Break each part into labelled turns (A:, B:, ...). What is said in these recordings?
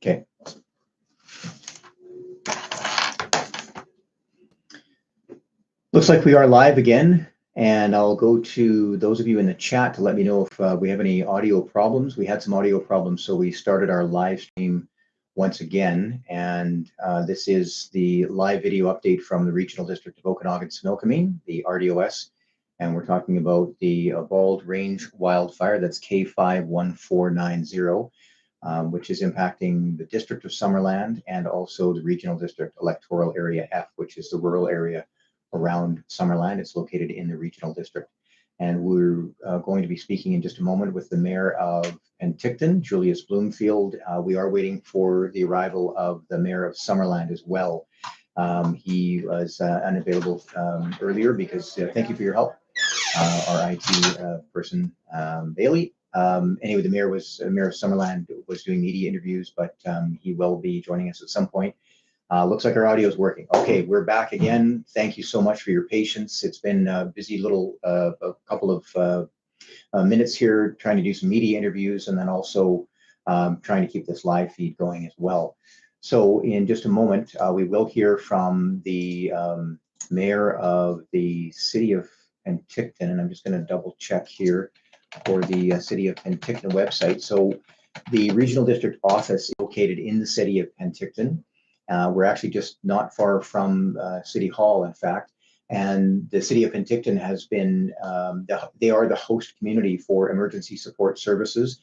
A: Okay. Looks like we are live again, and I'll go to those of you in the chat to let me know if we have any audio problems. We had some audio problems, so we started our live stream once again, and this is the live video update from the Regional District of Okanagan-Similkameen, the RDOS, and we're talking about the Bald Range Wildfire, that's K51490. Which is impacting the District of Summerland and also the Regional District Electoral Area F, which is the rural area around Summerland. It's located in the Regional District. And we're going to be speaking in just a moment with the Mayor of Penticton, Julius Bloomfield. We are waiting for the arrival of the Mayor of Summerland as well. He was unavailable earlier because, thank you for your help, our IT person, Bailey. Anyway, the Mayor of Summerland was doing media interviews, but he will be joining us at some point. Looks like our audio is working. Okay, we're back again. Thank you so much for your patience. It's been a busy little a couple of minutes here trying to do some media interviews and then also trying to keep this live feed going as well. So in just a moment, we will hear from the Mayor of the City of Penticton, and I'm just going to double check here for the City of Penticton website. So the Regional District office is located in the City of Penticton. We're actually just not far from City Hall, in fact, and the City of Penticton has been, they are the host community for emergency support services.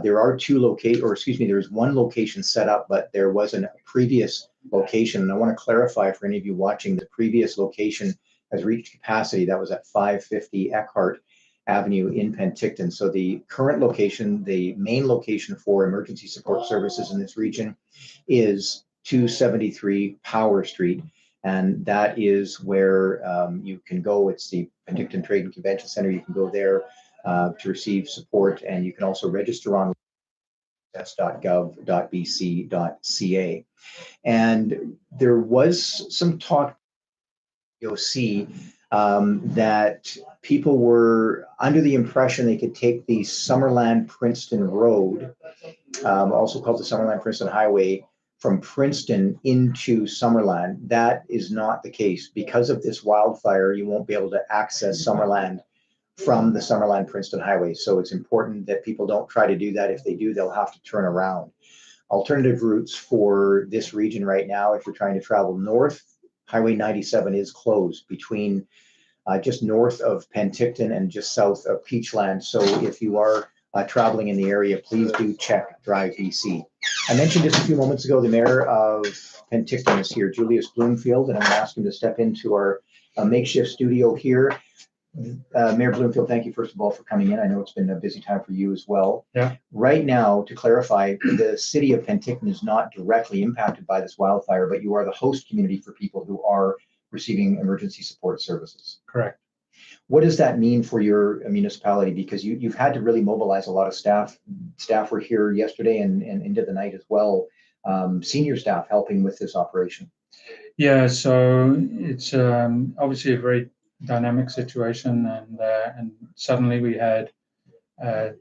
A: There are there's one location set up, but there was a previous location, and I want to clarify for any of you watching, the previous location has reached capacity. That was at 550 Eckhart Avenue in Penticton. So the current location, the main location for emergency support services in this region is 273 Power Street. And that is where you can go. It's the Penticton Trade and Convention Center. You can go there to receive support, and you can also register on s.gov.bc.ca. And there was some talk, you'll see, that people were under the impression they could take the Summerland-Princeton Road, also called the Summerland-Princeton Highway, from Princeton into Summerland. That is not the case. Because of this wildfire, you won't be able to access Summerland from the Summerland-Princeton Highway. So it's important that people don't try to do that. If they do, they'll have to turn around. Alternative routes for this region right now, if you're trying to travel north, Highway 97 is closed between just north of Penticton and just south of Peachland. So if you are traveling in the area, please do check Drive BC. I mentioned just a few moments ago, the Mayor of Penticton is here, Julius Bloomfield, and I'm going to ask him to step into our makeshift studio here. Mayor Bloomfield, thank you first of all for coming in. I know it's been a busy time for you as well.
B: Yeah.
A: Right now, to clarify, the City of Penticton is not directly impacted by this wildfire, but you are the host community for people who are receiving emergency support services.
B: Correct.
A: What does that mean for your municipality? Because you've had to really mobilize a lot of staff. Staff were here yesterday and into the night as well. Senior staff helping with this operation.
B: Yeah, so it's obviously a very dynamic situation, and suddenly we had the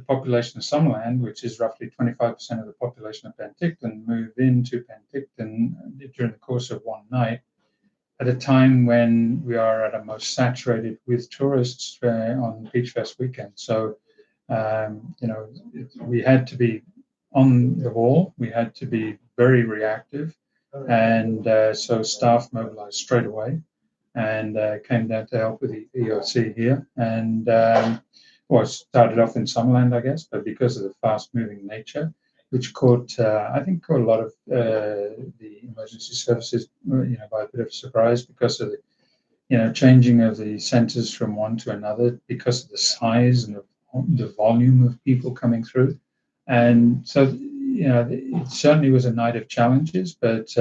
B: population of Summerland, which is roughly 25% of the population of Penticton, move into Penticton during the course of one night, at a time when we are at our most saturated with tourists on Beach Fest weekend. So, we had to be on the ball. We had to be very reactive. And so staff mobilized straight away and came down to help with the EOC here. And well, it started off in Summerland, I guess, but because of the fast-moving nature, which caught a lot of the emergency services, by a bit of surprise because of the, changing of the centers from one to another because of the size and the volume of people coming through. And so, it certainly was a night of challenges, but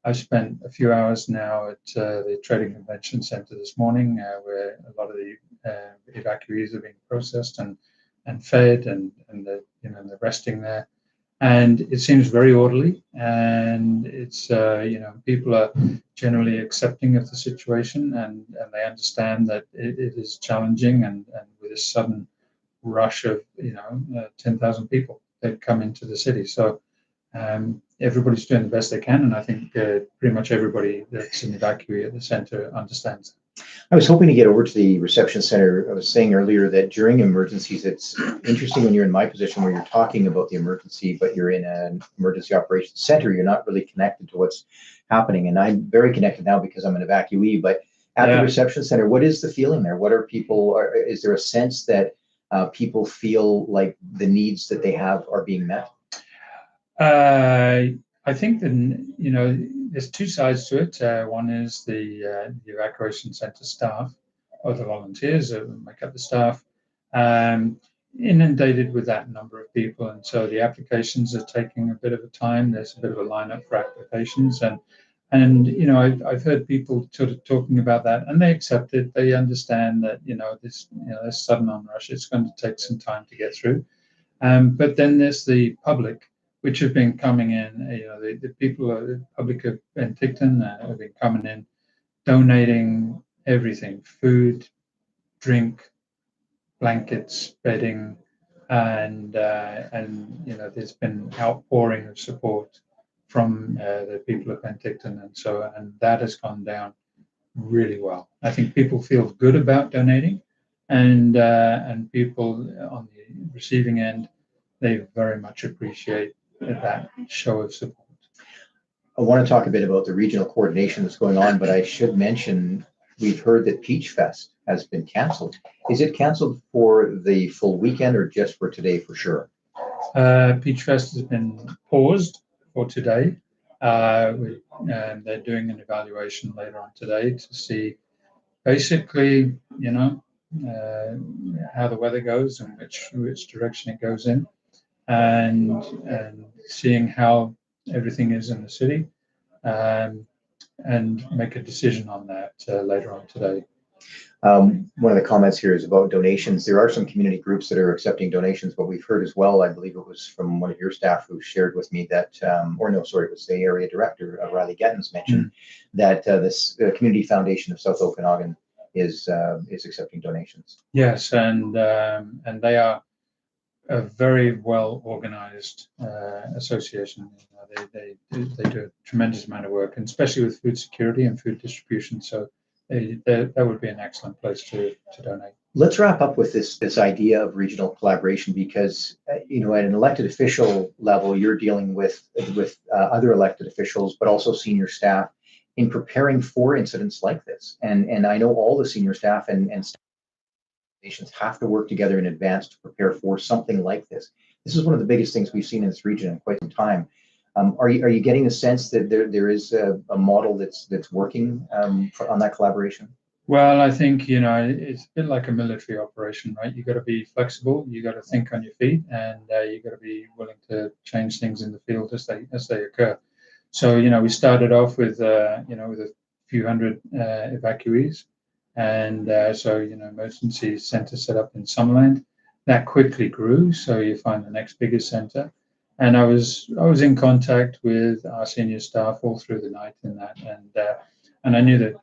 B: I spent a few hours now at the Trading Convention Center this morning, where a lot of the evacuees are being processed and fed, and they're resting there. And it seems very orderly, and it's people are generally accepting of the situation, and they understand that it is challenging, and with a sudden rush of 10,000 people that come into the city. So everybody's doing the best they can, and I think pretty much everybody that's an evacuee at the center understands.
A: I was hoping to get over to the reception center. I was saying earlier that during emergencies, it's interesting when you're in my position where you're talking about the emergency, but you're in an emergency operations center. You're not really connected to what's happening. And I'm very connected now because I'm an evacuee. But at the reception center, what is the feeling there? What are people, is there a sense that people feel like the needs that they have are being met?
B: I think that, there's two sides to it. One is the evacuation center staff, or the volunteers that make up the staff, inundated with that number of people, and so the applications are taking a bit of a time. There's a bit of a lineup for applications, and I've heard people sort of talking about that, and they accept it. They understand that this sudden onrush, it's going to take some time to get through. But then there's the public, which have been coming in. The people, the public of Penticton have been coming in, donating everything: food, drink, blankets, bedding, and there's been outpouring of support from the people of Penticton, and that has gone down really well. I think people feel good about donating, and people on the receiving end, they very much appreciate that show of support.
A: I want to talk a bit about the regional coordination that's going on, but I should mention we've heard that Peach Fest has been canceled. Is it canceled for the full weekend or just for today for sure?
B: Peach Fest has been paused for today. They're doing an evaluation later on today to see basically, how the weather goes and which direction it goes in, and seeing how everything is in the city, and make a decision on that later on today.
A: One of the comments here is about donations. There are some community groups that are accepting donations, but we've heard as well, I believe it was from one of your staff who shared with me that, it was the area director, Riley Gettins, mentioned that this Community Foundation of South Okanagan is accepting donations.
B: Yes, and they are a very well organized association. They do a tremendous amount of work, and especially with food security and food distribution. So that would be an excellent place to donate.
A: Let's wrap up with this idea of regional collaboration, because at an elected official level, you're dealing with other elected officials, but also senior staff in preparing for incidents like this. And I know all the senior staff and nations have to work together in advance to prepare for something like this. This is one of the biggest things we've seen in this region in quite some time. Are you getting the sense that there is a model that's working on that collaboration?
B: Well, I think it's a bit like a military operation, right? You got to be flexible, you got to think on your feet, and you got to be willing to change things in the field as they occur. So we started off with with a few hundred evacuees. And so, emergency center set up in Summerland. That quickly grew, so you find the next biggest center. And I was in contact with our senior staff all through the night in that, and I knew that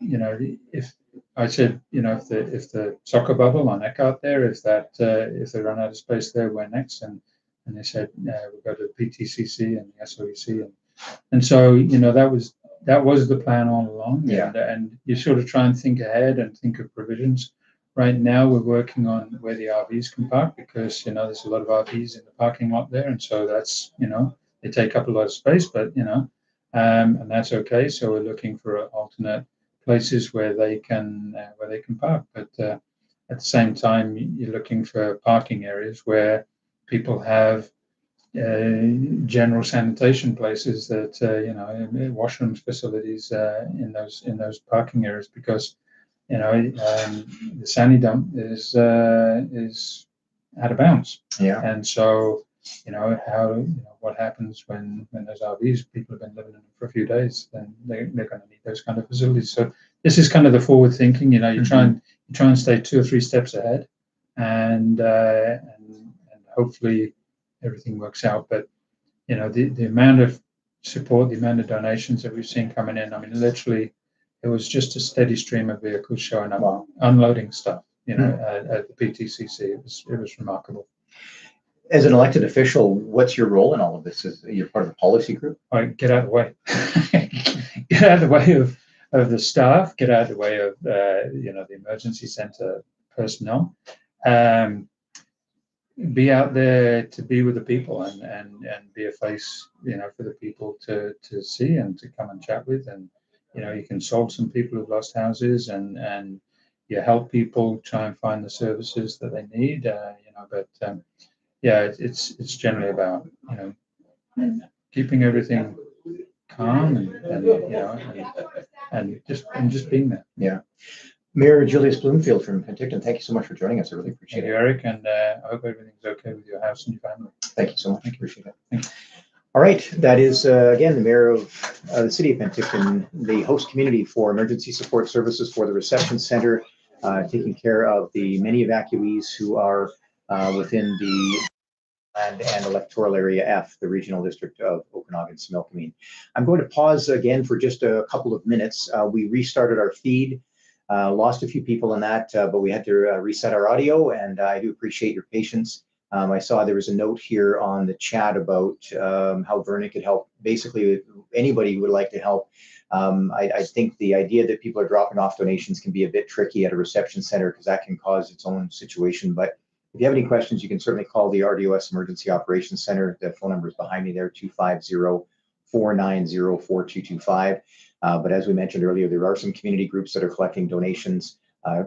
B: if I said if the soccer bubble on Eckhart there, if they run out of space there, where next? And they said we'll go to the PTCC and the SOEC, and so that was the plan all along.
A: Yeah.
B: And you sort of try and think ahead and think of provisions. Right now, we're working on where the RVs can park, because there's a lot of RVs in the parking lot there, and so that's they take up a lot of space, but and that's okay. So we're looking for alternate places where they can park. But at the same time, you're looking for parking areas where people have general sanitation places, that washrooms, facilities in those parking areas, because the sandy dump is out of bounds.
A: Yeah.
B: And so what happens when those RVs, people have been living in them for a few days, then they're going to need those kind of facilities. So this is kind of the forward thinking. You try and stay 2 or 3 steps ahead, and hopefully everything works out. But the amount of support, the amount of donations that we've seen coming in, I mean, literally it was just a steady stream of vehicles showing up, unloading stuff at the PTCC. It was remarkable.
A: As an elected official, what's your role in all of this? Is you're part of the policy group?
B: All right, get out of the way. Get out of the way of the staff. Get out of the way of the emergency centre personnel. Be out there to be with the people and be a face, for the people to see and to come and chat with. And you console some people who've lost houses and you help people try and find the services that they need. It's generally about keeping everything calm and just being there.
A: Yeah. Mayor Julius Bloomfield from Penticton, thank you so much for joining us. I really appreciate
B: Thank you,
A: it.
B: Eric, and I hope everything's okay with your house and your family.
A: Thank you so much.
B: Thank you.
A: Appreciate it.
B: Thank you.
A: All right, that is again the mayor of the city of Penticton, the host community for emergency support services for the reception center, taking care of the many evacuees who are within the land and electoral area F, the regional district of Okanagan-Similkameen. I'm going to pause again for just a couple of minutes. We restarted our feed. Lost a few people in that, but we had to reset our audio, and I do appreciate your patience. I saw there was a note here on the chat about how Vernon could help. Basically, anybody who would like to help. I think the idea that people are dropping off donations can be a bit tricky at a reception center because that can cause its own situation. But if you have any questions, you can certainly call the RDOS Emergency Operations Center. The phone number is behind me there, 250-490-4225. But as we mentioned earlier, there are some community groups that are collecting donations,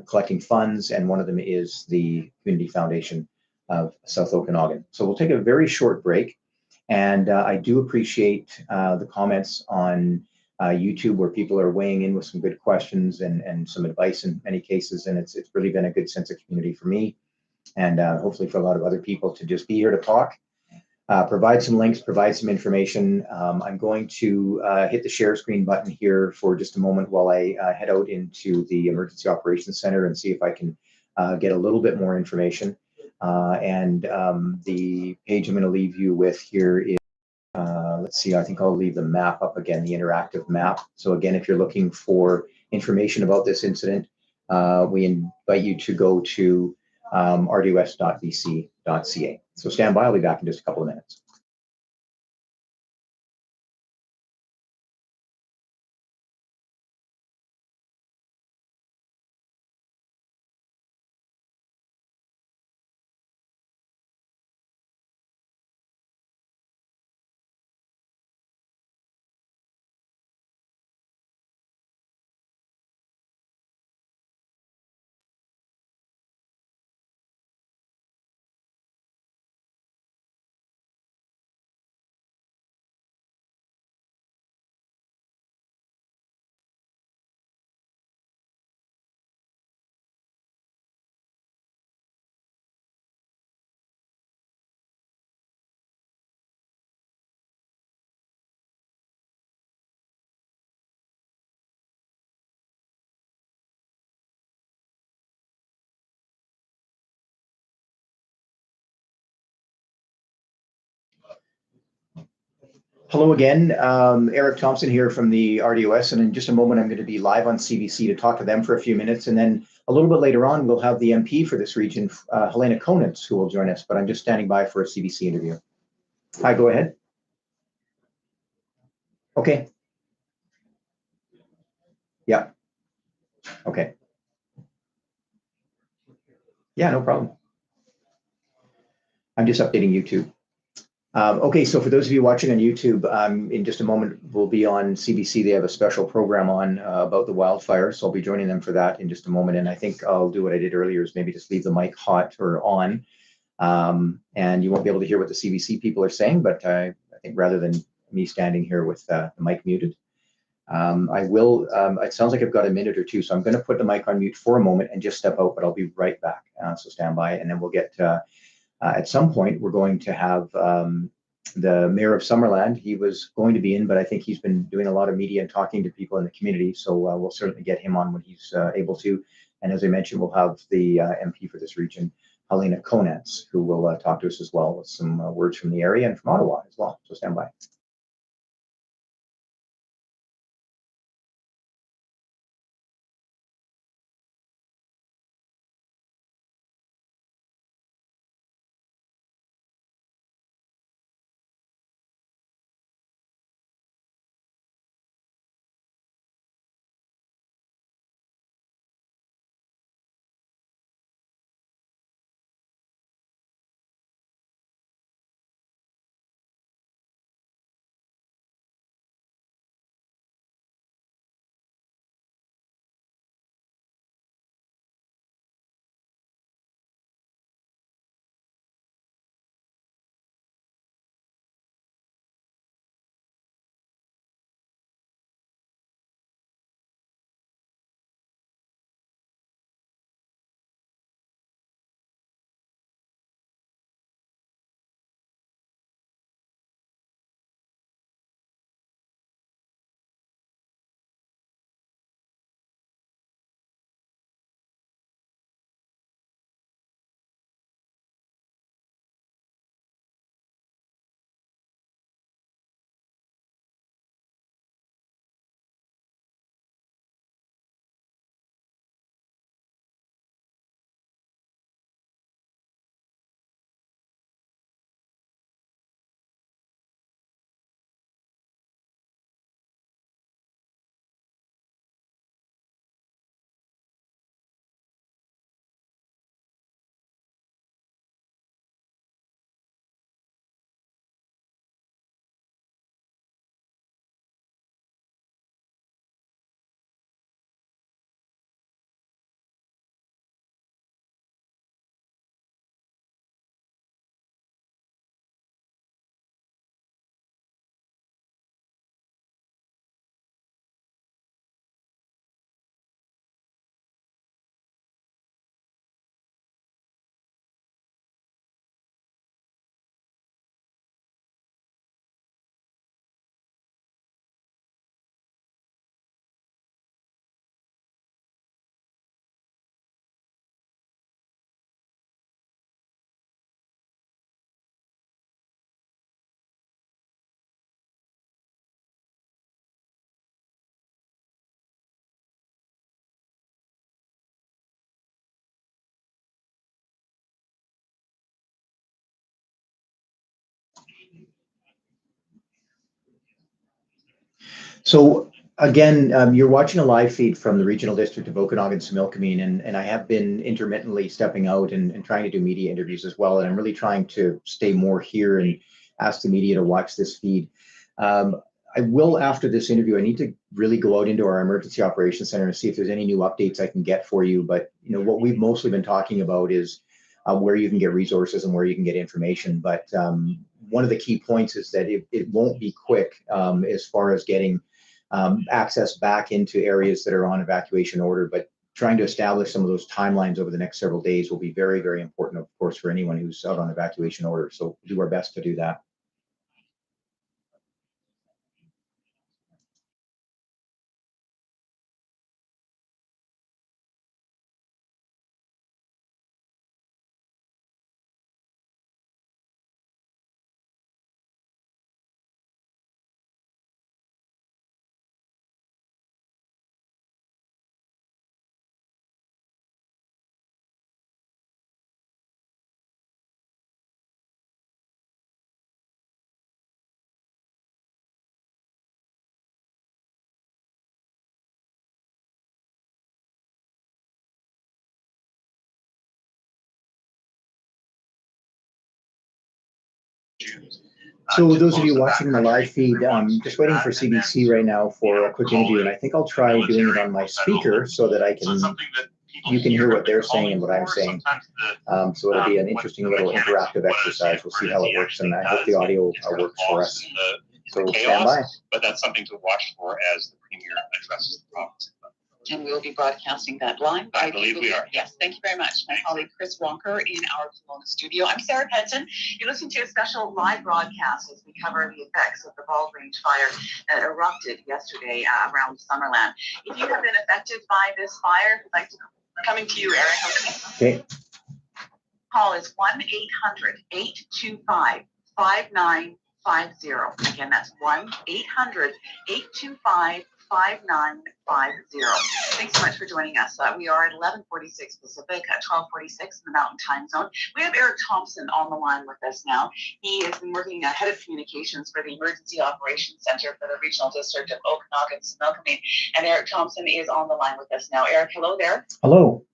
A: collecting funds, and one of them is the Community Foundation of South Okanagan. So we'll take a very short break. And I do appreciate the comments on YouTube where people are weighing in with some good questions and some advice in many cases. And it's really been a good sense of community for me and hopefully for a lot of other people to just be here to talk. Provide some links, provide some information. I'm going to hit the share screen button here for just a moment while I head out into the Emergency Operations Center and see if I can get a little bit more information. The page I'm going to leave you with here is, let's see, I think I'll leave the map up again, the interactive map. So again, if you're looking for information about this incident, we invite you to go to rdos.bc.ca. So stand by, I'll be back in just a couple of minutes. Hello again, Eric Thompson here from the RDOS, and in just a moment I'm going to be live on CBC to talk to them for a few minutes, and then a little bit later on we'll have the MP for this region, Helena Konitz, who will join us, but I'm just standing by for a CBC interview. Hi, go ahead. Okay. Yeah. Okay. Yeah, no problem. I'm just updating YouTube. Okay, so for those of you watching on YouTube, in just a moment, we'll be on CBC. They have a special program on about the wildfire, so I'll be joining them for that in just a moment. And I think I'll do what I did earlier, is maybe just leave the mic hot or on, and you won't be able to hear what the CBC people are saying, but I think rather than me standing here with the mic muted, I will, it sounds like I've got a minute or two, so I'm going to put the mic on mute for a moment and just step out, but I'll be right back. So stand by, and then we'll get at some point, we're going to have the mayor of Summerland. He was going to be in, but I think he's been doing a lot of media and talking to people in the community. So we'll certainly get him on when he's able to. And as I mentioned, we'll have the MP for this region, Helena Konitz, who will talk to us as well with some words from the area and from Ottawa as well. So stand by. So again, you're watching a live feed from the regional district of Okanagan-Similkameen, and I have been intermittently stepping out and trying to do media interviews as well. And I'm really trying to stay more here and ask the media to watch this feed. I will, after this interview, I need to really go out into our emergency operations center and see if there's any new updates I can get for you. But what we've mostly been talking about is where you can get resources and where you can get information. But one of the key points is that it won't be quick as far as getting access back into areas that are on evacuation order, but trying to establish some of those timelines over the next several days will be very, very important, of course, for anyone who's out on evacuation order. So we'll do our best to do that. So those of you watching the live feed, just waiting for CBC right now for a quick interview, and I think I'll try doing it on my speaker so that you can hear what they're saying and what I'm saying. So it'll be an interesting little interactive exercise. We'll see how it works, and I hope the audio works for us. So stand by.
C: But that's something to watch for as the Premier addresses the province.
D: And we'll be broadcasting that live.
C: I believe we are.
D: Yes, thank you very much. My colleague Chris Wonker in our Kelowna studio. I'm Sarah Penton. You're listening to a special live broadcast as we cover the effects of the Bald Range fire that erupted yesterday around Summerland. If you have been affected by this fire, I'd like to coming to you, Eric.
A: Okay.
D: Call is 1-800-825-5950. Again, that's 1-800-825-5950. Thanks so much for joining us. We are at 11:46 Pacific, 12:46 in the Mountain Time Zone. We have Eric Thompson on the line with us now. He has been working head of communications for the Emergency Operations Center for the Regional District of Okanagan-Similkameen. And Eric Thompson is on the line with us now. Eric, hello there.
A: Hello.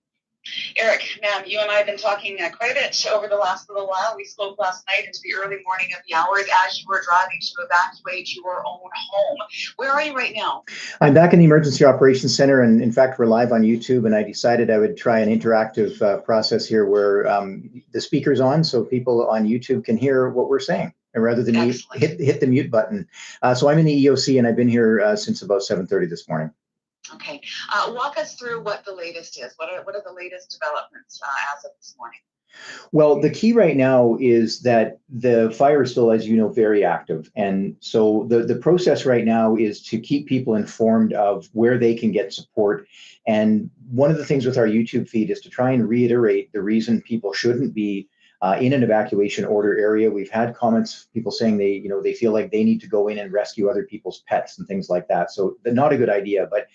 D: Eric, ma'am, you and I have been talking quite a bit over the last little while. We spoke last night into the early morning of the hours as you were driving to evacuate your own home. Where are you right now?
A: I'm back in the Emergency Operations Center, and in fact, we're live on YouTube, and I decided I would try an interactive process here where the speaker's on so people on YouTube can hear what we're saying, and rather than hit the mute button. So I'm in the EOC, and I've been here since about 7:30 this morning.
D: Okay. Walk us through what the latest is. What are the latest developments as of this morning?
A: Well, the key right now is that the fire is still, as you know, very active. And so the process right now is to keep people informed of where they can get support. And one of the things with our YouTube feed is to try and reiterate the reason people shouldn't be in an evacuation order area. We've had comments, people saying they feel like they need to go in and rescue other people's pets and things like that. So not a good idea. But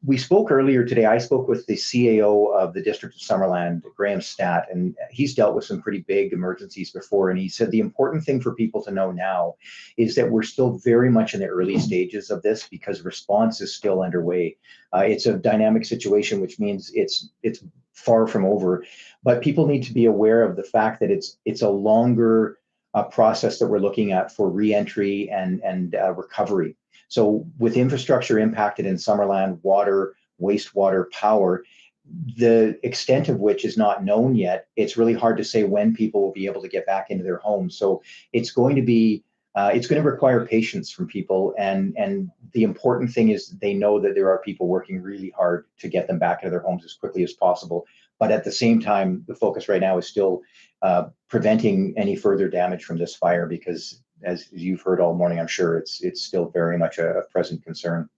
A: we spoke earlier today. I spoke with the CAO of the District of Summerland, Graham Stat, and he's dealt with some pretty big emergencies before. And he said the important thing for people to know now is that we're still very much in the early stages of this because response is still underway. It's a dynamic situation, which means it's far from over. But people need to be aware of the fact that it's a longer process that we're looking at for reentry and recovery. So with infrastructure impacted in Summerland, water, wastewater, power, the extent of which is not known yet, it's really hard to say when people will be able to get back into their homes. So it's going to be, it's going to require patience from people. And the important thing is they know that there are people working really hard to get them back into their homes as quickly as possible. But at the same time, the focus right now is still preventing any further damage from this fire because, as you've heard all morning, I'm sure it's still very much a present concern.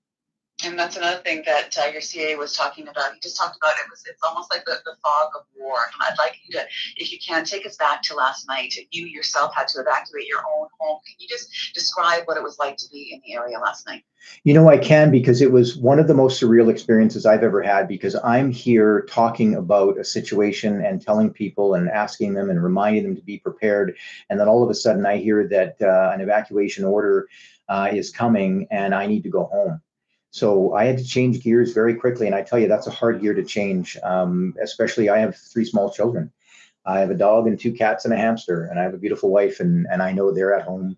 D: And that's another thing that your CA was talking about. He just talked about it's almost like the fog of war. And I'd like you to, if you can, take us back to last night. You yourself had to evacuate your own home. Can you just describe what it was like to be in the area last night?
A: You know, I can, because it was one of the most surreal experiences I've ever had, because I'm here talking about a situation and telling people and asking them and reminding them to be prepared. And then all of a sudden I hear that an evacuation order is coming and I need to go home. So I had to change gears very quickly. And I tell you, that's a hard gear to change, especially I have 3 small children. I have a dog and 2 cats and a hamster, and I have a beautiful wife, and I know they're at home,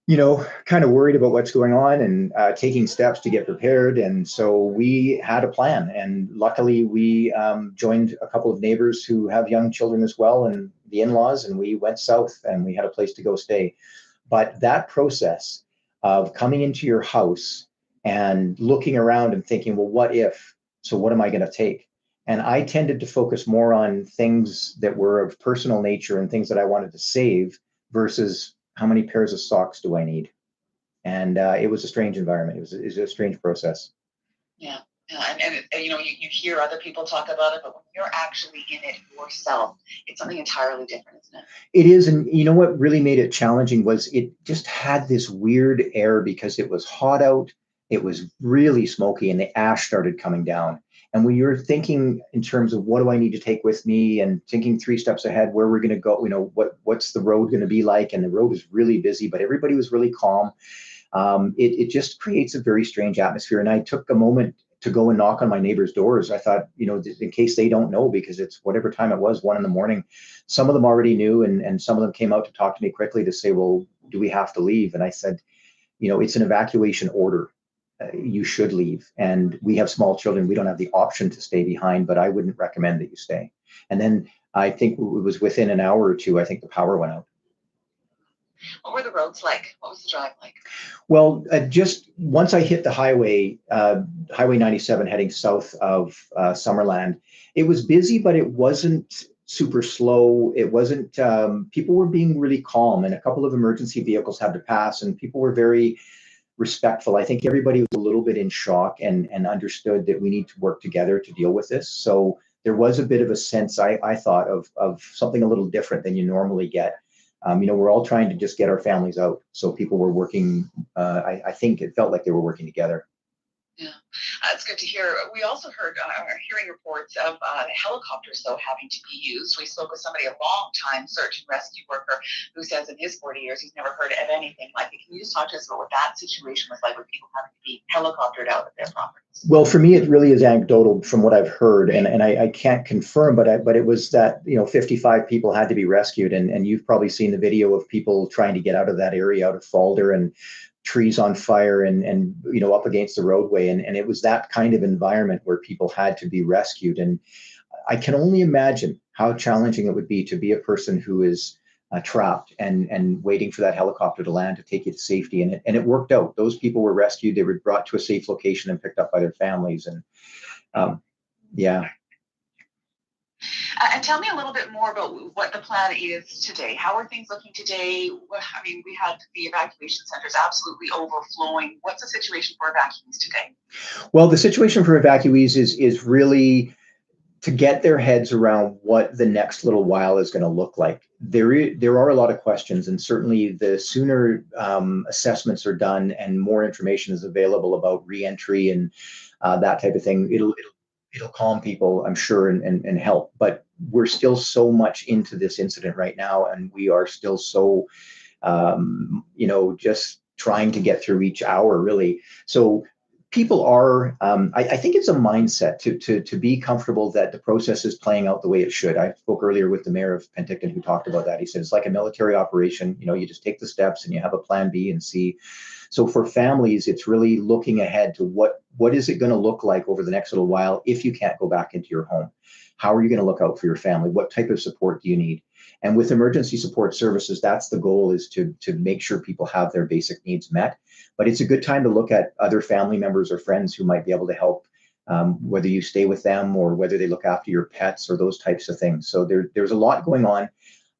A: you know, kind of worried about what's going on and taking steps to get prepared. And so we had a plan. And luckily, we joined a couple of neighbors who have young children as well, and the in-laws, and we went south and we had a place to go stay. But that process of coming into your house and looking around and thinking, well, what if? So what am I going to take? And I tended to focus more on things that were of personal nature and things that I wanted to save versus how many pairs of socks do I need? And it was a strange environment. It was a strange process.
D: Yeah. And you know, you hear other people talk about it, but when you're actually in it yourself, it's something entirely different, isn't it?
A: It is. And you know what really made it challenging was it just had this weird air because it was hot out. It was really smoky and the ash started coming down. And when you're thinking in terms of what do I need to take with me and thinking 3 steps ahead, where we're going to go, you know, what's the road going to be like? And the road was really busy, but everybody was really calm. It just creates a very strange atmosphere. And I took a moment to go and knock on my neighbors' doors. I thought, you know, in case they don't know, because it's whatever time it was, 1 a.m. Some of them already knew, and some of them came out to talk to me quickly to say, well, do we have to leave? And I said, you know, it's an evacuation order. You should leave. And we have small children. We don't have the option to stay behind, but I wouldn't recommend that you stay. And then I think it was within an hour or 2, I think the power went out.
D: What were the roads like? What was the drive like?
A: Well, just once I hit the highway, Highway 97 heading south of Summerland, it was busy, but it wasn't super slow. It wasn't, people were being really calm, and a couple of emergency vehicles had to pass, and people were very respectful. I think everybody was a little bit in shock and understood that we need to work together to deal with this. So there was a bit of a sense, I thought, of something a little different than you normally get. You know, we're all trying to just get our families out. So people were working, I think it felt like they were working together.
D: Yeah, it's good to hear. We also heard hearing reports of helicopters, though, having to be used. We spoke with somebody, a long-time search and rescue worker, who says in his 40 years he's never heard of anything like it. Can you just talk to us about what that situation was like with people having to be helicoptered out of their properties?
A: Well, for me, it really is anecdotal from what I've heard, and I can't confirm, but it was that, you know, 55 people had to be rescued, and you've probably seen the video of people trying to get out of that area, out of Falder, and trees on fire and you know, up against the roadway, and it was that kind of environment where people had to be rescued. And I can only imagine how challenging it would be to be a person who is trapped and waiting for that helicopter to land to take you to safety. And it worked out. Those people were rescued. They were brought to a safe location and picked up by their families. And yeah.
D: And tell me a little bit more about what the plan is today. How are things looking today? I mean, we had the evacuation centers absolutely overflowing. What's the situation for evacuees today?
A: Well, the situation for evacuees is really to get their heads around what the next little while is going to look like. There are a lot of questions, and certainly the sooner assessments are done and more information is available about reentry and that type of thing, it'll calm people, I'm sure, and help. But we're still so much into this incident right now, and we are still so, you know, just trying to get through each hour, really. So people are, I think it's a mindset to be comfortable that the process is playing out the way it should. I spoke earlier with the mayor of Penticton who talked about that. He said it's like a military operation. You know, you just take the steps and you have a plan B and C. So for families, it's really looking ahead to what is it going to look like over the next little while if you can't go back into your home? How are you going to look out for your family? What type of support do you need? And with emergency support services, that's the goal, is to make sure people have their basic needs met. But it's a good time to look at other family members or friends who might be able to help, whether you stay with them or whether they look after your pets or those types of things. So there's a lot going on.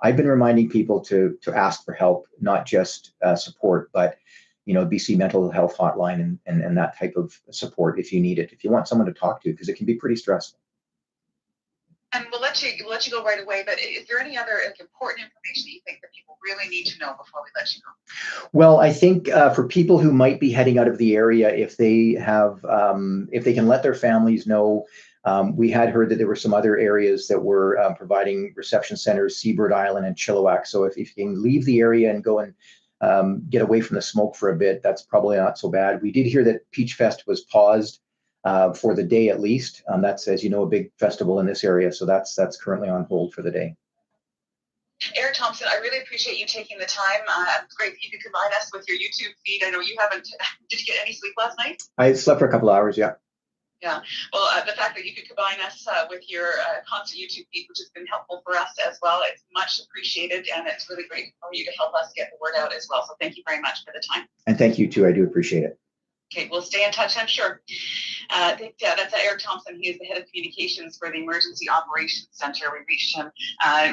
A: I've been reminding people to ask for help, not just support, but BC mental health hotline and that type of support if you need it, if you want someone to talk to, because it can be pretty stressful.
D: And we'll let you go right away. But is there any other important information that you think that people really need to know before we let you go?
A: Well, I think for people who might be heading out of the area, if they can let their families know. We had heard that there were some other areas that were providing reception centers, Seabird Island and Chilliwack. So if you can leave the area and go and get away from the smoke for a bit, that's probably not so bad. We did hear that Peach Fest was paused for the day at least. That's, as you know, a big festival in this area. So that's currently on hold for the day.
D: Eric Thompson, I really appreciate you taking the time. It's great that you could combine us with your YouTube feed. I know you haven't. Did you get any sleep last night?
A: I slept for a couple hours, yeah.
D: Yeah, well, the fact that you could combine us with your constant YouTube feed, which has been helpful for us as well, it's much appreciated, and it's really great for you to help us get the word out as well. So thank you very much for the time.
A: And thank you too. I do appreciate it.
D: Okay, we'll stay in touch, I'm sure. I think that's Eric Thompson. He is the head of communications for the Emergency Operations Center. We reached him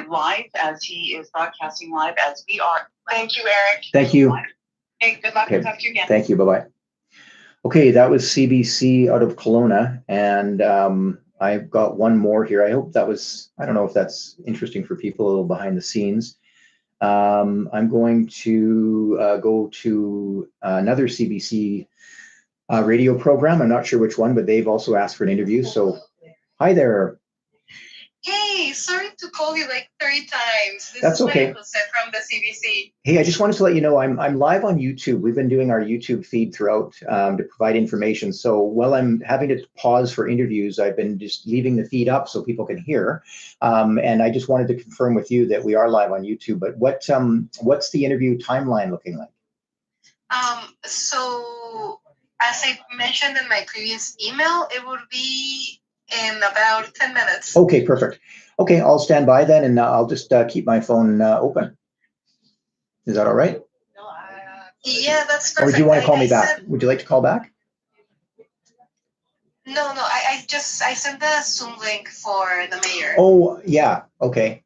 D: live as he is broadcasting live as we are. Thank you, Eric.
A: Thank you.
D: Hey, good luck.
A: Okay.
D: We'll talk to you again.
A: Thank you. Bye-bye. Okay, that was CBC out of Kelowna, and I've got one more here. I hope that was, I don't know if that's interesting for people, a little behind the scenes. I'm going to go to another CBC radio program. I'm not sure which one, but they've also asked for an interview. So, hi there.
E: Hey, sorry to call you like 3 times.
A: That's okay.
E: Jose from the CBC.
A: Hey, I just wanted to let you know I'm live on YouTube. We've been doing our YouTube feed throughout to provide information. So while I'm having to pause for interviews, I've been just leaving the feed up so people can hear. And I just wanted to confirm with you that we are live on YouTube. But what's the interview timeline looking like?
E: So as I mentioned in my previous email, it would be in about 10 minutes.
A: Okay, perfect. Okay, I'll stand by then, and I'll just keep my phone open. Is that all right?
E: Yeah, that's perfect.
A: Or do you want to call me back? Would you like to call back?
E: No, I sent the Zoom link for the mayor.
A: Oh, yeah. Okay.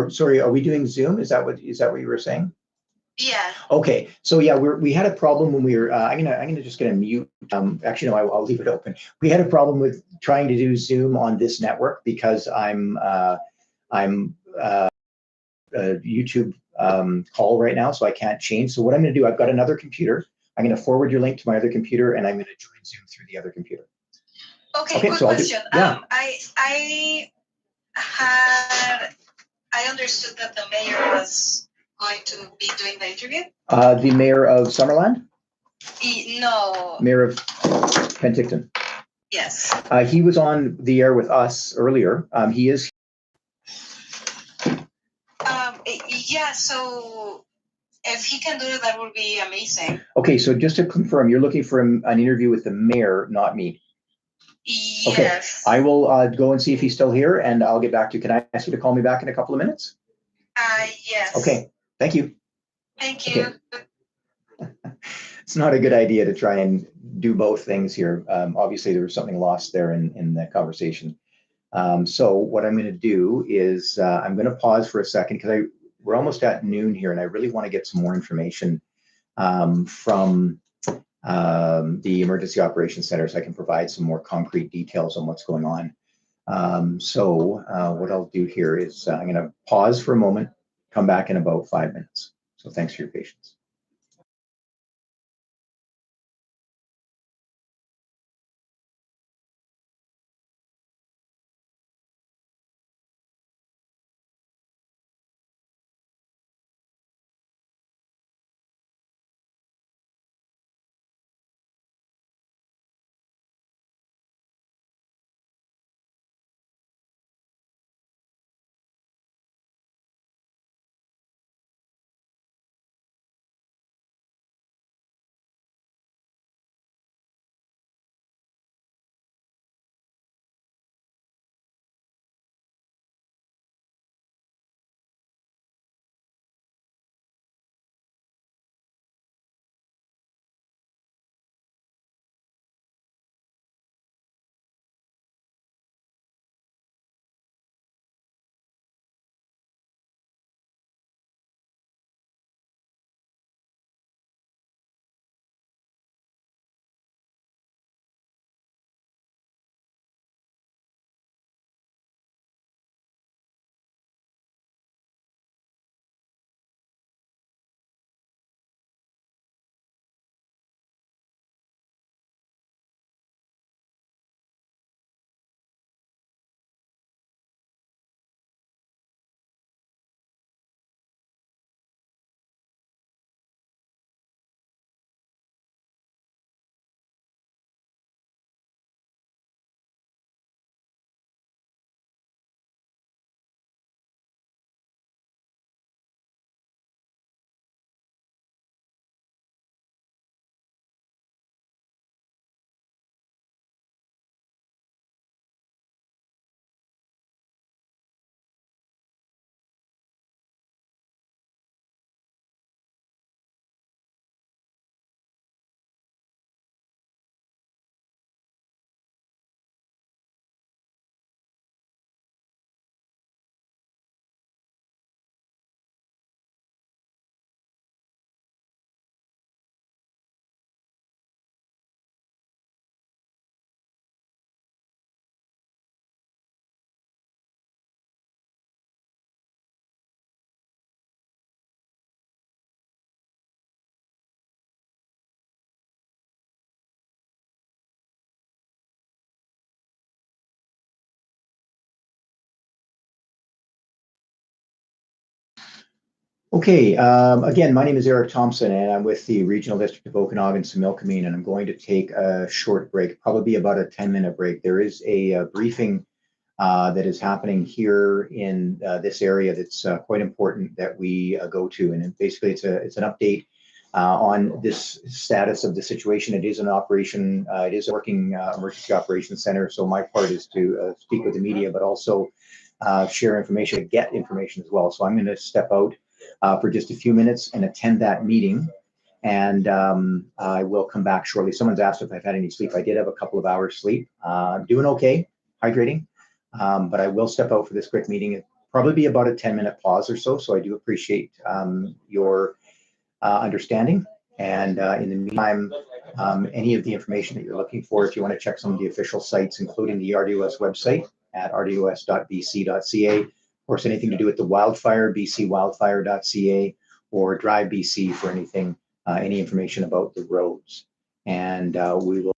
A: Sorry, are we doing Zoom? Is that what you were saying?
E: Yeah.
A: Okay, so yeah, we had a problem when we were. I'm gonna mute. Actually, no, I'll leave it open. We had a problem with trying to do Zoom on this network because I'm a YouTube call right now, so I can't change. So what I'm gonna do, I've got another computer. I'm gonna forward your link to my other computer, and I'm gonna join Zoom through the other computer.
E: Okay, good
A: so
E: question.
A: Yeah.
E: I understood that the mayor was going to be doing the interview?
A: The mayor of Summerland?
E: No.
A: Mayor of Penticton.
E: Yes.
A: He was on the air with us earlier. He is.
E: Yeah, so if he can do it, that would be amazing.
A: Okay, so just to confirm, you're looking for an interview with the mayor, not me.
E: Yes.
A: Okay, I will go and see if he's still here, and I'll get back to you. Can I ask you to call me back in a couple of minutes?
E: Yes.
A: Okay, thank you.
E: Thank you.
A: Okay. It's not a good idea to try and do both things here. Obviously, there was something lost there in the conversation. So what I'm going to do is I'm going to pause for a second because we're almost at noon here, and I really want to get some more information from the Emergency Operations Center so I can provide some more concrete details on what's going on. So what I'll do here is I'm going to pause for a moment, come back in about 5 minutes. So thanks for your patience. Okay, again, my name is Eric Thompson, and I'm with the Regional District of Okanagan-Similkameen, and I'm going to take a short break, probably about a 10-minute break. There is a briefing that is happening here in this area that's quite important that we go to, and basically it's an update on this status of the situation. It is an operation, it is a working emergency operations center, so my part is to speak with the media, but also share information, get information as well. So I'm going to step out for just a few minutes and attend that meeting. And I will come back shortly. Someone's asked if I've had any sleep. I did have a couple of hours sleep. I'm doing okay, hydrating, but I will step out for this quick meeting. It'll probably be about a 10-minute pause or so. So I do appreciate your understanding. And in the meantime, any of the information that you're looking for, if you want to check some of the official sites, including the RDOS website at rdos.bc.ca, of course, anything to do with the wildfire, bcwildfire.ca, or Drive BC for anything, any information about the roads. And we will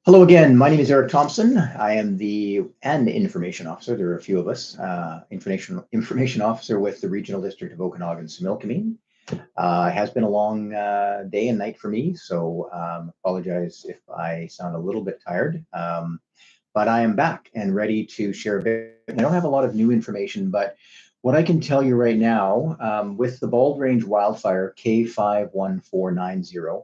A: Hello again. My name is Eric Thompson. I am the information officer. There are a few of us. Information officer with the Regional District of Okanagan-Similkameen. It has been a long day and night for me, so apologize if I sound a little bit tired. But I am back and ready to share a bit. I don't have a lot of new information, but what I can tell you right now, with the Bald Range wildfire K51490,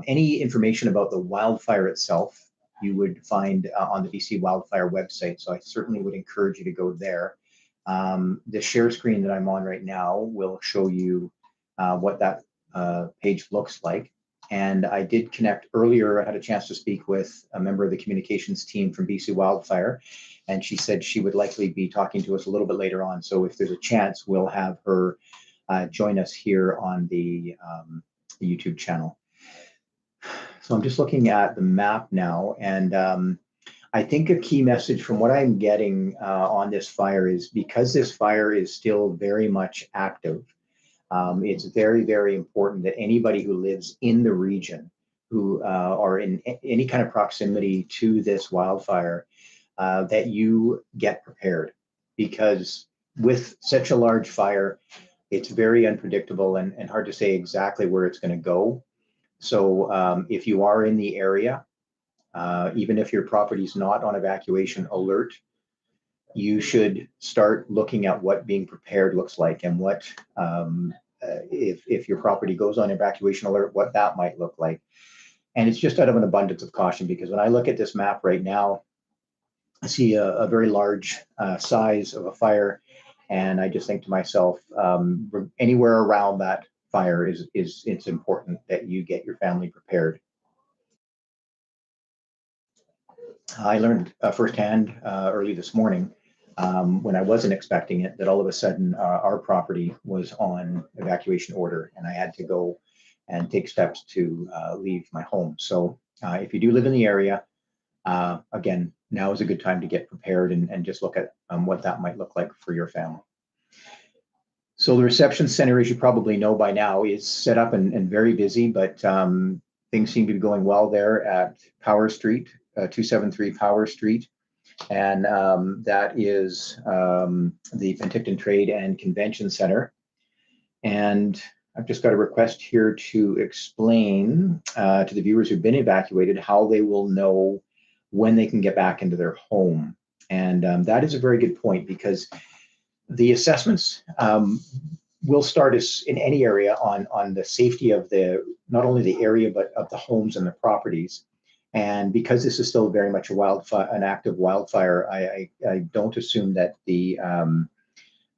A: any information about the wildfire itself you would find on the BC Wildfire website. So I certainly would encourage you to go there. The share screen that I'm on right now will show you what that page looks like. And I did connect earlier. I had a chance to speak with a member of the communications team from BC Wildfire, and she said she would likely be talking to us a little bit later on. So if there's a chance, we'll have her join us here on the YouTube channel. So I'm just looking at the map now, and I think a key message from what I'm getting on this fire is because this fire is still very much active, it's very, very important that anybody who lives in the region, who are in any kind of proximity to this wildfire, that you get prepared. Because with such a large fire, it's very unpredictable and hard to say exactly where it's going to go. So if you are in the area, even if your property is not on evacuation alert, you should start looking at what being prepared looks like, and what if your property goes on evacuation alert, what that might look like. And it's just out of an abundance of caution, because when I look at this map right now, I see a very large size of a fire, and I just think to myself, anywhere around that fire it's important that you get your family prepared. I learned firsthand early this morning, when I wasn't expecting it, that all of a sudden our property was on evacuation order, and I had to go and take steps to leave my home. So if you do live in the area, again, now is a good time to get prepared and just look at what that might look like for your family. So the reception center, as you probably know by now, is set up and very busy, but things seem to be going well there at Power Street, 273 Power Street. And that is the Penticton Trade and Convention Center. And I've just got a request here to explain to the viewers who've been evacuated how they will know when they can get back into their home. And that is a very good point, because the assessments will start as in any area on the safety of not only the area, but of the homes and the properties. And because this is still very much an active wildfire, I don't assume that they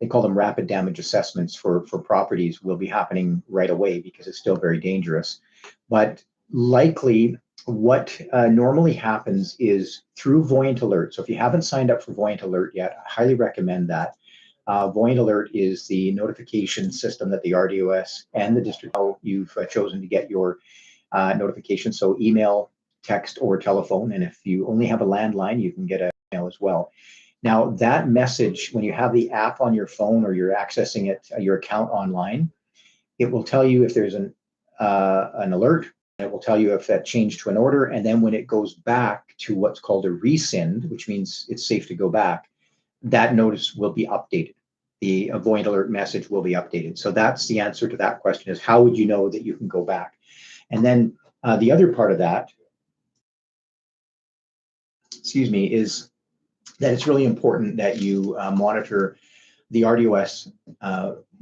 A: call them rapid damage assessments for properties will be happening right away, because it's still very dangerous. But likely what normally happens is through Voyant Alert. So if you haven't signed up for Voyant Alert yet, I highly recommend that. Voyant Alert is the notification system that the RDOS and the district, you've chosen to get your notification. So email, text, or telephone. And if you only have a landline, you can get an email as well. Now, that message, when you have the app on your phone or you're accessing it, your account online, it will tell you if there's an alert. It will tell you if that changed to an order. And then when it goes back to what's called a rescind, which means it's safe to go back, that notice will be updated. The Voyant Alert message will be updated. So that's the answer to that question, is how would you know that you can go back? And then the other part of that, is that it's really important that you monitor the RDOS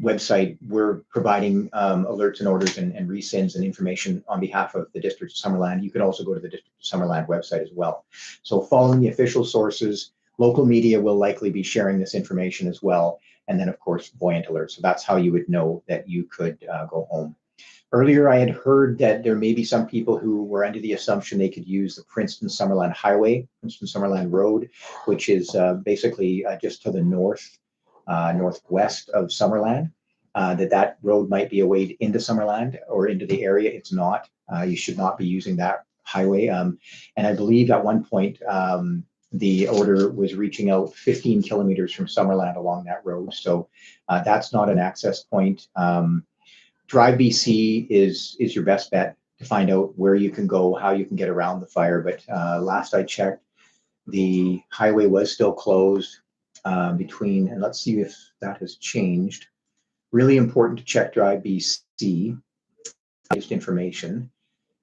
A: website. We're providing alerts and orders and rescinds and information on behalf of the District of Summerland. You can also go to the District of Summerland website as well. So following the official sources, local media will likely be sharing this information as well. And then, of course, Voyant Alert. So that's how you would know that you could go home. Earlier, I had heard that there may be some people who were under the assumption they could use the Princeton-Summerland Highway, Princeton-Summerland Road, which is basically just to the northwest of Summerland, that road might be a way into Summerland or into the area. It's not. You should not be using that highway. And I believe at one point, the order was reaching out 15 kilometers from Summerland along that road. So that's not an access point. Drive BC is your best bet to find out where you can go, how you can get around the fire. But last I checked, the highway was still closed between, and let's see if that has changed. Really important to check Drive BC, just information,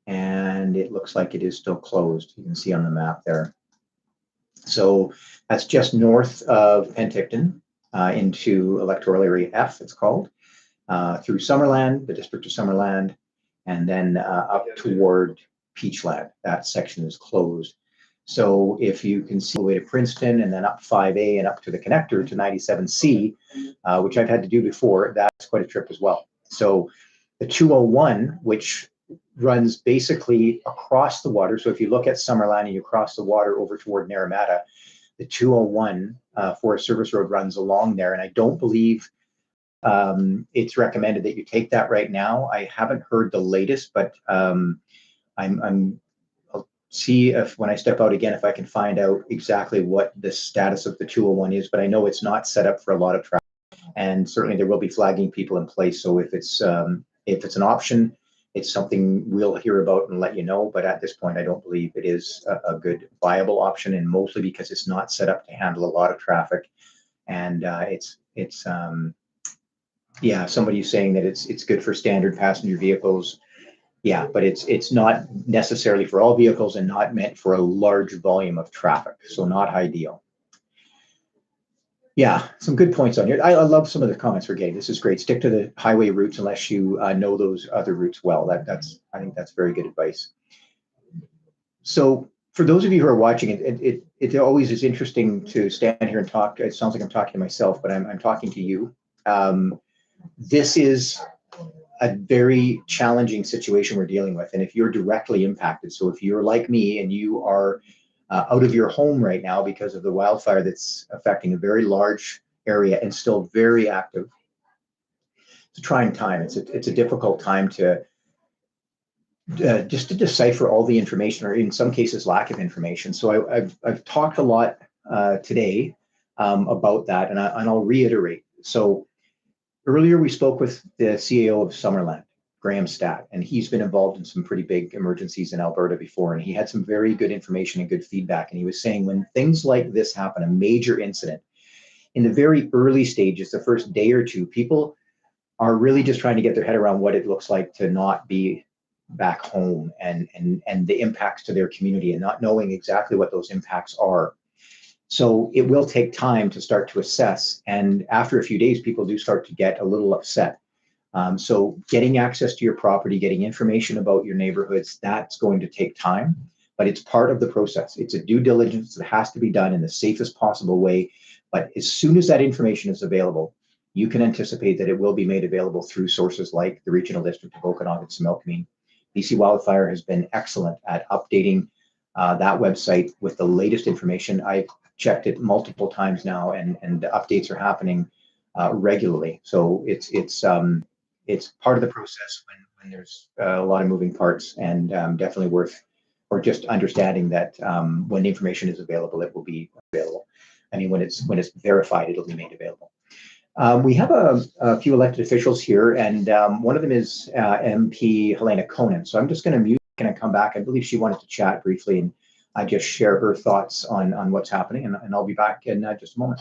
A: and it looks like it is still closed. You can see on the map there. So that's just north of Penticton into electoral area F, it's called, through Summerland, the district of Summerland, and then up toward Peachland. That section is closed. So if you can see the way to Princeton and then up 5A and up to the connector to 97C, which I've had to do before, that's quite a trip as well. So the 201, which runs basically across the water. So if you look at Summerland and you cross the water over toward Naramata, the 201 Forest Service Road runs along there. And I don't believe it's recommended that you take that right now. I haven't heard the latest, but I'll see if when I step out again, if I can find out exactly what the status of the 201 is, but I know it's not set up for a lot of traffic, and certainly there will be flagging people in place. So if it's an option, it's something we'll hear about and let you know. But at this point, I don't believe it is a good viable option, and mostly because it's not set up to handle a lot of traffic. And yeah, somebody's saying that it's good for standard passenger vehicles. Yeah, but it's not necessarily for all vehicles and not meant for a large volume of traffic. So not ideal. Yeah, some good points on here. I love some of the comments we're getting. This is great. Stick to the highway routes unless you know those other routes well. I think that's very good advice. So for those of you who are watching, it always is interesting to stand here and talk. It sounds like I'm talking to myself, but I'm talking to you. This is a very challenging situation we're dealing with. And if you're directly impacted, so if you're like me and you are out of your home right now because of the wildfire that's affecting a very large area and still very active, it's a trying time. It's a difficult time to just to decipher all the information, or in some cases lack of information. So I've talked a lot today about that, and I'll reiterate. So earlier we spoke with the CAO of Summerland, Graham Statt, and he's been involved in some pretty big emergencies in Alberta before, and he had some very good information and good feedback. And he was saying when things like this happen, a major incident, in the very early stages, the first day or two, people are really just trying to get their head around what it looks like to not be back home and the impacts to their community, and not knowing exactly what those impacts are. So it will take time to start to assess. And after a few days, people do start to get a little upset. So getting access to your property, getting information about your neighborhoods, that's going to take time, but it's part of the process. It's a due diligence that has to be done in the safest possible way. But as soon as that information is available, you can anticipate that it will be made available through sources like the Regional District of Okanagan-Similkameen. BC Wildfire has been excellent at updating that website with the latest information. I've checked it multiple times now, and the updates are happening regularly. So it's part of the process when there's a lot of moving parts, and definitely worth, or just understanding that when the information is available, it will be available. I mean, when it's verified, it'll be made available. We have a few elected officials here, and one of them is MP Helena Conan. So I'm just going to mute and come back. I believe she wanted to chat briefly, and I just share her thoughts on what's happening, and I'll be back in just a moment.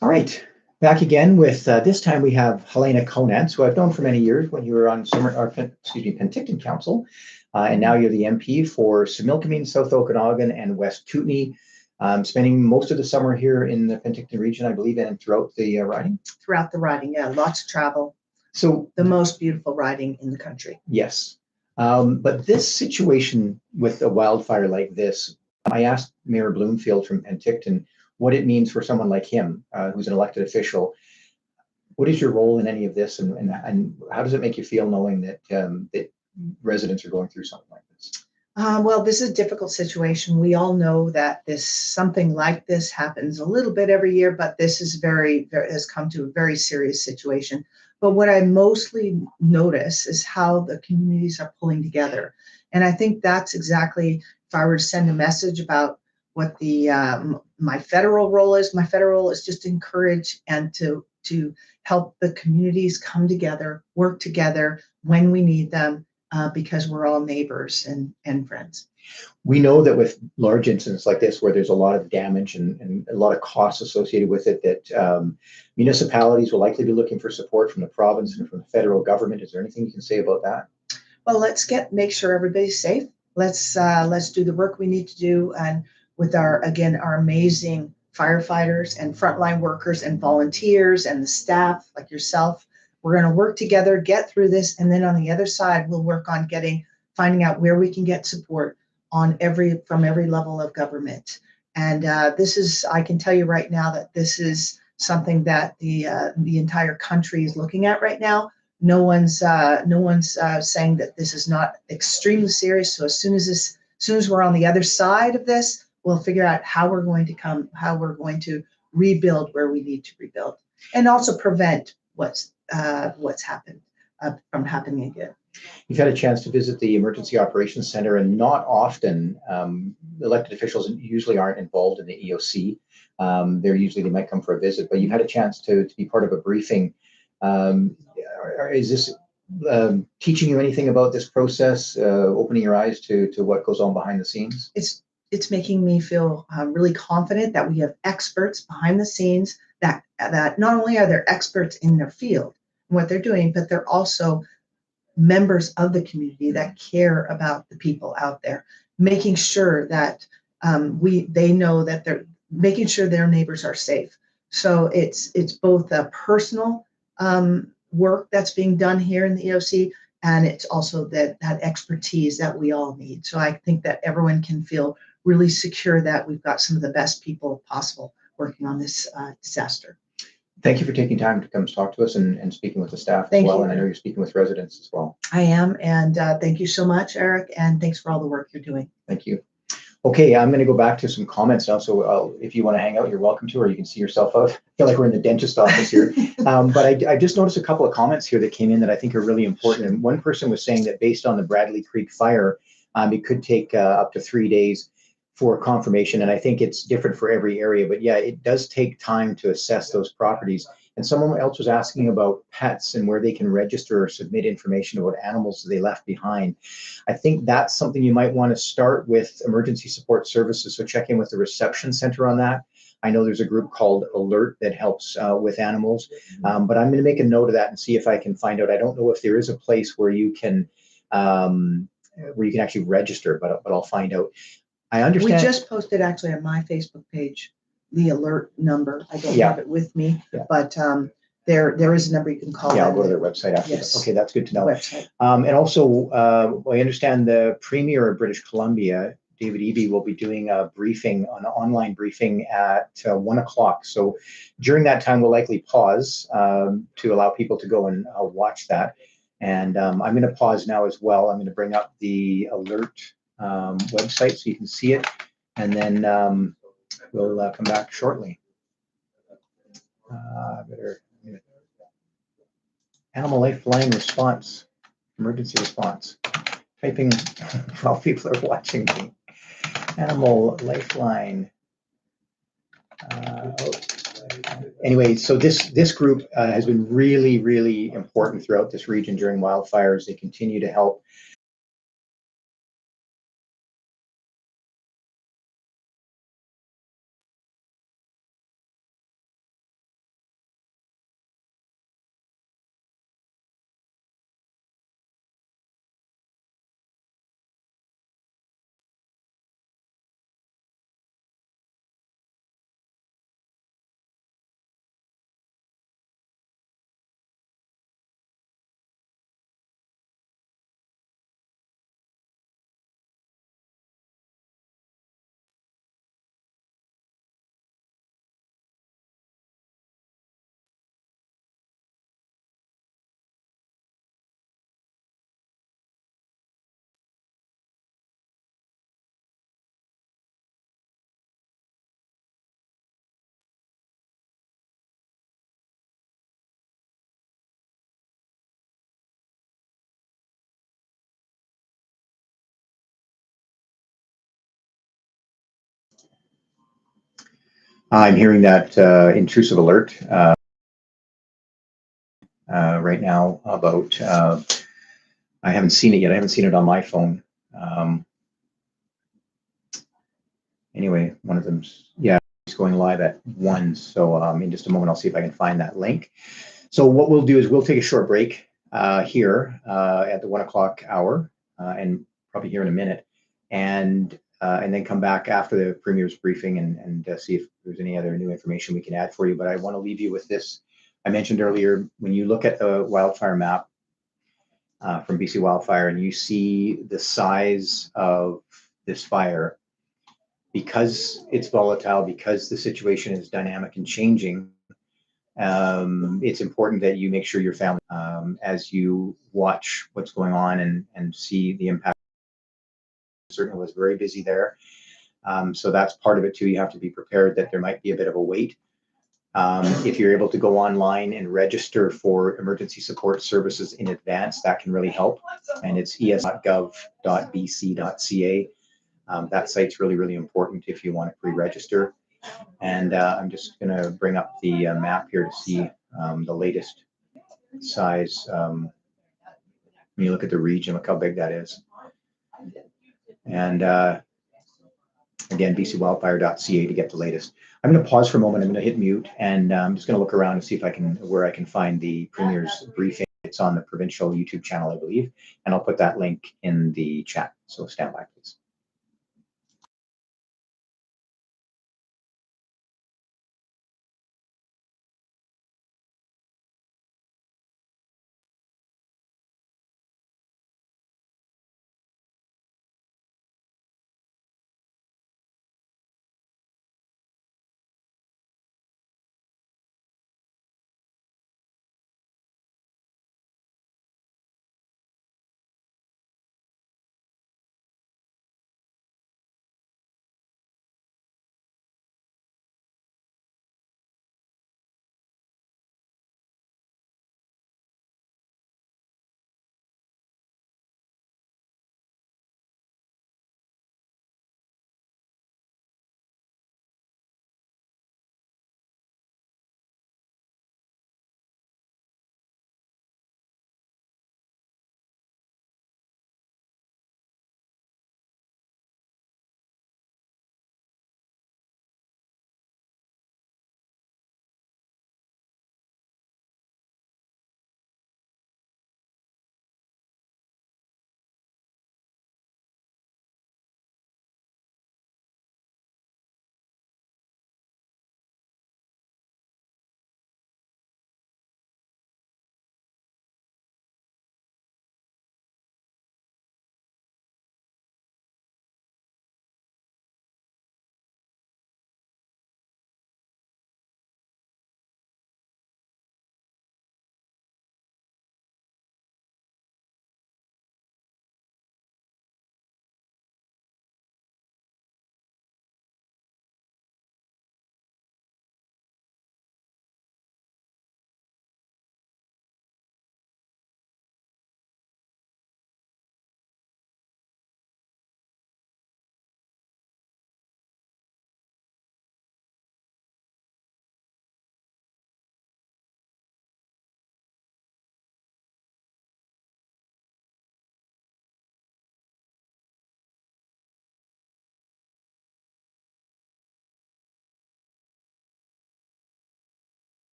A: All right, back again with this time we have Helena Conan, who I've known for many years when you were on Penticton Council, and now you're the MP for Similkameen, South Okanagan, and West Kootenay. Spending most of the summer here in the Penticton region, I believe, and throughout the riding.
F: Throughout the riding, yeah, lots of travel.
A: So
F: the most beautiful riding in the country.
A: Yes. But this situation with a wildfire like this, I asked Mayor Bloomfield from Penticton what it means for someone like him, who's an elected official. What is your role in any of this, and how does it make you feel knowing that that residents are going through something like this?
F: Well, this is a difficult situation. We all know that something like this happens a little bit every year, but this is has come to a very serious situation. But what I mostly notice is how the communities are pulling together, and I think that's exactly, if I were to send a message about what my federal role is. My federal role is just to encourage and to help the communities come together, work together when we need them, because we're all neighbors and friends.
A: We know that with large incidents like this, where there's a lot of damage and a lot of costs associated with it, that municipalities will likely be looking for support from the province and from the federal government. Is there anything you can say about that?
F: Well, let's make sure everybody's safe. Let's do the work we need to do, and with our amazing firefighters and frontline workers and volunteers and the staff like yourself. We're going to work together, get through this, and then on the other side, we'll work on finding out where we can get support from every level of government. And I can tell you right now that this is something that the entire country is looking at right now. No one's saying that this is not extremely serious. So as soon as we're on the other side of this, we'll figure out how we're going to rebuild where we need to rebuild, and also prevent what's happened from happening again.
A: You've had a chance to visit the Emergency Operations Center, and not often elected officials usually aren't involved in the EOC. They might come for a visit, but you've had a chance to be part of a briefing. Is this teaching you anything about this process, opening your eyes to what goes on behind the scenes?
F: It's making me feel really confident that we have experts behind the scenes that not only are they experts in their field and what they're doing, but they're also members of the community that care about the people out there, making sure that they know that they're making sure their neighbors are safe. So it's both a personal work that's being done here in the EOC, and it's also that expertise that we all need. So I think that everyone can feel really secure that we've got some of the best people possible working on this disaster.
A: Thank you for taking time to come talk to us and speaking with the staff as well. And I know you're speaking with residents as well.
F: I am, and thank you so much, Eric, and thanks for all the work you're doing.
A: Thank you. Okay, I'm going to go back to some comments now. So if you want to hang out, you're welcome to, or you can see yourself out. I feel like we're in the dentist office here. But I just noticed a couple of comments here that came in that I think are really important. And one person was saying that based on the Bradley Creek fire, it could take up to 3 days for confirmation. And I think it's different for every area. But yeah, it does take time to assess those properties. And someone else was asking about pets and where they can register or submit information about animals they left behind. I think that's something you might want to start with emergency support services. So check in with the reception center on that. I know there's a group called Alert that helps with animals, but I'm going to make a note of that and see if I can find out. I don't know if there is a place where you can actually register, but I'll find out. I understand.
F: We just posted actually on my Facebook page the alert number. I don't have it with me, but there is a number you can call.
A: Yeah, I'll go to their website after.
F: Yes.
A: Okay, that's good to know.
F: Website.
A: And also, I understand the Premier of British Columbia, David Eby, will be doing a briefing, an online briefing at 1 o'clock. So during that time, we'll likely pause to allow people to go and watch that. And I'm going to pause now as well. I'm going to bring up the Alert website so you can see it, and then we'll come back shortly. Animal Lifeline response, emergency response. Typing while people are watching me. Animal Lifeline. Anyway, so this group has been really, really important throughout this region during wildfires. They continue to help I'm hearing that intrusive alert right now about, I haven't seen it yet. I haven't seen it on my phone. Anyway, one of them's, yeah, it's going live at 1. So in just a moment, I'll see if I can find that link. So what we'll do is we'll take a short break here at the 1 o'clock hour and probably here in a minute. And then come back after the Premier's briefing and see if there's any other new information we can add for you. But I want to leave you with this. I mentioned earlier, when you look at the wildfire map from BC Wildfire and you see the size of this fire, because it's volatile, because the situation is dynamic and changing, it's important that you make sure your family, as you watch what's going on and see the impact. Certainly was very busy there. So that's part of it too. You have to be prepared that there might be a bit of a wait. If you're able to go online and register for emergency support services in advance, that can really help. And it's es.gov.bc.ca. That site's really, really important if you want to pre-register. And I'm just going to bring up the map here to see the latest size. When you look at the region, look how big that is. And again, bcwildfire.ca to get the latest. I'm going to pause for a moment. I'm going to hit mute, and I'm just going to look around and see if I can, where I can find the Premier's briefing. It's on the provincial YouTube channel, I believe, and I'll put that link in the chat. So stand by, please.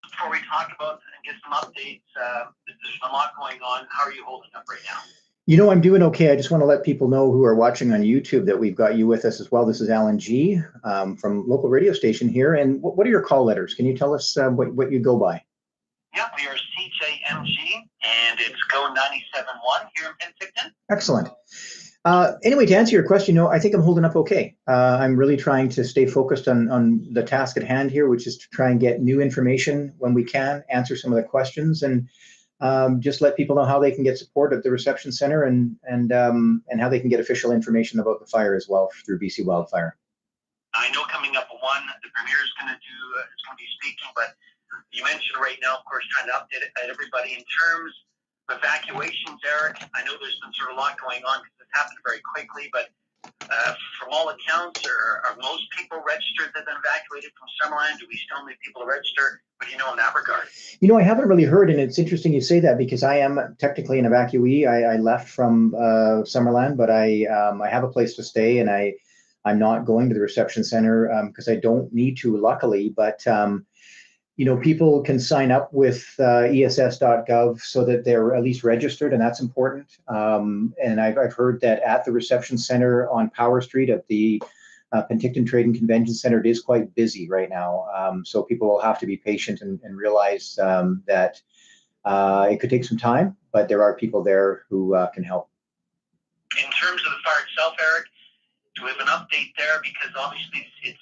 C: Before we talk about and get some updates, there's a lot going on. How are you holding up right now?
A: You know, I'm doing okay. I just want to let people know who are watching on YouTube that we've got you with us as well. This is Alan G. From local radio station here. And what are your call letters? Can you tell us what you go by?
C: Yeah, we are CJMG, and it's Go 97.1 here in Penticton.
A: Excellent. Anyway, to answer your question, no, I think I'm holding up okay. I'm really trying to stay focused on the task at hand here, which is to try and get new information when we can, answer some of the questions, and just let people know how they can get support at the reception center and how they can get official information about the fire as well through BC Wildfire.
C: I know coming up at 1, the Premier is going to be speaking, but You mentioned right now, of course, trying to update everybody in terms of evacuations, Eric. I know there's been sort of a lot going on because this happened very quickly, but from all accounts, are most people registered that have been evacuated from Summerland? Do we still need people to register? What do you know in that regard?
A: You know, I haven't really heard, and it's interesting you say that because I am technically an evacuee. I left from Summerland, but I have a place to stay, and I'm not going to the reception center because I don't need to, luckily. But you know, people can sign up with ess.gov so that they're at least registered, and that's important. And I've heard that at the reception center on Power Street at the Penticton Trade and Convention Center, it is quite busy right now. So people will have to be patient and realize that it could take some time, but there are people there who can help.
C: In terms of the fire itself, Eric, do we have an update there? Because obviously it's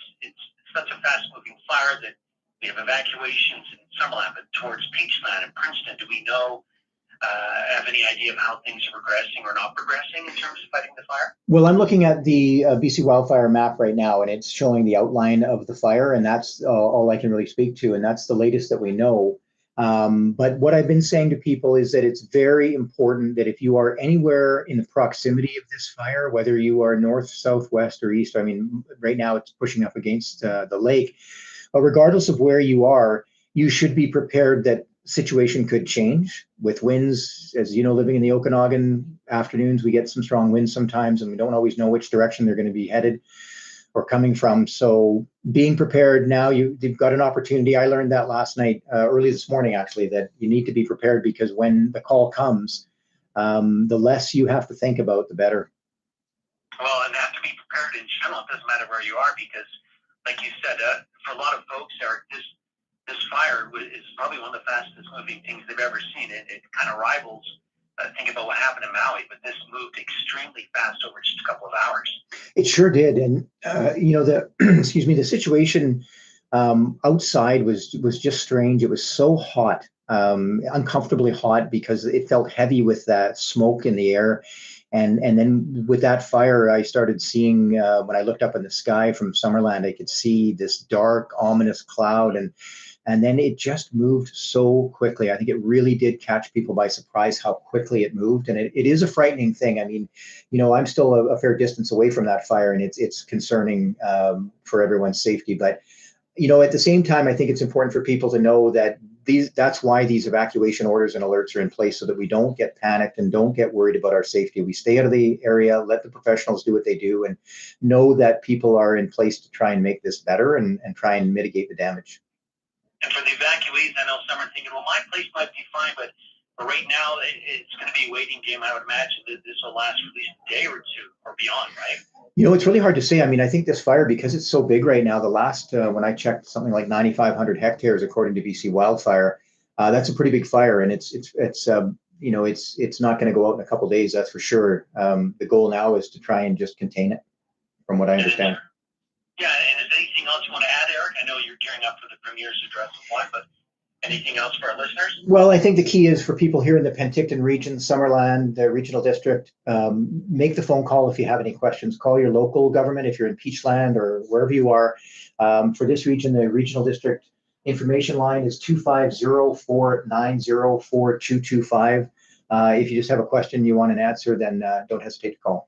C: such a fast-moving fire that we have evacuations in Summerland, but towards Peachland and Princeton, do we know, have any idea of how things are progressing or not progressing in terms of fighting the fire?
A: Well, I'm looking at the BC Wildfire map right now, and it's showing the outline of the fire, and that's all I can really speak to, and that's the latest that we know. But what I've been saying to people is that it's very important that if you are anywhere in the proximity of this fire, whether you are north, south, west, or east, I mean, right now it's pushing up against the lake, but regardless of where you are, you should be prepared that situation could change with winds. As you know, living in the Okanagan afternoons, we get some strong winds sometimes, and we don't always know which direction they're going to be headed or coming from. So being prepared now, you've got an opportunity. I learned that last night, early this morning, actually, that you need to be prepared because when the call comes, the less you have to think about, the better.
C: Well, and have to be prepared in general. It doesn't matter where you are because, like you said, for a lot of folks, Eric, this fire is probably one of the fastest moving things they've ever seen. It kind of rivals, think about what happened in Maui, but this moved extremely fast over just a couple of hours. It
A: sure did. And, you know, excuse me, the situation outside was just strange. It was so hot, uncomfortably hot because it felt heavy with that smoke in the air. And then with that fire, I started seeing, when I looked up in the sky from Summerland, I could see this dark, ominous cloud. And then it just moved so quickly. I think it really did catch people by surprise how quickly it moved. And it is a frightening thing. I mean, you know, I'm still a fair distance away from that fire, and it's concerning for everyone's safety. But, you know, at the same time, I think it's important for people to know that that's why these evacuation orders and alerts are in place, so that we don't get panicked and don't get worried about our safety. We stay out of the area, let the professionals do what they do, and know that people are in place to try and make this better and try and mitigate the damage.
C: And for the evacuees, I know some are thinking, well, my place might be fine, but right now it's going to be a waiting game. I would imagine that this will last for at least a day or two or beyond, right? You know, it's really hard to say. I mean, I think this fire, because it's so big right now, the last, when I checked, something like 9,500 hectares, according to BC Wildfire, that's a pretty big fire. And it's you know, it's not going to go out in a couple of days, that's for sure. The goal now is to try and just contain it, from what I understand. Yeah, and is there anything else you want to add, Eric? I know you're gearing up for the Premier's address at one, but anything else for our listeners? Well, I think the key is for people here in the Penticton region, Summerland, the regional district, make the phone call if you have any questions. Call your local government if you're in Peachland or wherever you are. For this region, the regional district information line is 250-490-4225. If you just have a question you want an answer, then don't hesitate to call.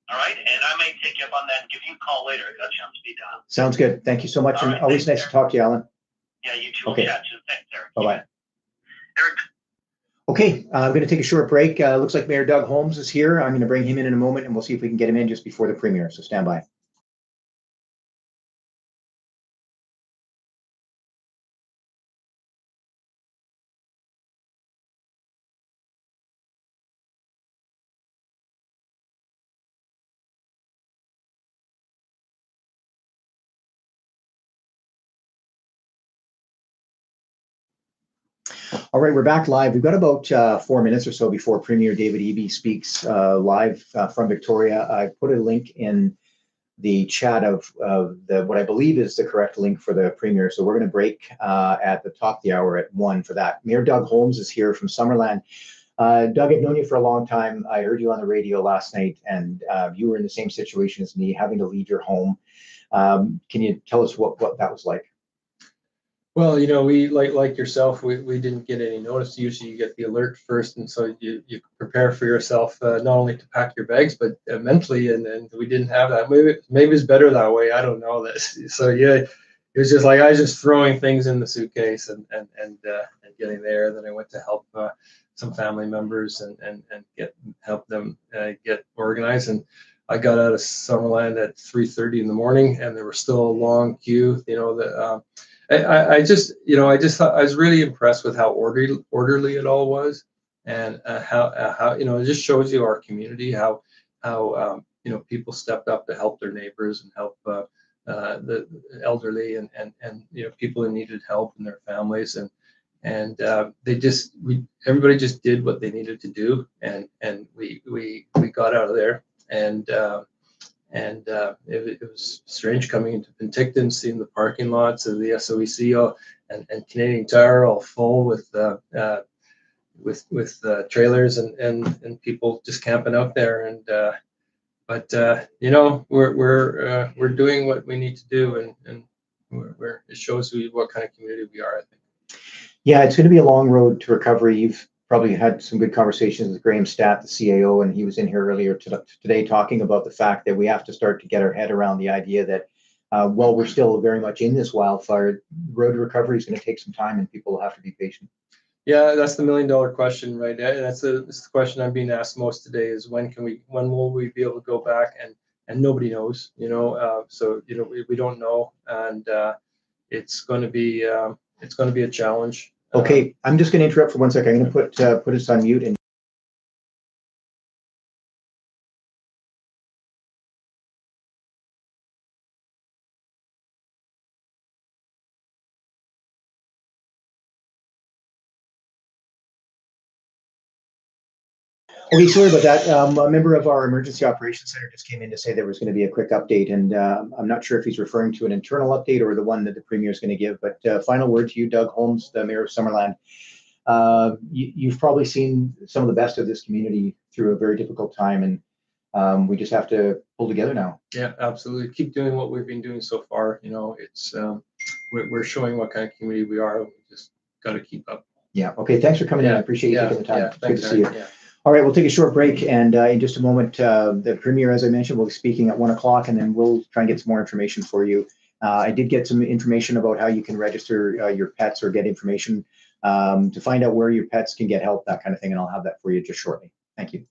C: All right, and I may take you up on that and give you a call later. I've got a chance to be down. Sounds good. Thank you so much. All right, and always nice to talk to you, Alan. Yeah, you too. Okay. Thanks, Eric. Bye-bye. Eric. Okay, I'm going to take a short break. Looks like Mayor Doug Holmes is here. I'm going to bring him in a moment, and we'll see if we can get him in just before the Premier. So stand by. All right, we're back live. We've got about 4 minutes or so before Premier David Eby speaks live from Victoria. I put a link in the chat of what I believe is the correct link for the Premier. So we're going to break at the top of the hour at 1 for that. Mayor Doug Holmes is here from Summerland. Doug, I've known you for a long time. I heard you on the radio last night, and you were in the same situation as me, having to leave your home. Can you tell us what that was like?
G: Well, we like yourself, we didn't get any notice. Usually you get the alert first, and so you prepare for yourself, not only to pack your bags, but mentally, and we didn't have that. Maybe it's better that way. I don't know this. So yeah, it was just like I was just throwing things in the suitcase and getting there. Then I went to help some family members and help them get organized. And I got out of Summerland at 3:30 in the morning, and there was still a long queue. I just, thought I was really impressed with how orderly it all was, and how it just shows you our community, how people stepped up to help their neighbors and help the elderly and people who needed help and their families, and everybody just did what they needed to do, and we got out of there, and it was strange coming into Penticton, seeing the parking lots of the SOEC and Canadian Tire all full with trailers and people just camping out there. But we're doing what we need to do, and it shows what kind of community we are, I think.
A: Yeah, it's going to be a long road to recovery. You've probably had some good conversations with Graham Statt, the CAO, and he was in here earlier today talking about the fact that we have to start to get our head around the idea that while we're still very much in this wildfire, road to recovery is going to take some time, and people will have to be patient.
G: Yeah, that's the $1 million question, right? And that's the question I'm being asked most today: is when will we be able to go back? And nobody knows, so we don't know, and it's going to be a challenge.
A: Okay, I'm just going to interrupt for 1 second. I'm going to put us on mute and okay, sorry about that. A member of our emergency operations center just came in to say there was going to be a quick update, and I'm not sure if he's referring to an internal update or the one that the premier is going to give. But final word to you, Doug Holmes, the mayor of Summerland. You've probably seen some of the best of this community through a very difficult time, and we just have to pull together now.
G: Yeah, absolutely. Keep doing what we've been doing so far. It's we're showing what kind of community we are. We just got to keep up.
A: Yeah. Okay. Thanks for coming in. I appreciate you taking the time.
G: Yeah,
A: Good to see you.
G: Yeah.
A: All right, we'll take a short break, and in just a moment, the premier, as I mentioned, will be speaking at 1 o'clock, and then we'll try and get some more information for you. I did get some information about how you can register your pets or get information to find out where your pets can get help, that kind of thing, and I'll have that for you just shortly. Thank you.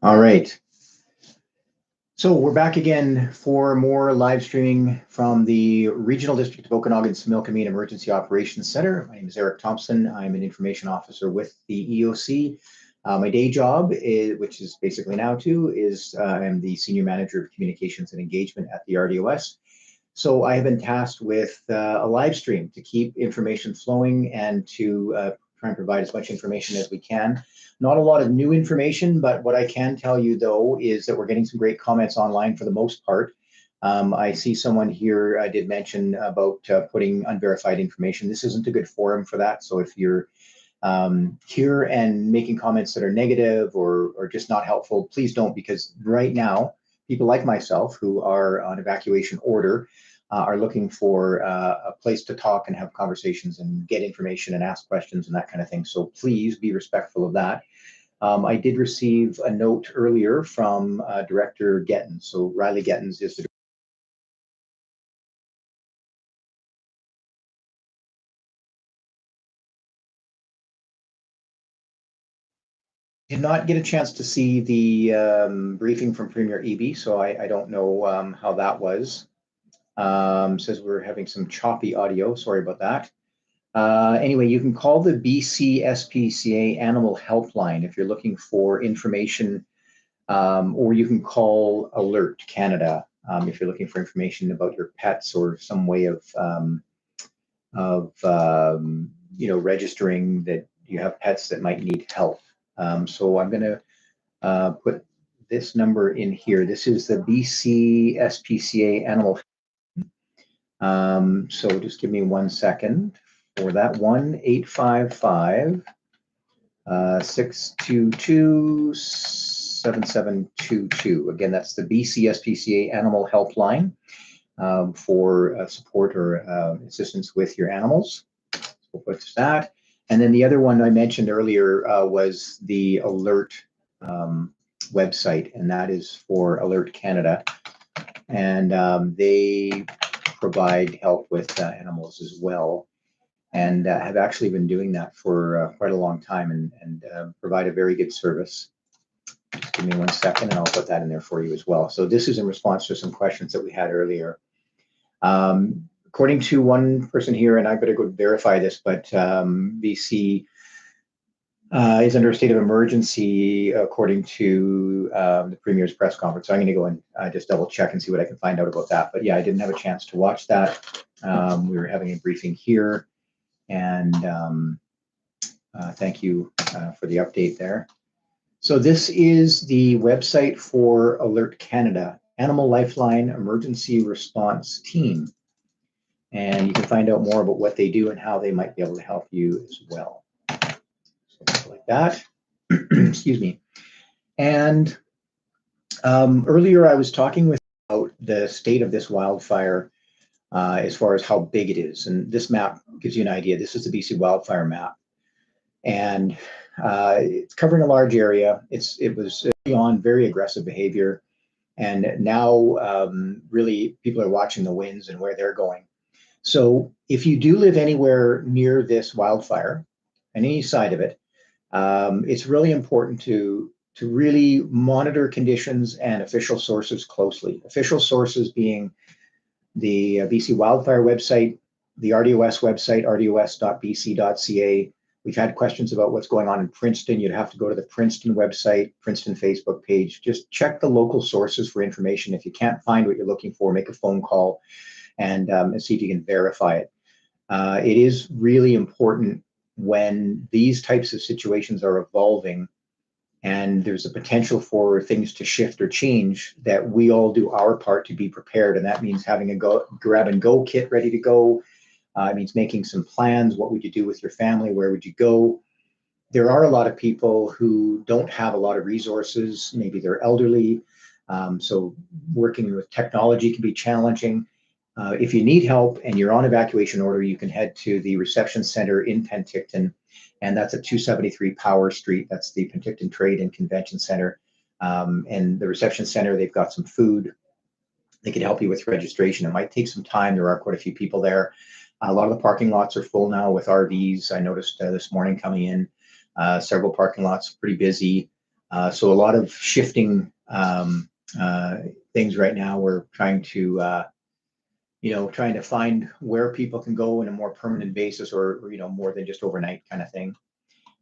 A: All right. So we're back again for more live streaming from the Regional District of Okanagan-Similkameen Emergency Operations Center. My name is Eric Thompson. I'm an information officer with the EOC. My day job, which is basically now too, is I'm the Senior Manager of Communications and Engagement at the RDOS. So I have been tasked with a live stream to keep information flowing and to try and provide as much information as we can. Not a lot of new information, but what I can tell you though is that we're getting some great comments online for the most part. I see someone here did mention about putting unverified information. This isn't a good forum for that. So if you're here and making comments that are negative or just not helpful, please don't, because right now, people like myself who are on evacuation order are looking for a place to talk and have conversations and get information and ask questions and that kind of thing. So please be respectful of that. I did receive a note earlier from Director Gettens. So Riley Gettens is the did not get a chance to see the briefing from Premier Eby, so I don't know how that was. Says we're having some choppy audio. Sorry about that. Anyway, you can call the BC SPCA Animal Helpline if you're looking for information, or you can call Alert Canada if you're looking for information about your pets or some way of registering that you have pets that might need help. So I'm going to put this number in here. This is the BC SPCA Animal. So just give me 1 second for that. 1-855-622-7722. Again, that's the BC SPCA Animal Helpline for support or assistance with your animals. So we'll put that. And then the other one I mentioned earlier was the Alert website, and that is for Alert Canada. And they provide help with animals as well, and have actually been doing that for quite a long time and provide a very good service. Just give me 1 second and I'll put that in there for you as well. So this is in response to some questions that we had earlier. According to one person here, and I better go verify this, but BC is under a state of emergency according to the Premier's press conference. So I'm going to go and just double check and see what I can find out about that. But yeah, I didn't have a chance to watch that. We were having a briefing here, and thank you for the update there. So this is the website for Alert Canada, Animal Lifeline Emergency Response Team. And you can find out more about what they do and how they might be able to help you as well. So like that. Excuse me. And earlier I was talking about the state of this wildfire as far as how big it is. And this map gives you an idea. This is the BC wildfire map. And it's covering a large area. It was on very aggressive behavior. And now really people are watching the winds and where they're going. So if you do live anywhere near this wildfire, on any side of it, it's really important to really monitor conditions and official sources closely. Official sources being the BC Wildfire website, the RDOS website, rdos.bc.ca. We've had questions about what's going on in Princeton. You'd have to go to the Princeton website, Princeton Facebook page. Just check the local sources for information. If you can't find what you're looking for, make a phone call and see if you can verify it. It is really important when these types of situations are evolving and there's a potential for things to shift or change, that we all do our part to be prepared. And that means having a grab and go kit ready to go. It means making some plans. What would you do with your family? Where would you go? There are a lot of people who don't have a lot of resources. Maybe they're elderly. So working with technology can be challenging. If you need help and you're on evacuation order, you can head to the reception center in Penticton, and that's at 273 Power Street. That's the Penticton Trade and Convention Center. And the reception center, they've got some food. They can help you with registration. It might take some time. There are quite a few people there. A lot of the parking lots are full now with RVs. I noticed this morning coming in, several parking lots pretty busy. So a lot of shifting things right now. We're trying to trying to find where people can go in a more permanent basis, or more than just overnight kind of thing.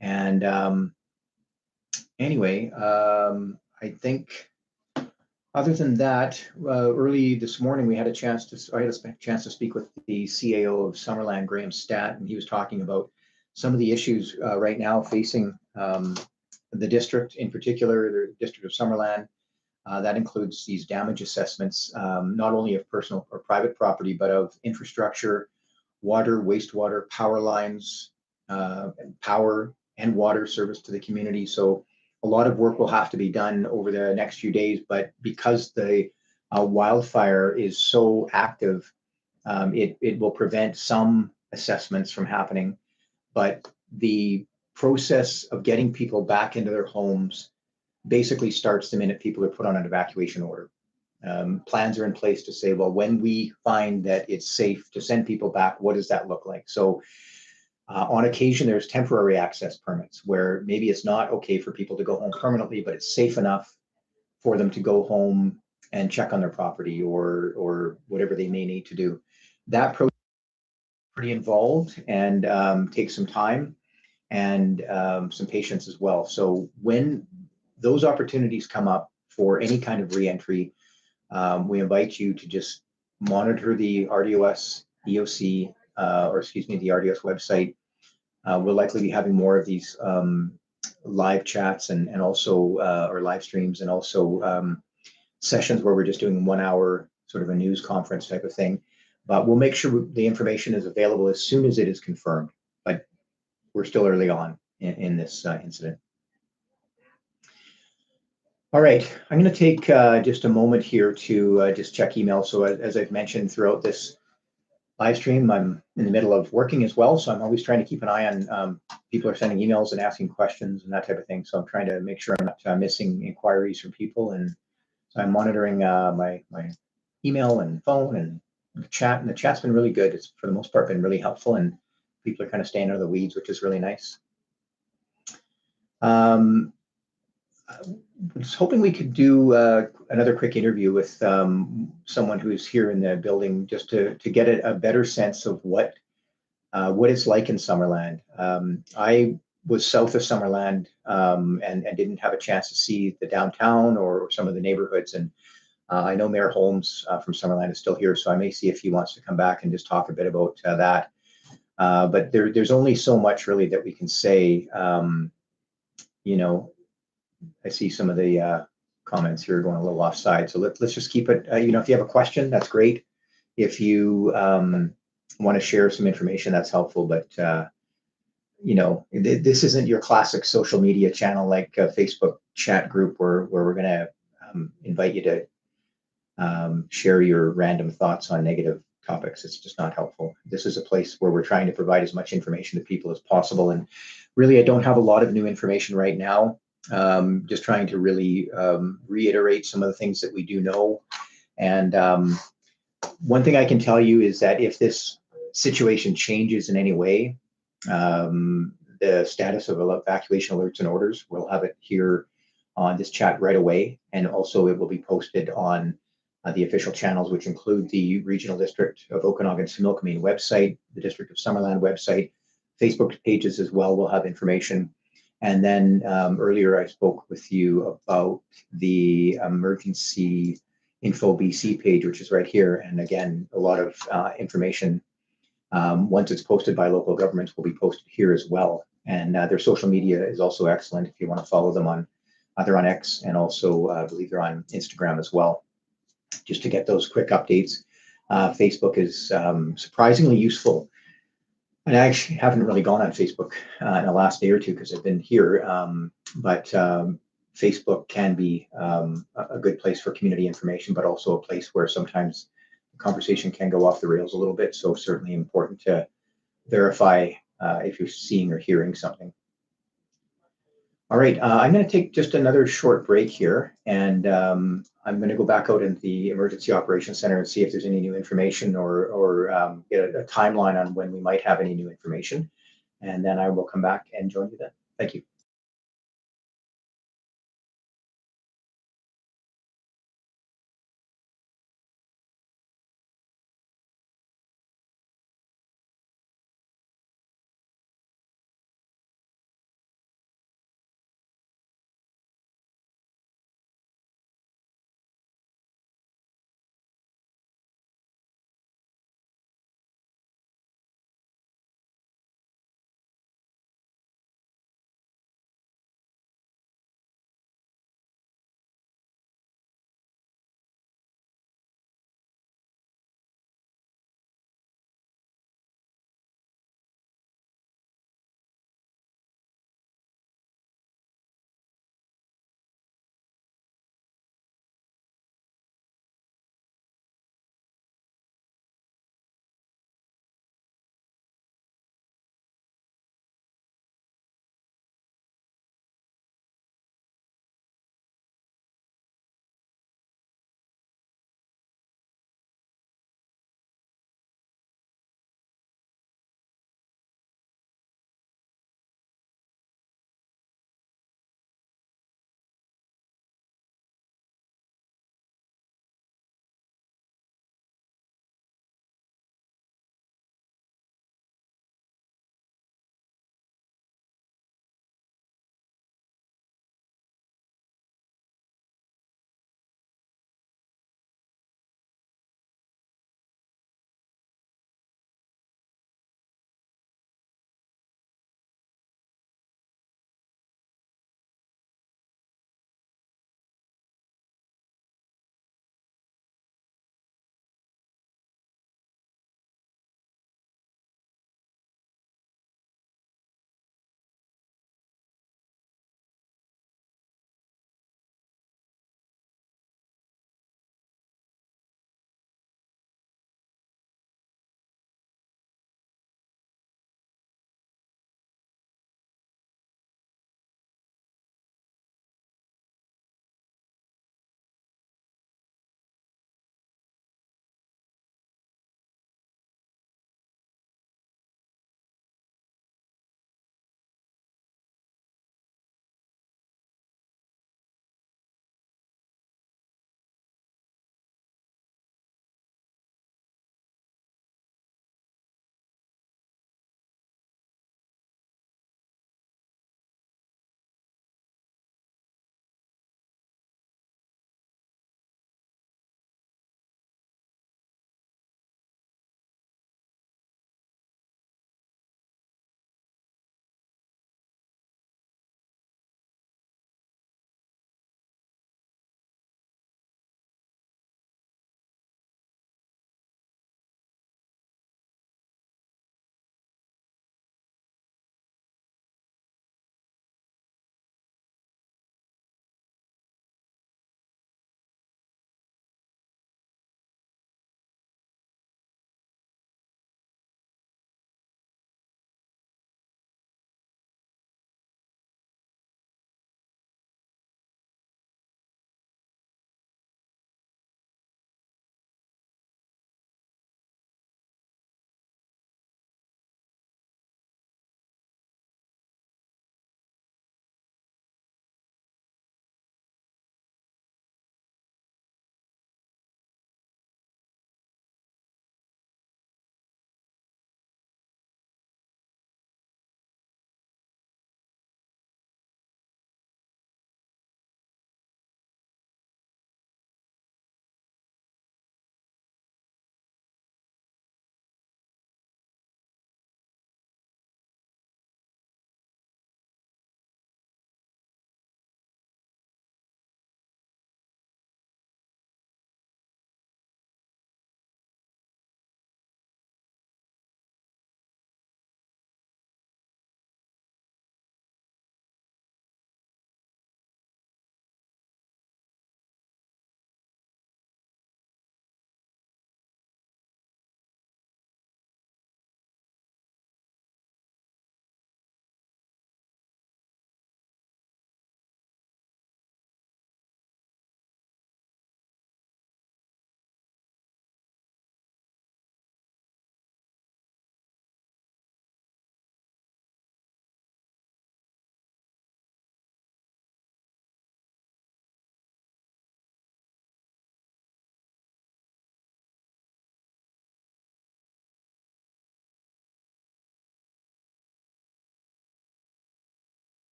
A: And anyway, I think other than that, early this morning I had a chance to speak with the CAO of Summerland, Graham Statt, and he was talking about some of the issues right now facing the district, in particular the district of Summerland. That includes these damage assessments, not only of personal or private property, but of infrastructure, water, wastewater, power lines, power and water service to the community. So a lot of work will have to be done over the next few days, but because the wildfire is so active, it will prevent some assessments from happening. But the process of getting people back into their homes basically starts the minute people are put on an evacuation order. Plans are in place to say, well, when we find that it's safe to send people back, what does that look like? So on occasion, there's temporary access permits where maybe it's not okay for people to go home permanently, but it's safe enough for them to go home and check on their property or whatever they may need to do. That process is pretty involved and takes some time and some patience as well. So when those opportunities come up for any kind of reentry, we invite you to just monitor the RDOS EOC, the RDOS website. We'll likely be having more of these live chats and also or live streams, and also sessions where we're just doing 1 hour sort of a news conference type of thing. But we'll make sure the information is available as soon as it is confirmed. But we're still early on in this incident. All right, I'm going to take just a moment here to just check email. So as I've mentioned throughout this live stream, I'm in the middle of working as well. So I'm always trying to keep an eye on people are sending emails and asking questions and that type of thing. So I'm trying to make sure I'm not missing inquiries from people. And so I'm monitoring my email and phone and the chat. And the chat's been really good. It's for the most part been really helpful. And people are kind of staying out of the weeds, which is really nice. I was hoping we could do another quick interview with someone who's here in the building, just to get a better sense of what it's like in Summerland. I was south of Summerland and didn't have a chance to see the downtown or some of the neighborhoods. And I know Mayor Holmes from Summerland is still here, so I may see if he wants to come back and just talk a bit about that. But there's only so much really that we can say. I see some of the comments here going a little offside. So let's just keep it, if you have a question, that's great. If you want to share some information, that's helpful. But, this isn't your classic social media channel like a Facebook chat group where we're going to invite you to share your random thoughts on negative topics. It's just not helpful. This is a place where we're trying to provide as much information to people as possible. And really, I don't have a lot of new information right now. Just trying to really reiterate some of the things that we do know. And one thing I can tell you is that if this situation changes in any way, the status of evacuation alerts and orders, we'll have it here on this chat right away. And also it will be posted on the official channels, which include the Regional District of Okanagan-Similkameen website, the District of Summerland website, Facebook pages as well will have information. And then earlier I spoke with you about the emergency info BC page, which is right here. And again, a lot of information, once it's posted by local governments, will be posted here as well. And their social media is also excellent if you want to follow them on, they're on X, and also I believe they're on Instagram as well, just to get those quick updates. Facebook is surprisingly useful. And I actually haven't really gone on Facebook in the last day or two because I've been here. But Facebook can be a good place for community information, but also a place where sometimes the conversation can go off the rails a little bit. So certainly important to verify if you're seeing or hearing something. All right, I'm going to take just another short break here, and I'm going to go back out into the Emergency Operations Center and see if there's any new information or get a timeline on when we might have any new information. And then I will come back and join you then. Thank you.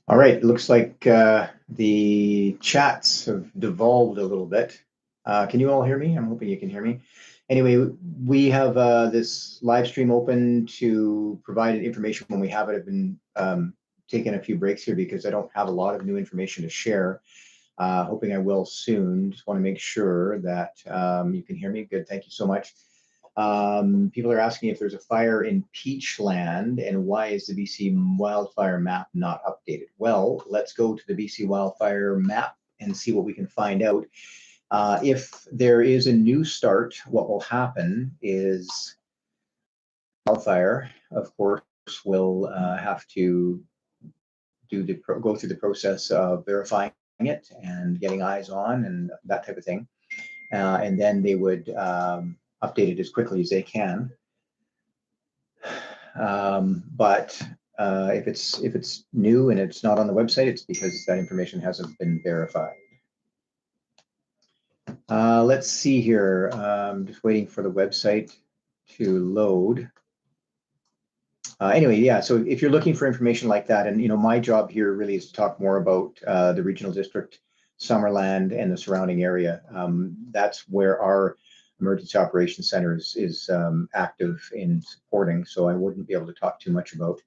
A: All right, it looks like the chats have devolved a little bit. Can you all hear me? I'm hoping you can hear me. Anyway, we have this live stream open to provide information when we have it. I've been taking a few breaks here because I don't have a lot of new information to share. Hoping I will soon. Just want to make sure that you can hear me. Good, thank you so much. People are asking if there's a fire in Peachland and why is the BC wildfire map not updated? Well, let's go to the BC wildfire map and see what we can find out. If there is a new start, what will happen is wildfire, of course, will have to go through the process of verifying it and getting eyes on and that type of thing. And then they would update it as quickly as they can. But if it's new and it's not on the website, it's because that information hasn't been verified. Let's see here. Just waiting for the website to load. Anyway, yeah, so if you're looking for information like that, and my job here really is to talk more about the regional district, Summerland, and the surrounding area. That's where our emergency operations center is active in supporting, so I wouldn't be able to talk too much about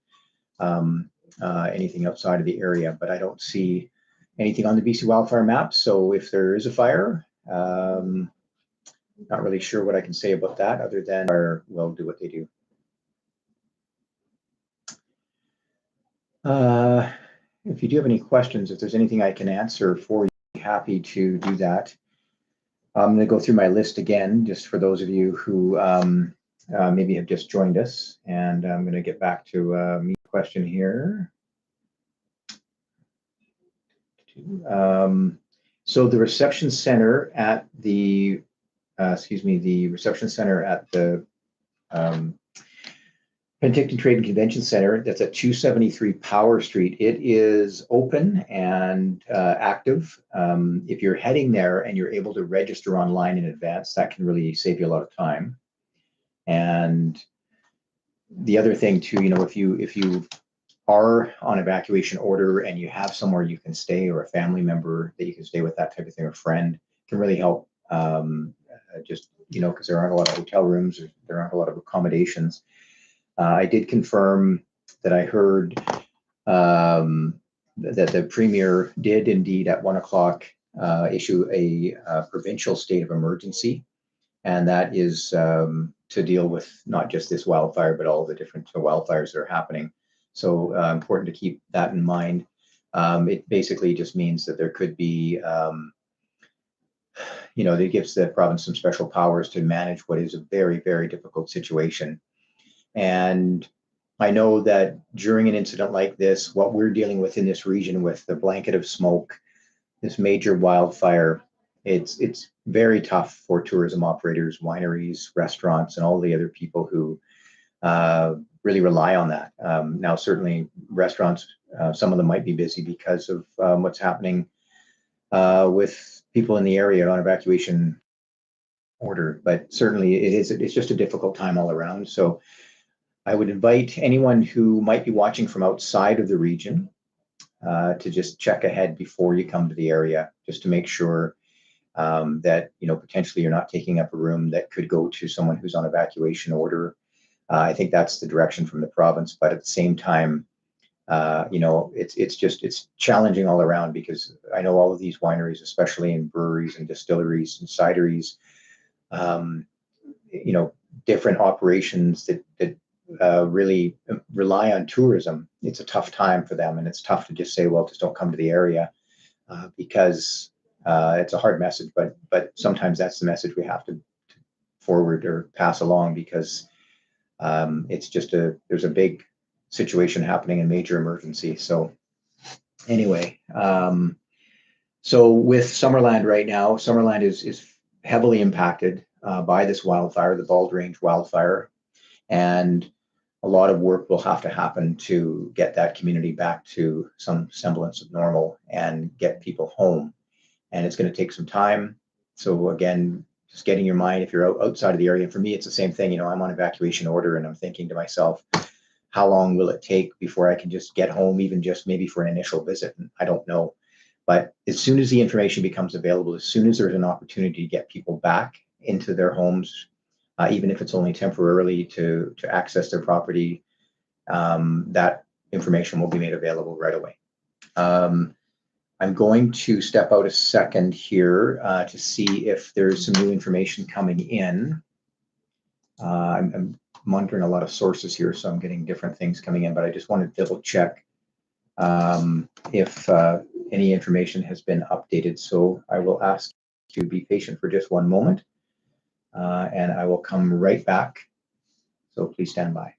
A: anything outside of the area, but I don't see anything on the BC wildfire map. So if there is a fire, not really sure what I can say about that other than fire will do what they do. If you do have any questions, if there's anything I can answer for you, I'd be happy to do that. I'm going to go through my list again, just for those of you who maybe have just joined us, and I'm going to get back to a question here. So the reception center at the, the reception center at the Penticton Trade and Convention Center, that's at 273 Power Street. It is open and active. If you're heading there and you're able to register online in advance, that can really save you a lot of time. And the other thing too, if you are on evacuation order and you have somewhere you can stay or a family member that you can stay with, that type of thing, or a friend, can really help. Just because there aren't a lot of hotel rooms, or there aren't a lot of accommodations. I did confirm that I heard that the Premier did indeed at 1 o'clock issue a provincial state of emergency, and that is to deal with not just this wildfire, but all the different wildfires that are happening. So important to keep that in mind. It basically just means that there could be, that gives the province some special powers to manage what is a very, very difficult situation. And I know that during an incident like this, what we're dealing with in this region with the blanket of smoke, this major wildfire, it's very tough for tourism operators, wineries, restaurants, and all the other people who really rely on that. Now, certainly restaurants, some of them might be busy because of what's happening with people in the area on evacuation order, but certainly it's just a difficult time all around. So I would invite anyone who might be watching from outside of the region to just check ahead before you come to the area, just to make sure that potentially you're not taking up a room that could go to someone who's on evacuation order. I think that's the direction from the province, but at the same time, it's challenging all around, because I know all of these wineries, especially in breweries and distilleries and cideries, different operations that really rely on tourism. It's a tough time for them, and it's tough to just say, well, just don't come to the area, because it's a hard message, but sometimes that's the message we have to forward or pass along, because it's just there's a big situation happening, a major emergency. So anyway, so with Summerland right now, Summerland is heavily impacted by this wildfire, the Bald Range wildfire, and a lot of work will have to happen to get that community back to some semblance of normal and get people home. And it's going to take some time. So again, just getting your mind, if you're outside of the area, and for me, it's the same thing. I'm on evacuation order, and I'm thinking to myself, How long will it take before I can just get home, even just maybe for an initial visit? I don't know. But as soon as the information becomes available, as soon as there's an opportunity to get people back into their homes, even if it's only temporarily to access their property, that information will be made available right away. I'm going to step out a second here to see if there's some new information coming in. I'm monitoring a lot of sources here, so I'm getting different things coming in, but I just want to double check if any information has been updated. So I will ask you to be patient for just one moment, and I will come right back. So please stand by.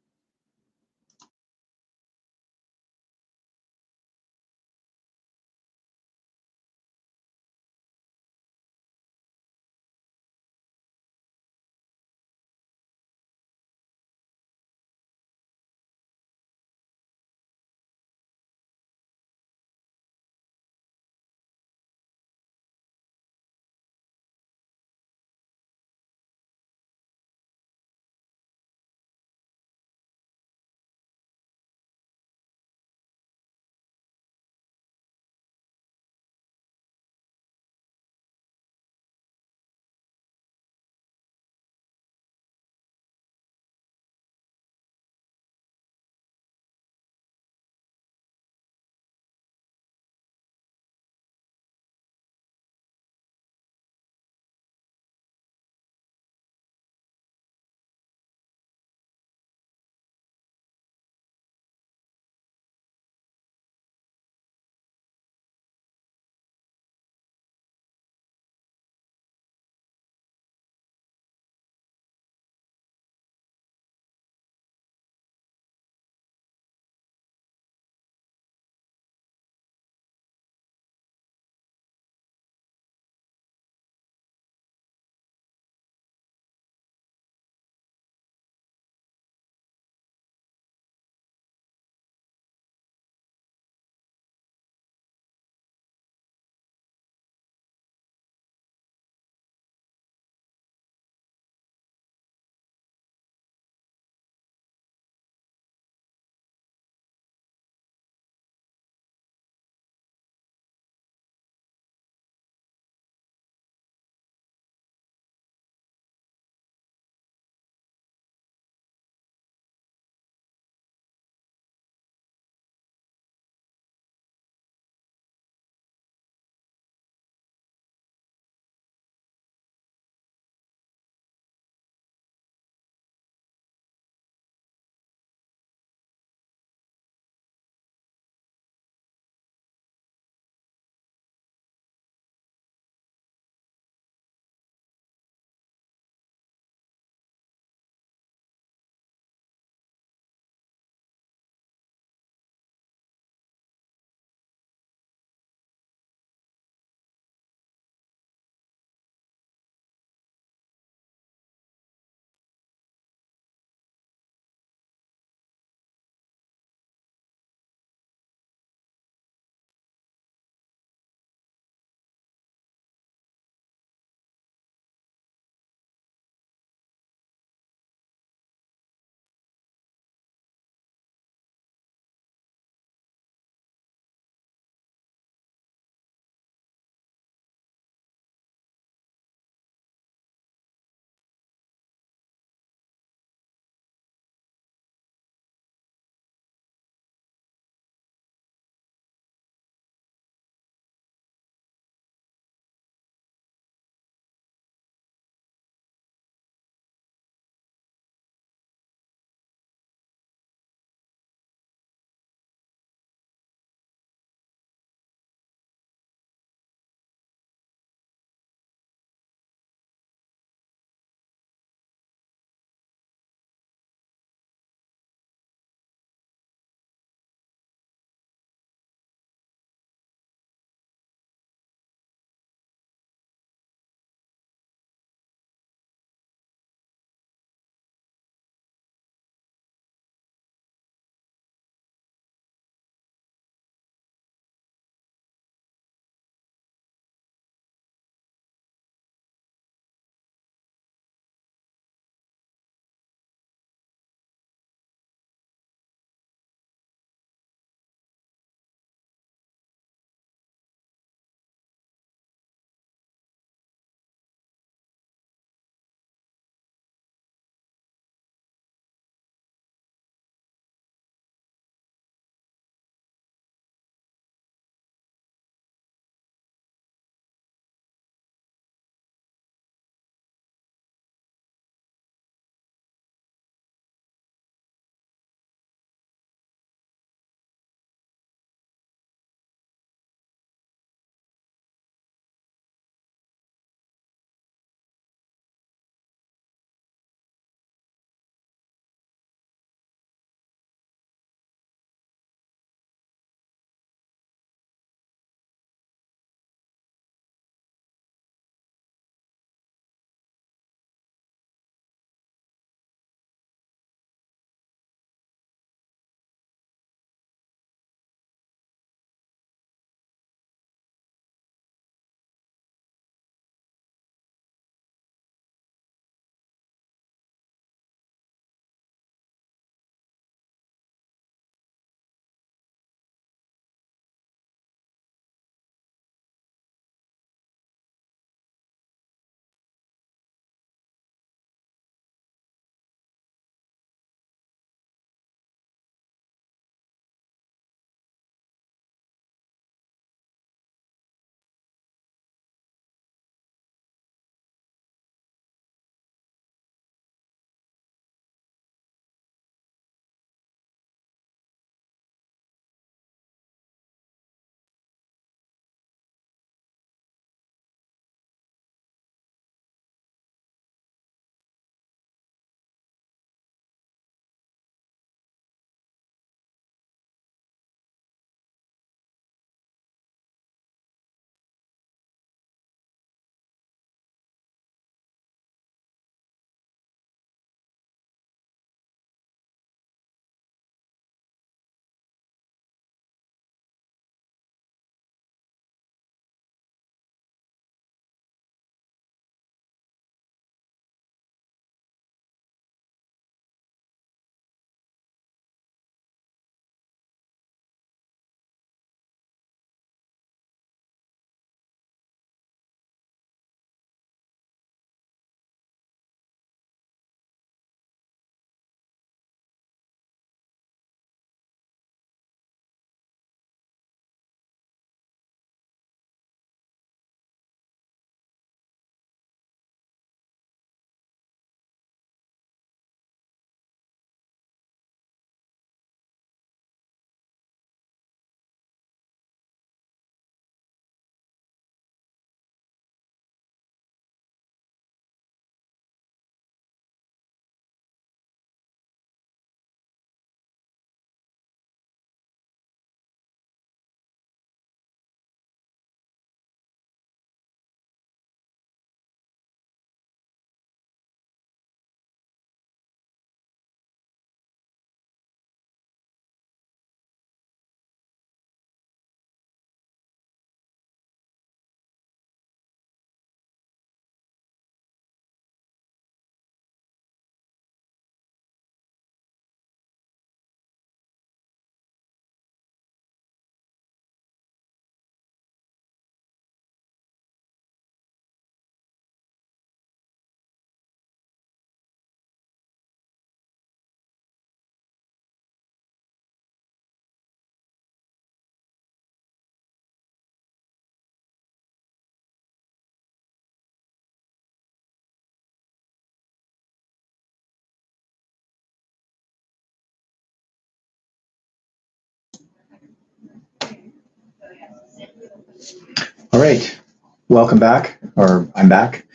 A: All right, welcome back, or I'm back.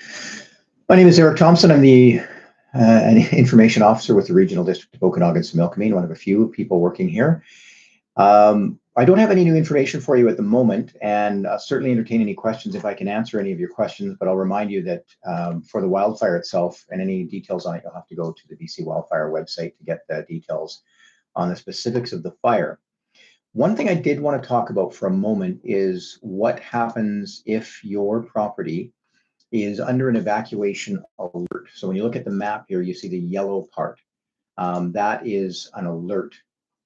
A: My name is Eric Thompson. I'm the an information officer with the Regional District of Okanagan-Similkameen, one of a few people working here. I don't have any new information for you at the moment, and I'll certainly entertain any questions if I can answer any of your questions, but I'll remind you that for the wildfire itself and any details on it, you'll have to go to the BC Wildfire website to get the details on the specifics of the fire. One thing I did want to talk about for a moment is what happens if your property is under an evacuation alert. So when you look at the map here, you see the yellow part. That is an alert.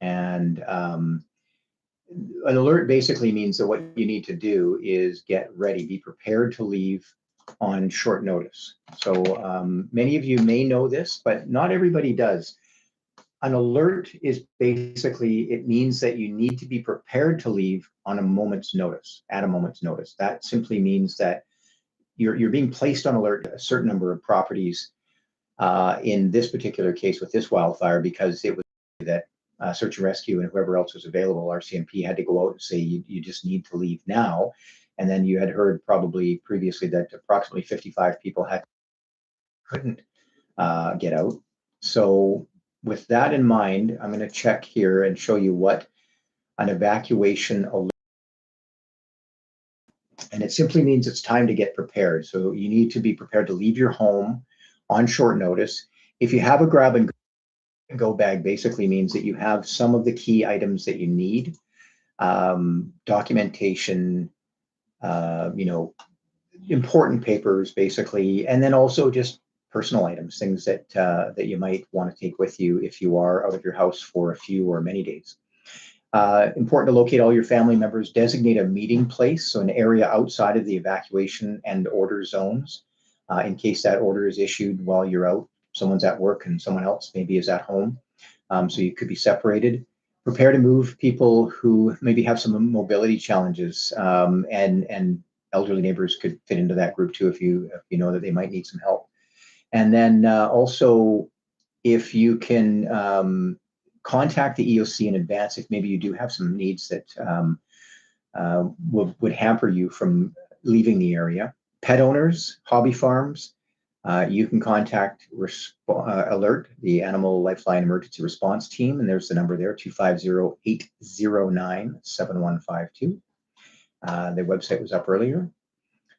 A: And an alert basically means that what you need to do is get ready, be prepared to leave on short notice. So many of you may know this, but not everybody does. An alert is basically, it means that you need to be prepared to leave on a moment's notice, at a moment's notice. That simply means that you're being placed on alert a certain number of properties in this particular case with this wildfire, because it was that search and rescue and whoever else was available, RCMP had to go out and say, you just need to leave now. And then you had heard probably previously that approximately 55 people couldn't get out. So with that in mind, I'm going to check here and show you what an evacuation alert, and it simply means it's time to get prepared. So you need to be prepared to leave your home on short notice. If you have a grab and go bag, basically means that you have some of the key items that you need, documentation, important papers, basically, and then also just personal items, things that that you might want to take with you if you are out of your house for a few or many days. Important to locate all your family members, designate a meeting place, so an area outside of the evacuation and order zones, in case that order is issued while you're out. Someone's at work and someone else maybe is at home, so you could be separated. Prepare to move people who maybe have some mobility challenges, and elderly neighbors could fit into that group too if you know that they might need some help. And then also, if you can contact the EOC in advance, if maybe you do have some needs that would hamper you from leaving the area. Pet owners, hobby farms, you can contact Alert, the Animal Lifeline Emergency Response Team, and there's the number there, 250-809-7152. Their website was up earlier.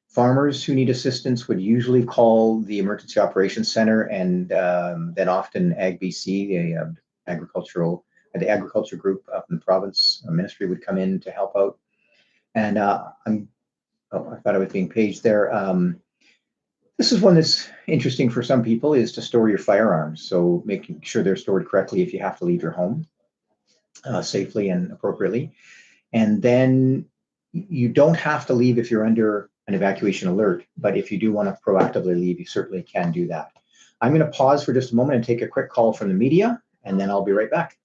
A: Farmers who need assistance would usually call the Emergency Operations Center, and then often AgBC, the agriculture group up in the province ministry, would come in to help out. And I thought I was being paged there. This is one that's interesting for some people, is to store your firearms. So making sure they're stored correctly if you have to leave your home safely and appropriately. And then you don't have to leave if you're under an evacuation alert, but if you do want to proactively leave, you certainly can do that. I'm going to pause for just a moment and take a quick call from the media, and then I'll be right back.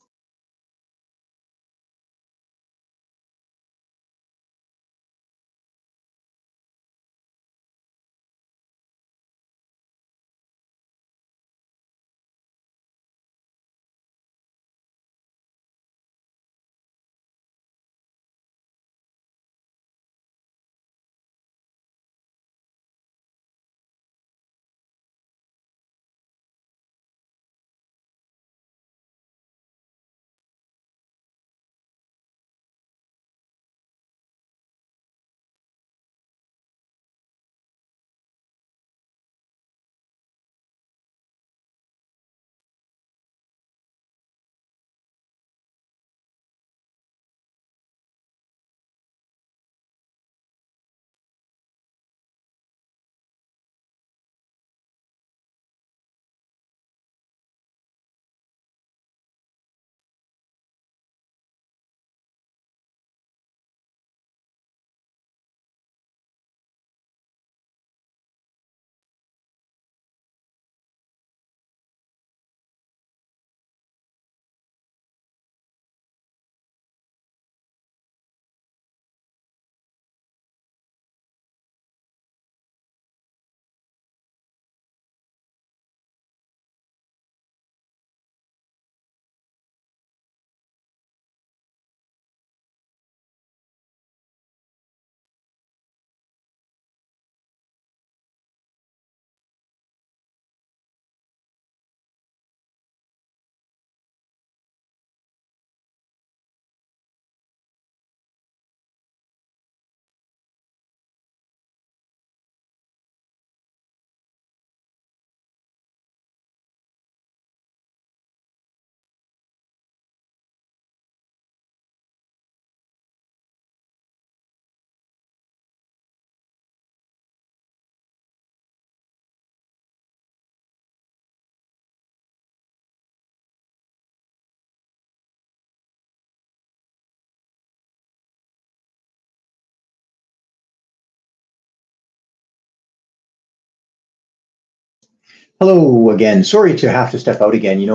A: Hello again. Sorry to have to step out again.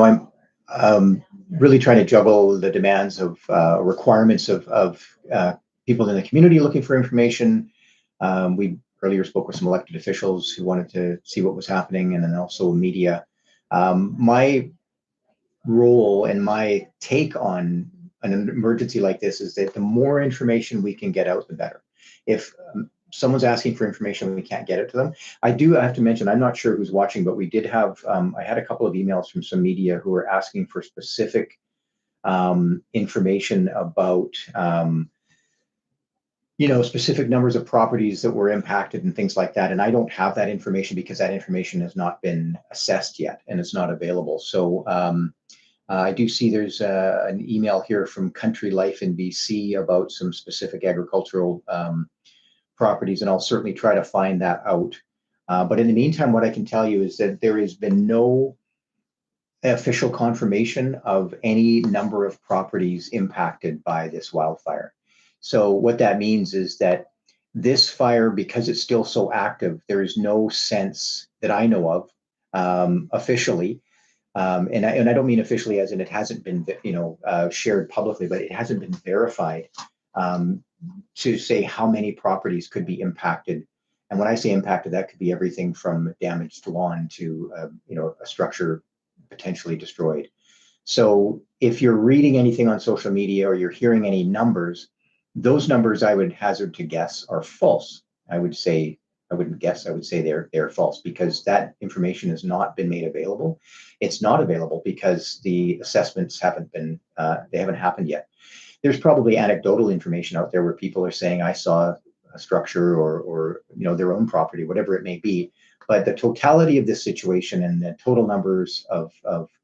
A: I'm really trying to juggle the demands of requirements of people in the community looking for information. We earlier spoke with some elected officials who wanted to see what was happening, and then also media. My role and my take on an emergency like this is that the more information we can get out, the better. If someone's asking for information and we can't get it to them, I have to mention, I'm not sure who's watching, but we did have, I had a couple of emails from some media who were asking for specific information about, specific numbers of properties that were impacted and things like that. And I don't have that information because that information has not been assessed yet and it's not available. So I do see there's an email here from Country Life in BC about some specific agricultural properties, and I'll certainly try to find that out. But in the meantime, what I can tell you is that there has been no official confirmation of any number of properties impacted by this wildfire. So what that means is that this fire, because it's still so active, there is no sense that I know of officially. And I don't mean officially as in it hasn't been, shared publicly, but it hasn't been verified to say how many properties could be impacted. And when I say impacted, that could be everything from damaged lawn to, a structure potentially destroyed. So if you're reading anything on social media or you're hearing any numbers, those numbers I would hazard to guess are false. I would say I wouldn't guess. I would say they're false because that information has not been made available. It's not available because the assessments haven't been they haven't happened yet. There's probably anecdotal information out there where people are saying I saw a structure or their own property, whatever it may be. But the totality of this situation and the total numbers of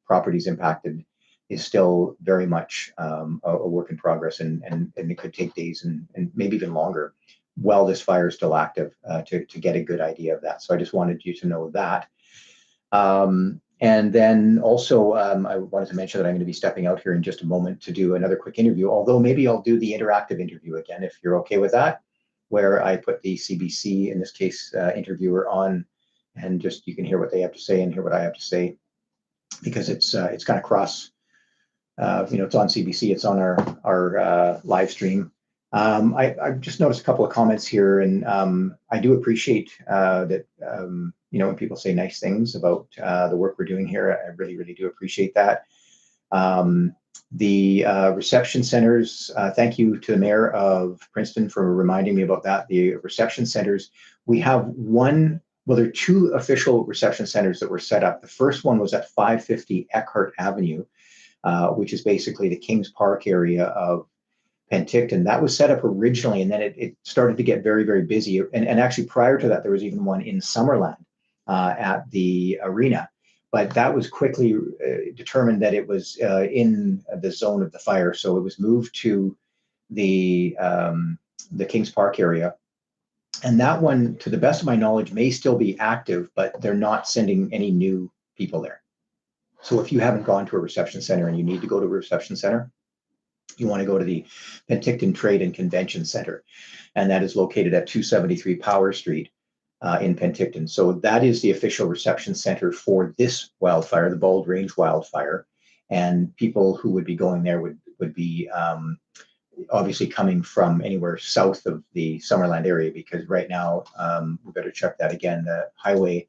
A: properties impacted is still very much a work in progress, and it could take days and maybe even longer while this fire is still active to get a good idea of that. So I just wanted you to know that. And then also, I wanted to mention that I'm going to be stepping out here in just a moment to do another quick interview, although maybe I'll do the interactive interview again, if you're okay with that, where I put the CBC, in this case, interviewer on, and just you can hear what they have to say and hear what I have to say, because it's kind of cross, it's on CBC, it's on our live stream. I've just noticed a couple of comments here, and I do appreciate that, when people say nice things about the work we're doing here. I really, really do appreciate that. The reception centers, thank you to the Mayor of Princeton for reminding me about that. The reception centers, we have there are two official reception centers that were set up. The first one was at 550 Eckhart Avenue, which is basically the Kings Park area of Penticton. That was set up originally, and then it started to get very, very busy. And actually, prior to that, there was even one in Summerland at the arena. But that was quickly determined that it was in the zone of the fire, so it was moved to the Kings Park area. And that one, to the best of my knowledge, may still be active, but they're not sending any new people there. So if you haven't gone to a reception center and you need to go to a reception center, you want to go to the Penticton Trade and Convention Center, and that is located at 273 Power Street in Penticton. So that is the official reception center for this wildfire, the Bald Range wildfire, and people who would be going there would be obviously coming from anywhere south of the Summerland area, because right now we better check that again. The highway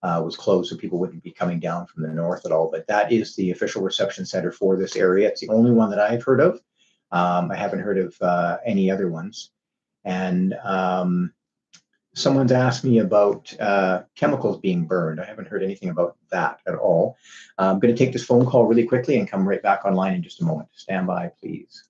A: was closed, so people wouldn't be coming down from the north at all. But that is the official reception center for this area. It's the only one that I've heard of. I haven't heard of any other ones. And someone's asked me about chemicals being burned. I haven't heard anything about that at all. I'm going to take this phone call really quickly and come right back online in just a moment. Stand by, please.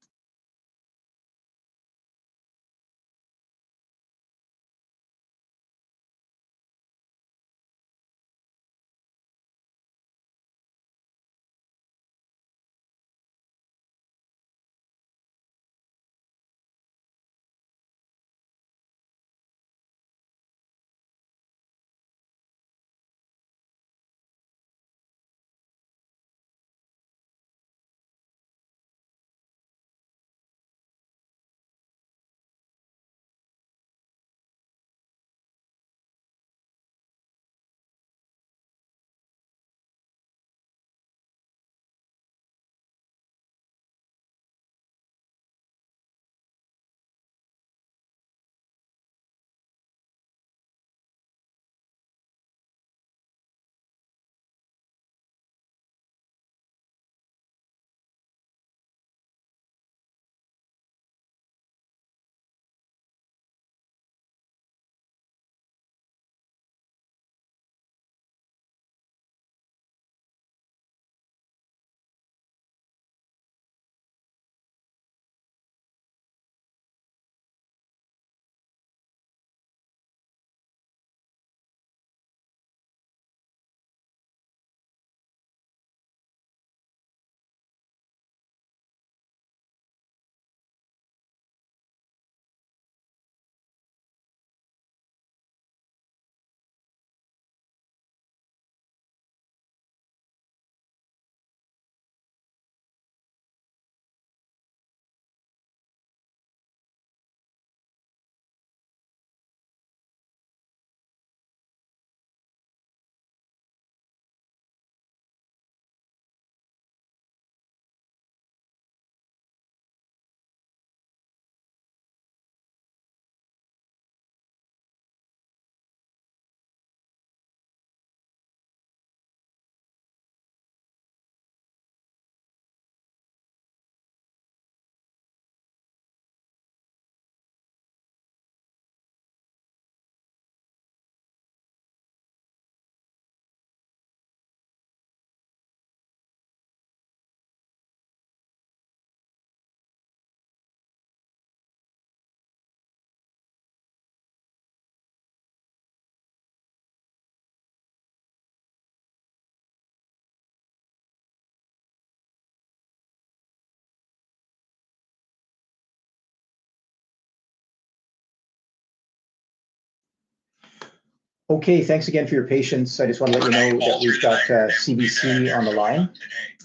A: Okay, thanks again for your patience. I just want to let you know that we've got CBC on the line.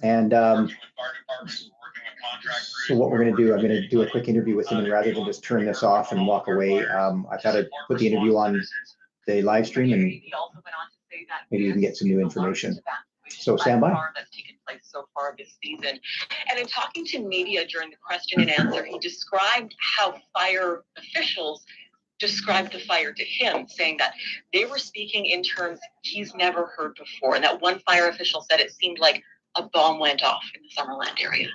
A: And so what we're going to do, I'm going to do a quick interview with him, and rather than just turn this off and walk away, I thought I'd put the interview on the live stream, and maybe we can get some new information. So stand by.
D: That's taken place so far this season. And in talking to media during the question and answer, he described how fire officials described the fire to him, saying that they were speaking in terms he's never heard before. And that one fire official said it seemed like a bomb went off in the Summerland area.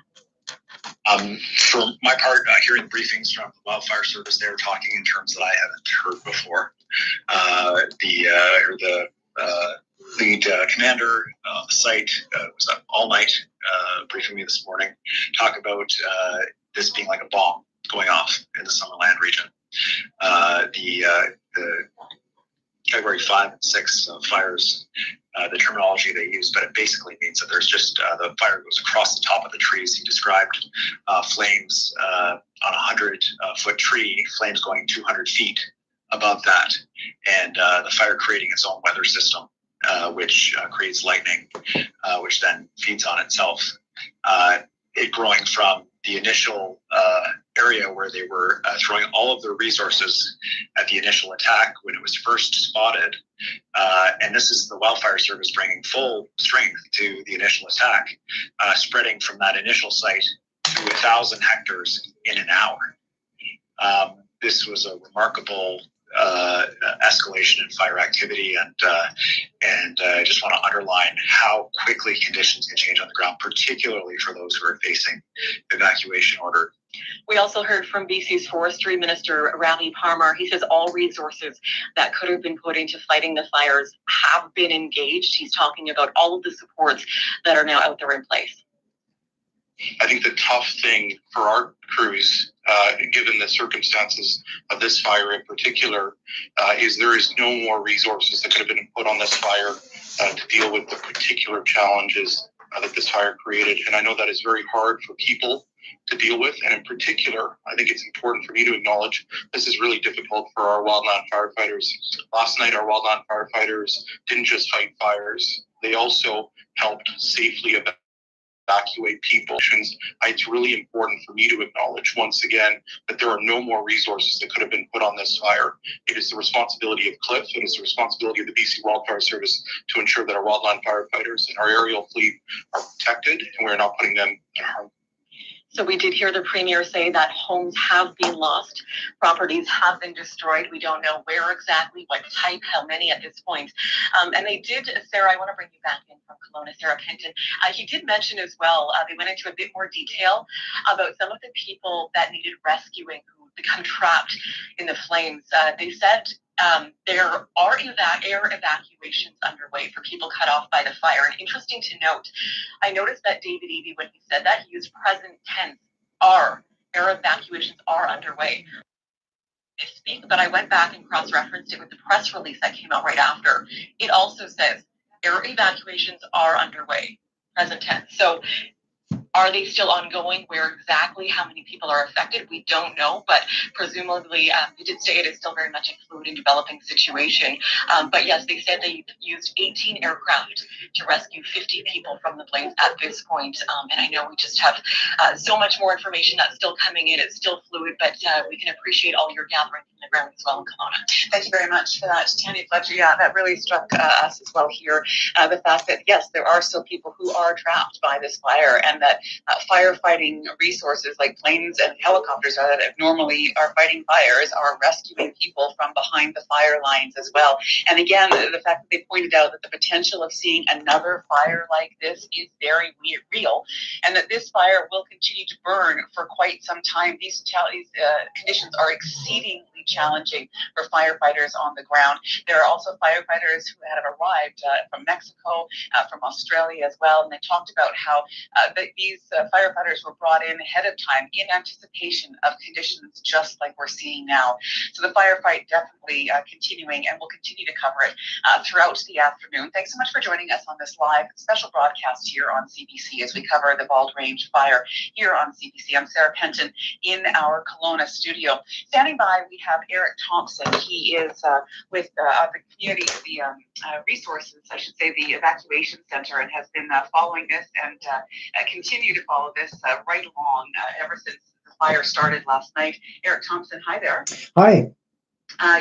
H: For my part, hearing briefings from the Wildfire Service, they were talking in terms that I haven't heard before. The lead commander on the site was up all night briefing me this morning, talk about this being like a bomb going off in the Summerland region. The Category 5 and 6 fires, the terminology they use, but it basically means that there's just the fire goes across the top of the trees. He described flames on a 100-foot tree, flames going 200 feet above that, and the fire creating its own weather system, which creates lightning, which then feeds on itself. It growing from the initial area where they were throwing all of their resources at the initial attack when it was first spotted. And this is the Wildfire Service bringing full strength to the initial attack, spreading from that initial site to 1,000 hectares in an hour. This was a remarkable escalation in fire activity, and I just want to underline how quickly conditions can change on the ground, particularly for those who are facing evacuation order.
D: We also heard from BC's Forestry Minister, Ravi Parmar. He says all resources that could have been put into fighting the fires have been engaged. He's talking about all of the supports that are now out there in place.
H: I think the tough thing for our crews, given the circumstances of this fire in particular, is there is no more resources that could have been put on this fire to deal with the particular challenges that this fire created. And I know that is very hard for people to deal with. And in particular, I think it's important for me to acknowledge this is really difficult for our wildland firefighters. Last night, our wildland firefighters didn't just fight fires, they also helped safely evacuate people. It's really important for me to acknowledge once again that there are no more resources that could have been put on this fire. It is the responsibility of Cliff, and it's the responsibility of the BC Wildfire Service to ensure that our wildland firefighters and our aerial fleet are protected and we're not putting them in harm.
D: So we did hear the Premier say that homes have been lost, properties have been destroyed. We don't know where exactly, what type, how many at this point. And they did, Sarah, I want to bring you back in from Kelowna, Sarah Pinton. He did mention as well, they went into a bit more detail about some of the people that needed rescuing who become trapped in the flames. They said there are air evacuations underway for people cut off by the fire. And interesting to note, I noticed that David Eby, when he said that, he used present tense. Air evacuations are underway. I speak, but I went back and cross-referenced it with the press release that came out right after. It also says air evacuations are underway, present tense. So are they still ongoing? Where exactly? How many people are affected? We don't know, but presumably, he did say it is still very much a fluid and developing situation. But yes, they said they used 18 aircraft to rescue 50 people from the flames at this point. And I know we just have so much more information that's still coming in. It's still fluid, but we can appreciate all your gathering from the ground as well in Kelowna. Thank you very much for that, Tanya Fletcher. Yeah, that really struck us as well here. The fact that, yes, there are still people who are trapped by this fire, and that firefighting resources like planes and helicopters that normally are fighting fires are rescuing people from behind the fire lines as well. And again, the fact that they pointed out that the potential of seeing another fire like this is very real, and that this fire will continue to burn for quite some time. These conditions are exceedingly challenging for firefighters on the ground. There are also firefighters who have arrived from Mexico, from Australia as well, and they talked about how these these firefighters were brought in ahead of time in anticipation of conditions just like we're seeing now. So the firefight definitely continuing, and we'll continue to cover it throughout the afternoon. Thanks so much for joining us on this live special broadcast here on CBC as we cover the Bald Range fire here on CBC. I'm Sarah Penton in our Kelowna studio. Standing by, we have Eric Thompson. He is with the community, the resources, I should say, the evacuation center, and has been following this and continue to follow this right along ever since the fire started last night. Eric Thompson, hi there.
A: Hi.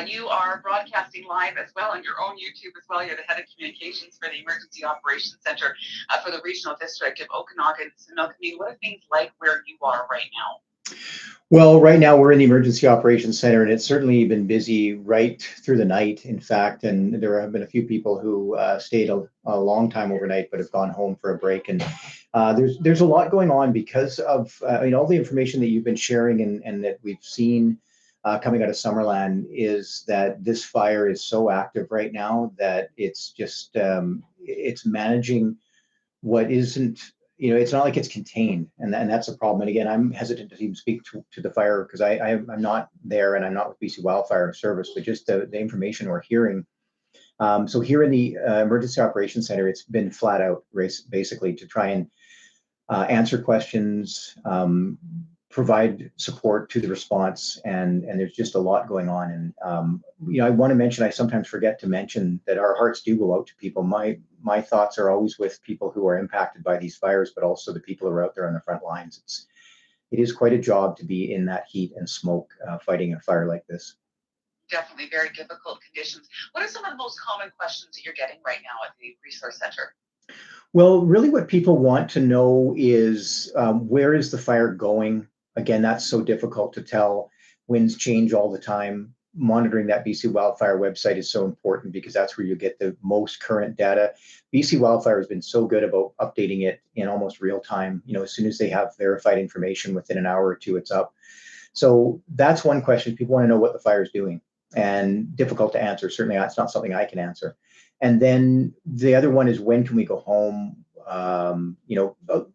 D: You are broadcasting live as well on your own YouTube as well. You're the head of communications for the Emergency Operations Center for the Regional District of Okanagan-Similkameen. What are things like where you are right now?
A: Well, right now we're in the Emergency Operations Center, and it's certainly been busy right through the night, in fact, and there have been a few people who stayed a long time overnight but have gone home for a break. And there's a lot going on because of all the information that you've been sharing and that we've seen coming out of Summerland is that this fire is so active right now that it's just it's managing what isn't, it's not like it's contained, and that's a problem. And again, I'm hesitant to even speak to the fire because I'm not there and I'm not with BC Wildfire Service, but just the information we're hearing. So here in the Emergency Operations Center, it's been flat out race basically to try and answer questions, provide support to the response, and there's just a lot going on. And I want to mention, I sometimes forget to mention that our hearts do go out to people. My thoughts are always with people who are impacted by these fires, but also the people who are out there on the front lines. It is quite a job to be in that heat and smoke fighting a fire like this.
D: Definitely very difficult conditions. What are some of the most common questions that you're getting right now at the Resource Center?
A: Well, really what people want to know is where is the fire going? Again, that's so difficult to tell. Winds change all the time. Monitoring that BC Wildfire website is so important because that's where you get the most current data. BC Wildfire has been so good about updating it in almost real time. As soon as they have verified information, within an hour or two, it's up. So that's one question. People want to know what the fire is doing, and difficult to answer. Certainly, that's not something I can answer. And then the other one is, when can we go home?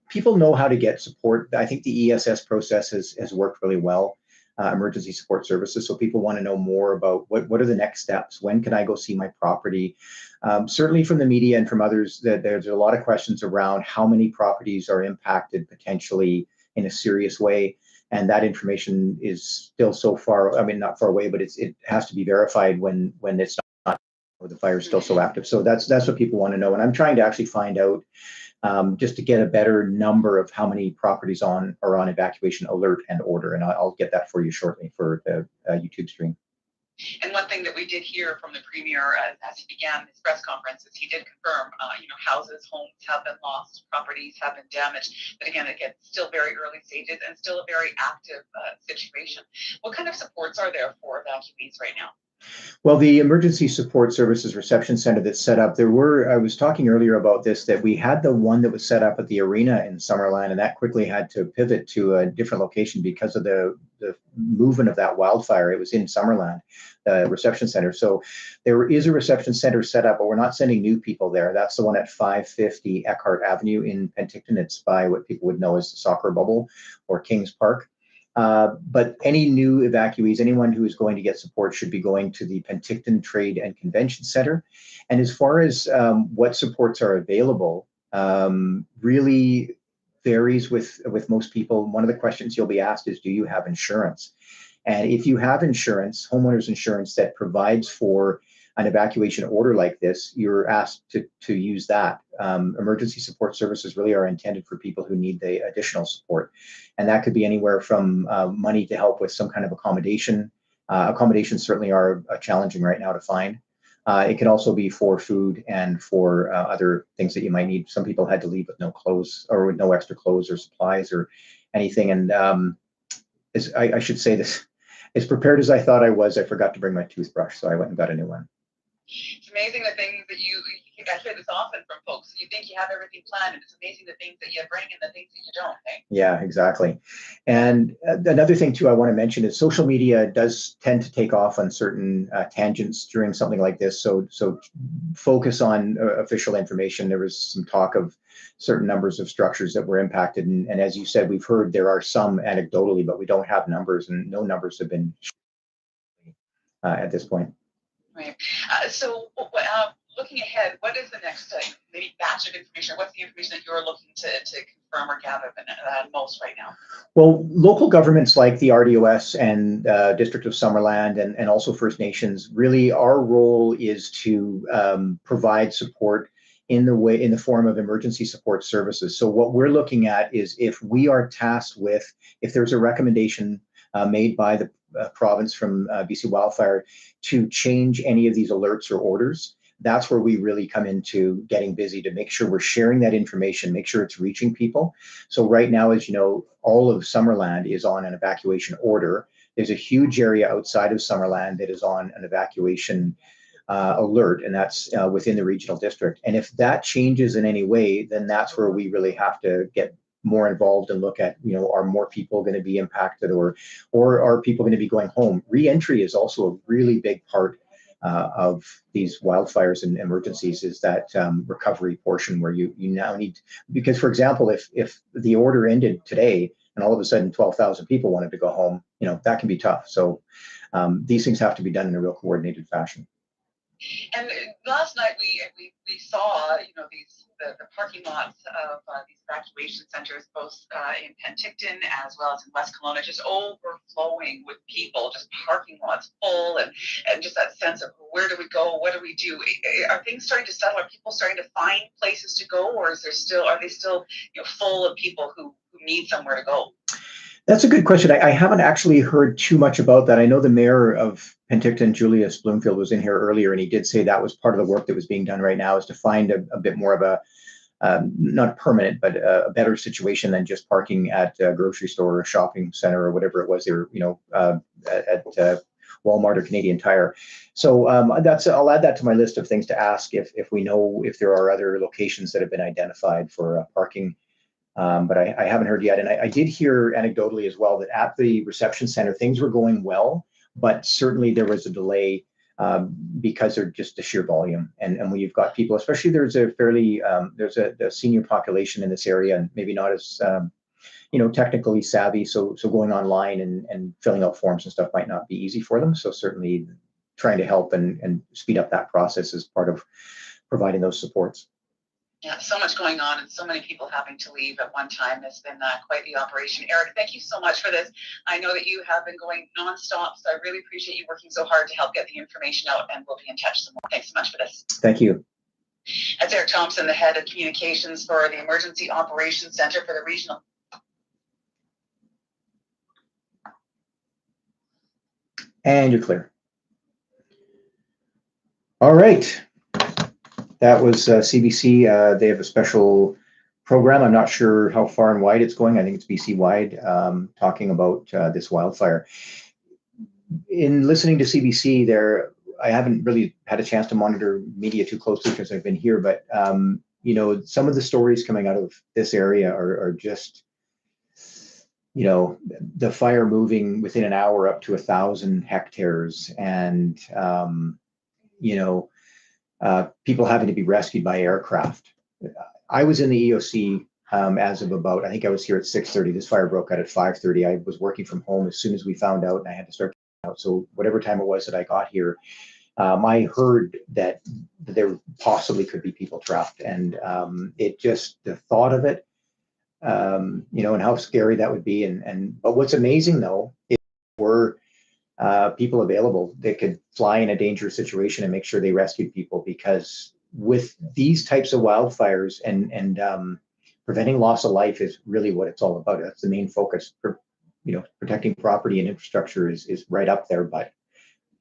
A: People know how to get support. I think the ESS process has worked really well, emergency support services. So people want to know more about what are the next steps? When can I go see my property? Certainly from the media and from others, that there's a lot of questions around how many properties are impacted potentially in a serious way. And that information is still so far, not far away, but it has to be verified when it's not, or the fire is still so active. So that's what people want to know. And I'm trying to actually find out, just to get a better number of how many properties are on evacuation alert and order. And I'll get that for you shortly for the YouTube stream.
D: And one thing that we did hear from the Premier as he began his press conference is he did confirm, houses, homes have been lost, properties have been damaged. But again, still very early stages and still a very active situation. What kind of supports are there for evacuees right now?
A: Well, the Emergency Support Services Reception Center that's set up, I was talking earlier about this, that we had the one that was set up at the arena in Summerland, and that quickly had to pivot to a different location because of the movement of that wildfire. It was in Summerland, the reception center. So there is a reception center set up, but we're not sending new people there. That's the one at 550 Eckhart Avenue in Penticton. It's by what people would know as the soccer bubble or Kings Park. But any new evacuees, anyone who is going to get support, should be going to the Penticton Trade and Convention Center. And as far as what supports are available, really varies with most people. One of the questions you'll be asked is, do you have insurance? And if you have insurance, homeowners insurance that provides for an evacuation order like this, you're asked to use that. Emergency support services really are intended for people who need the additional support. And that could be anywhere from money to help with some kind of accommodation. Accommodations certainly are challenging right now to find. It can also be for food and for other things that you might need. Some people had to leave with no clothes or with no extra clothes or supplies or anything. And I should say this, as prepared as I thought I was, I forgot to bring my toothbrush, so I went and got a new one.
D: It's amazing the things that you I hear this often from folks. You think you have everything planned, and it's amazing the things that you bring and the things that you don't. Eh?
A: Yeah, exactly. And another thing too I want to mention is social media does tend to take off on certain tangents during something like this. So focus on official information. There was some talk of certain numbers of structures that were impacted, and as you said, we've heard there are some anecdotally, but we don't have numbers, and no numbers have been at this point.
D: Right. So looking ahead, what is the next maybe batch of information? What's the information that you're looking to confirm or gather most right now?
A: Well, local governments like the RDOS and District of Summerland and also First Nations, really our role is to provide support in the form of emergency support services. So what we're looking at is if we are tasked with, if there's a recommendation made by the province from BC Wildfire to change any of these alerts or orders, that's where we really come into getting busy to make sure we're sharing that information, make sure it's reaching people. So right now, as you know, all of Summerland is on an evacuation order. There's a huge area outside of Summerland that is on an evacuation alert, and that's within the regional district. And if that changes in any way, then that's where we really have to get more involved and look at, are more people going to be impacted, or are people going to be going home? Re-entry is also a really big part of these wildfires and emergencies, is that recovery portion where you now need, because for example, if the order ended today and all of a sudden 12,000 people wanted to go home, that can be tough. So these things have to be done in a real coordinated fashion.
D: And last night we saw the parking lots of these evacuation centers, both in Penticton as well as in West Kelowna, just overflowing with people, just parking lots full, and just that sense of where do we go, what do we do? Are things starting to settle? Are people starting to find places to go, or are they still full of people who need somewhere to go?
A: That's a good question. I haven't actually heard too much about that. I know the mayor of Penticton, Julius Bloomfield, was in here earlier, and he did say that was part of the work that was being done right now, is to find a bit more of a, not permanent, but a better situation than just parking at a grocery store or a shopping center or whatever it was there, at Walmart or Canadian Tire. So I'll add that to my list of things to ask if we know if there are other locations that have been identified for parking. But I haven't heard yet. And I did hear anecdotally as well that at the reception center, things were going well, but certainly there was a delay because of just the sheer volume. And when you've got people, especially there's a fairly, there's a senior population in this area, and maybe not as, technically savvy. So going online and filling out forms and stuff might not be easy for them. So certainly trying to help and speed up that process is part of providing those supports.
D: Yeah, so much going on and so many people having to leave at one time. It's been quite the operation. Eric, thank you so much for this. I know that you have been going nonstop, so I really appreciate you working so hard to help get the information out, and we'll be in touch some more. Thanks so much for this.
A: Thank you.
D: That's Eric Thompson, the head of communications for the Emergency Operations Center for the regional.
A: And you're clear. All right. That was CBC. They have a special program. I'm not sure how far and wide it's going. I think it's BC wide, talking about this wildfire. In listening to CBC there, I haven't really had a chance to monitor media too closely because I've been here, but some of the stories coming out of this area are just, the fire moving within an hour up to 1,000 hectares, and people having to be rescued by aircraft. I was in the EOC as of about, I think I was here at 6:30. This fire broke out at 5:30. I was working from home as soon as we found out, and I had to start out. So whatever time it was that I got here, I heard that there possibly could be people trapped. And it just, the thought of it, and how scary that would be. But what's amazing though, is we're people available that could fly in a dangerous situation and make sure they rescued people, because with these types of wildfires and preventing loss of life is really what it's all about. That's the main focus. Protecting property and infrastructure is right up there, but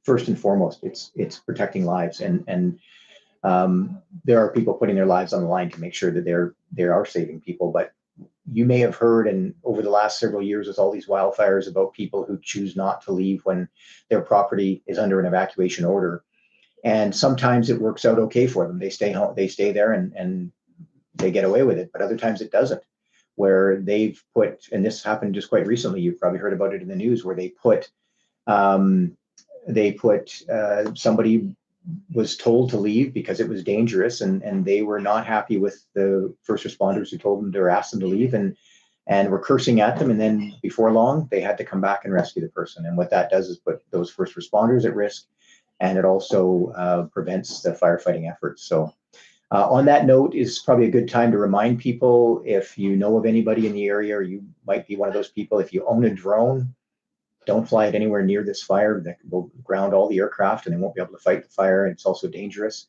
A: first and foremost, it's protecting lives, and there are people putting their lives on the line to make sure that they are saving people. But you may have heard, and over the last several years with all these wildfires, about people who choose not to leave when their property is under an evacuation order. And sometimes it works out okay for them. They stay home, they stay there, and they get away with it. But other times it doesn't, where they've put, and this happened just quite recently, you've probably heard about it in the news, where somebody was told to leave because it was dangerous, and they were not happy with the first responders who told them to, or asked them to leave, and were cursing at them. And then before long, they had to come back and rescue the person. And what that does is put those first responders at risk, and it also prevents the firefighting efforts. So on that note, is probably a good time to remind people, if you know of anybody in the area, or you might be one of those people, if you own a drone, don't fly it anywhere near this fire. That will ground all the aircraft, and they won't be able to fight the fire. It's also dangerous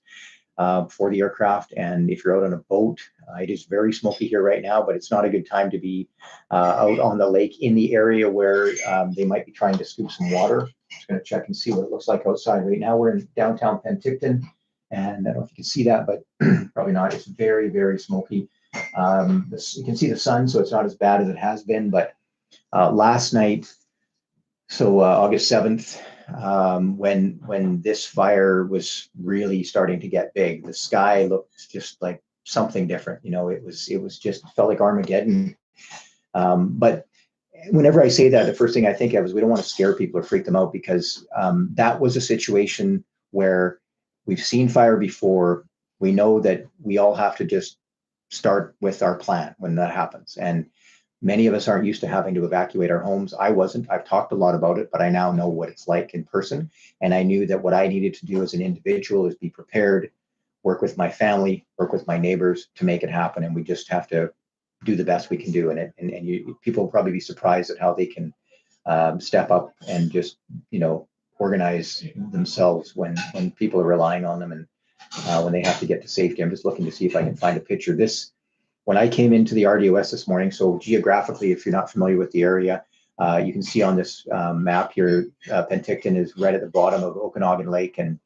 A: for the aircraft. And if you're out on a boat, it is very smoky here right now, but it's not a good time to be out on the lake in the area where they might be trying to scoop some water. Just going to check and see what it looks like outside right now. We're in downtown Penticton, and I don't know if you can see that, but probably not. It's very, very smoky. You can see the sun, so it's not as bad as it has been. But last night, so August 7th, when this fire was really starting to get big, the sky looked just like something different. It was just felt like Armageddon. But whenever I say that, the first thing I think of is we don't want to scare people or freak them out, because that was a situation where we've seen fire before. We know that we all have to just start with our plan when that happens. And many of us aren't used to having to evacuate our homes. I wasn't. I've talked a lot about it, but I now know what it's like in person. And I knew that what I needed to do as an individual is be prepared, work with my family, work with my neighbors to make it happen. And we just have to do the best we can do in it. And people will probably be surprised at how they can step up and just, organize themselves when people are relying on them, and when they have to get to safety. I'm just looking to see if I can find a picture. When I came into the RDOS this morning, so geographically, if you're not familiar with the area, you can see on this map here, Penticton is right at the bottom of Okanagan Lake, and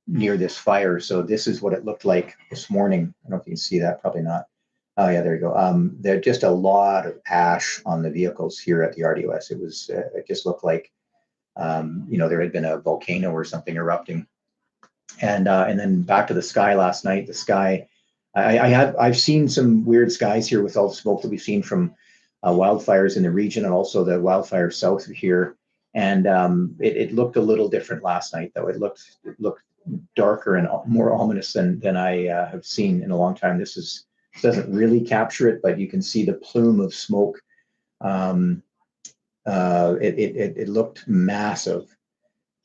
A: near this fire. So this is what it looked like this morning. I don't know if you can see that, probably not. Oh yeah, there you go. There's just a lot of ash on the vehicles here at the RDOS. It just looked like, there had been a volcano or something erupting. And then back to the sky last night. The sky, I've seen some weird skies here with all the smoke that we've seen from wildfires in the region, and also the wildfire south of here. And it looked a little different last night, though. It looked darker and more ominous than I have seen in a long time. This doesn't really capture it, but you can see the plume of smoke. It looked massive.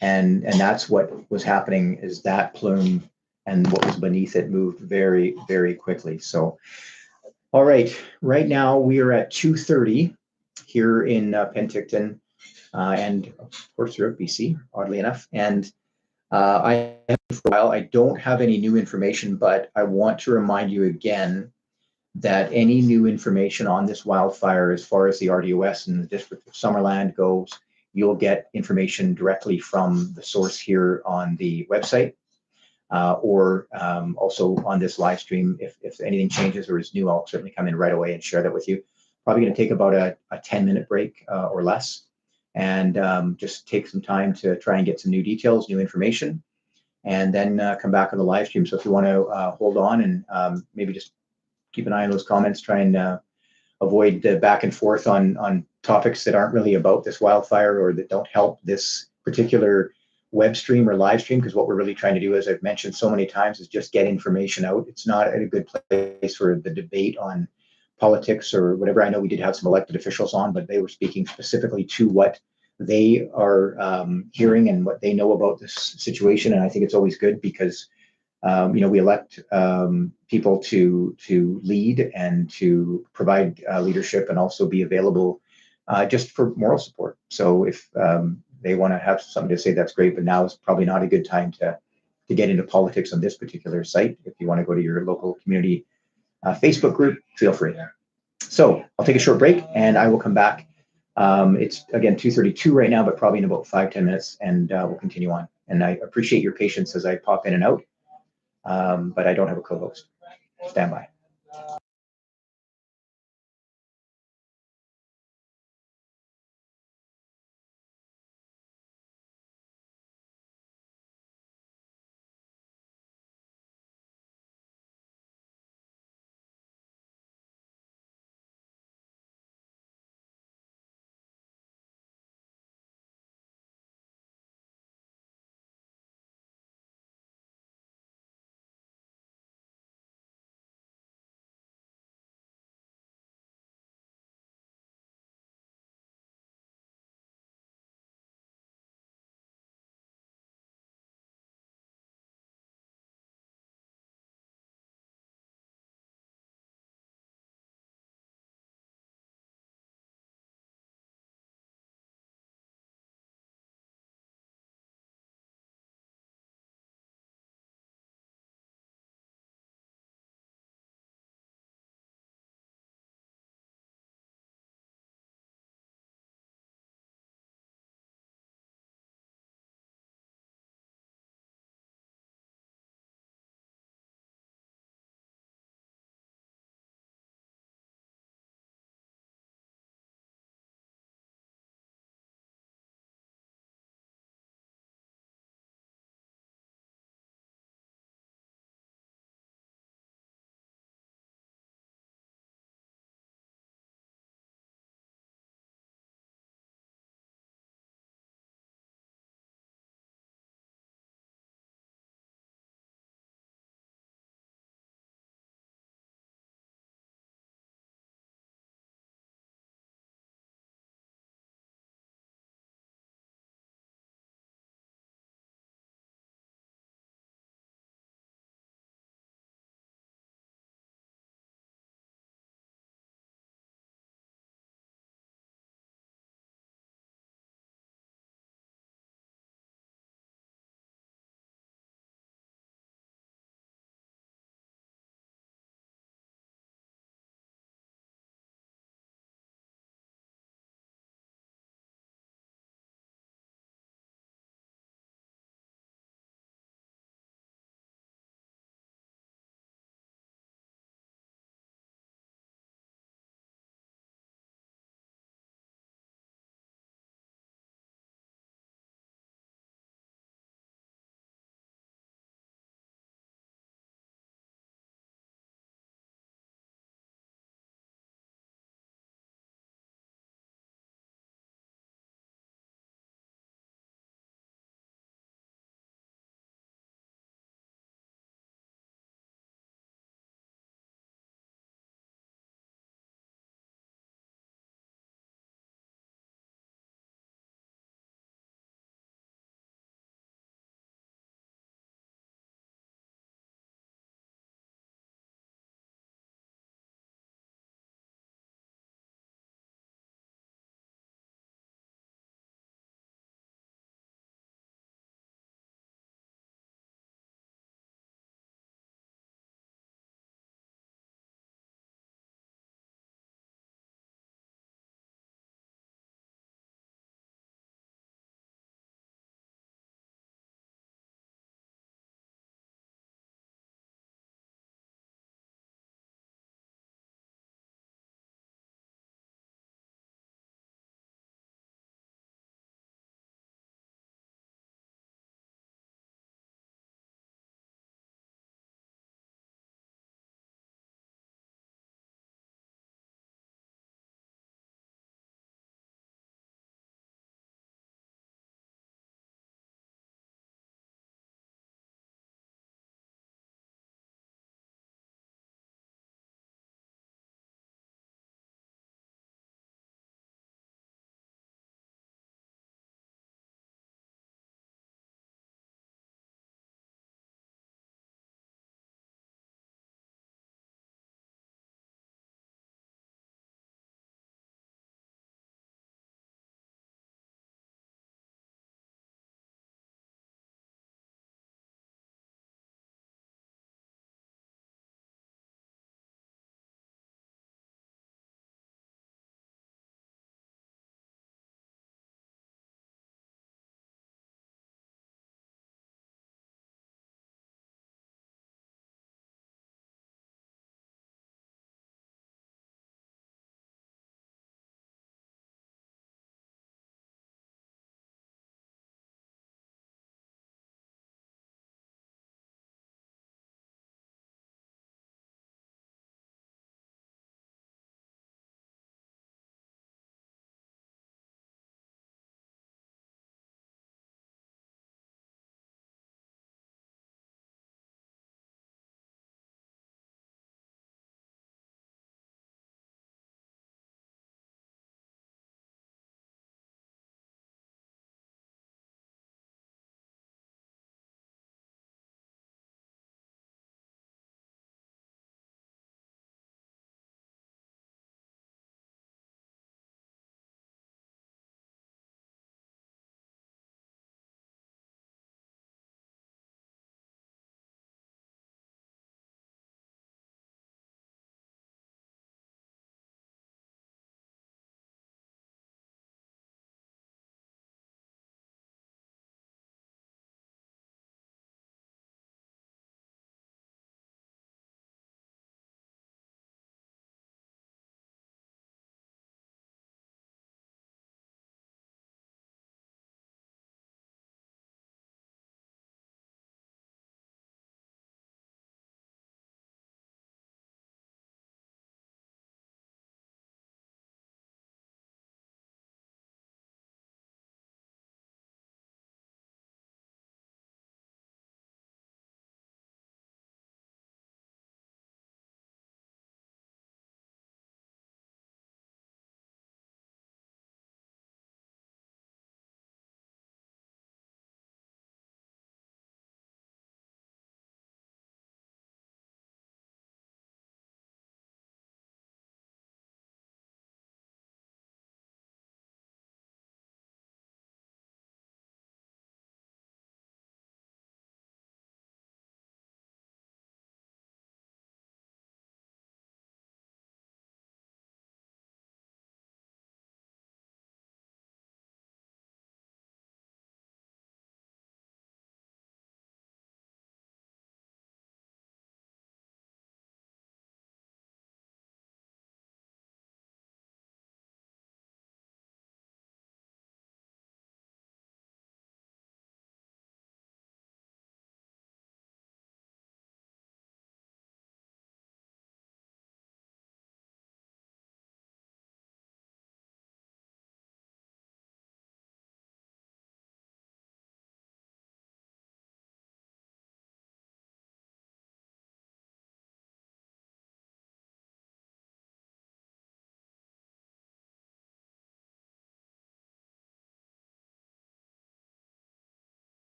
A: And that's what was happening, is that plume and what was beneath it moved very, very quickly. So, all right, right now we are at 2:30 here in Penticton, and of course throughout BC, oddly enough. And I have for a while, I don't have any new information, but I want to remind you again that any new information on this wildfire, as far as the RDOS and the District of Summerland goes, you'll get information directly from the source here on the website, or also on this live stream. If anything changes or is new, I'll certainly come in right away and share that with you. Probably going to take about a 10-minute break or less, and just take some time to try and get some new details, new information, and then come back on the live stream. So if you want to hold on and maybe just keep an eye on those comments, try and avoid the back and forth on topics that aren't really about this wildfire or that don't help this particular web stream or live stream, because what we're really trying to do, as I've mentioned so many times, is just get information out. It's not a good place for the debate on politics or whatever. I know we did have some elected officials on, but they were speaking specifically to what they are hearing and what they know about this situation. And I think it's always good, because we elect people to lead and to provide leadership, and also be available just for moral support. So if they want to have something to say, that's great. But now is probably not a good time to get into politics on this particular site. If you want to go to your local community Facebook group, feel free. So I'll take a short break, and I will come back. It's again 2:32 right now, but probably in about 5-10 minutes, and we'll continue on. And I appreciate your patience as I pop in and out. But I don't have a co-host. Stand by.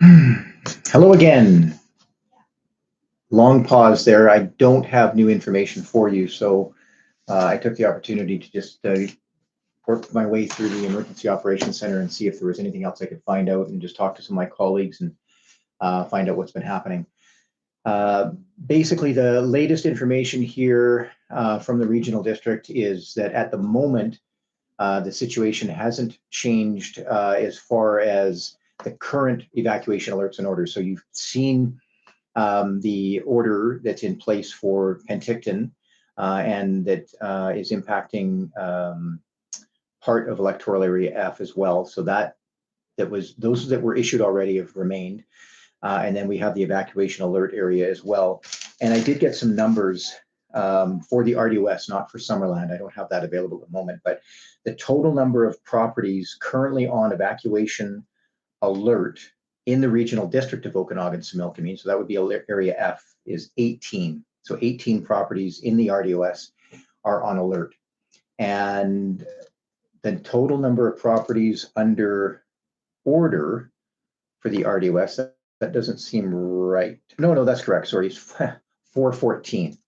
A: Hello again. Long pause there. I don't have new information for you, so I took the opportunity to just work my way through the Emergency Operations Center and see if there was anything else I could find out, and just talk to some of my colleagues and find out what's been happening. Basically, the latest information here from the regional district is that at the moment, the situation hasn't changed as far as the current evacuation alerts and orders. So you've seen the order that's in place for Penticton, and that is impacting part of electoral area F as well. So those that were issued already have remained. And then we have the evacuation alert area as well. And I did get some numbers for the RDOS, not for Summerland. I don't have that available at the moment, but the total number of properties currently on evacuation alert in the regional district of Okanagan-Similkameen, so that would be area F, is 18. So 18 properties in the RDOS are on alert. And the total number of properties under order for the RDOS, that doesn't seem right. No, that's correct. Sorry, it's 414.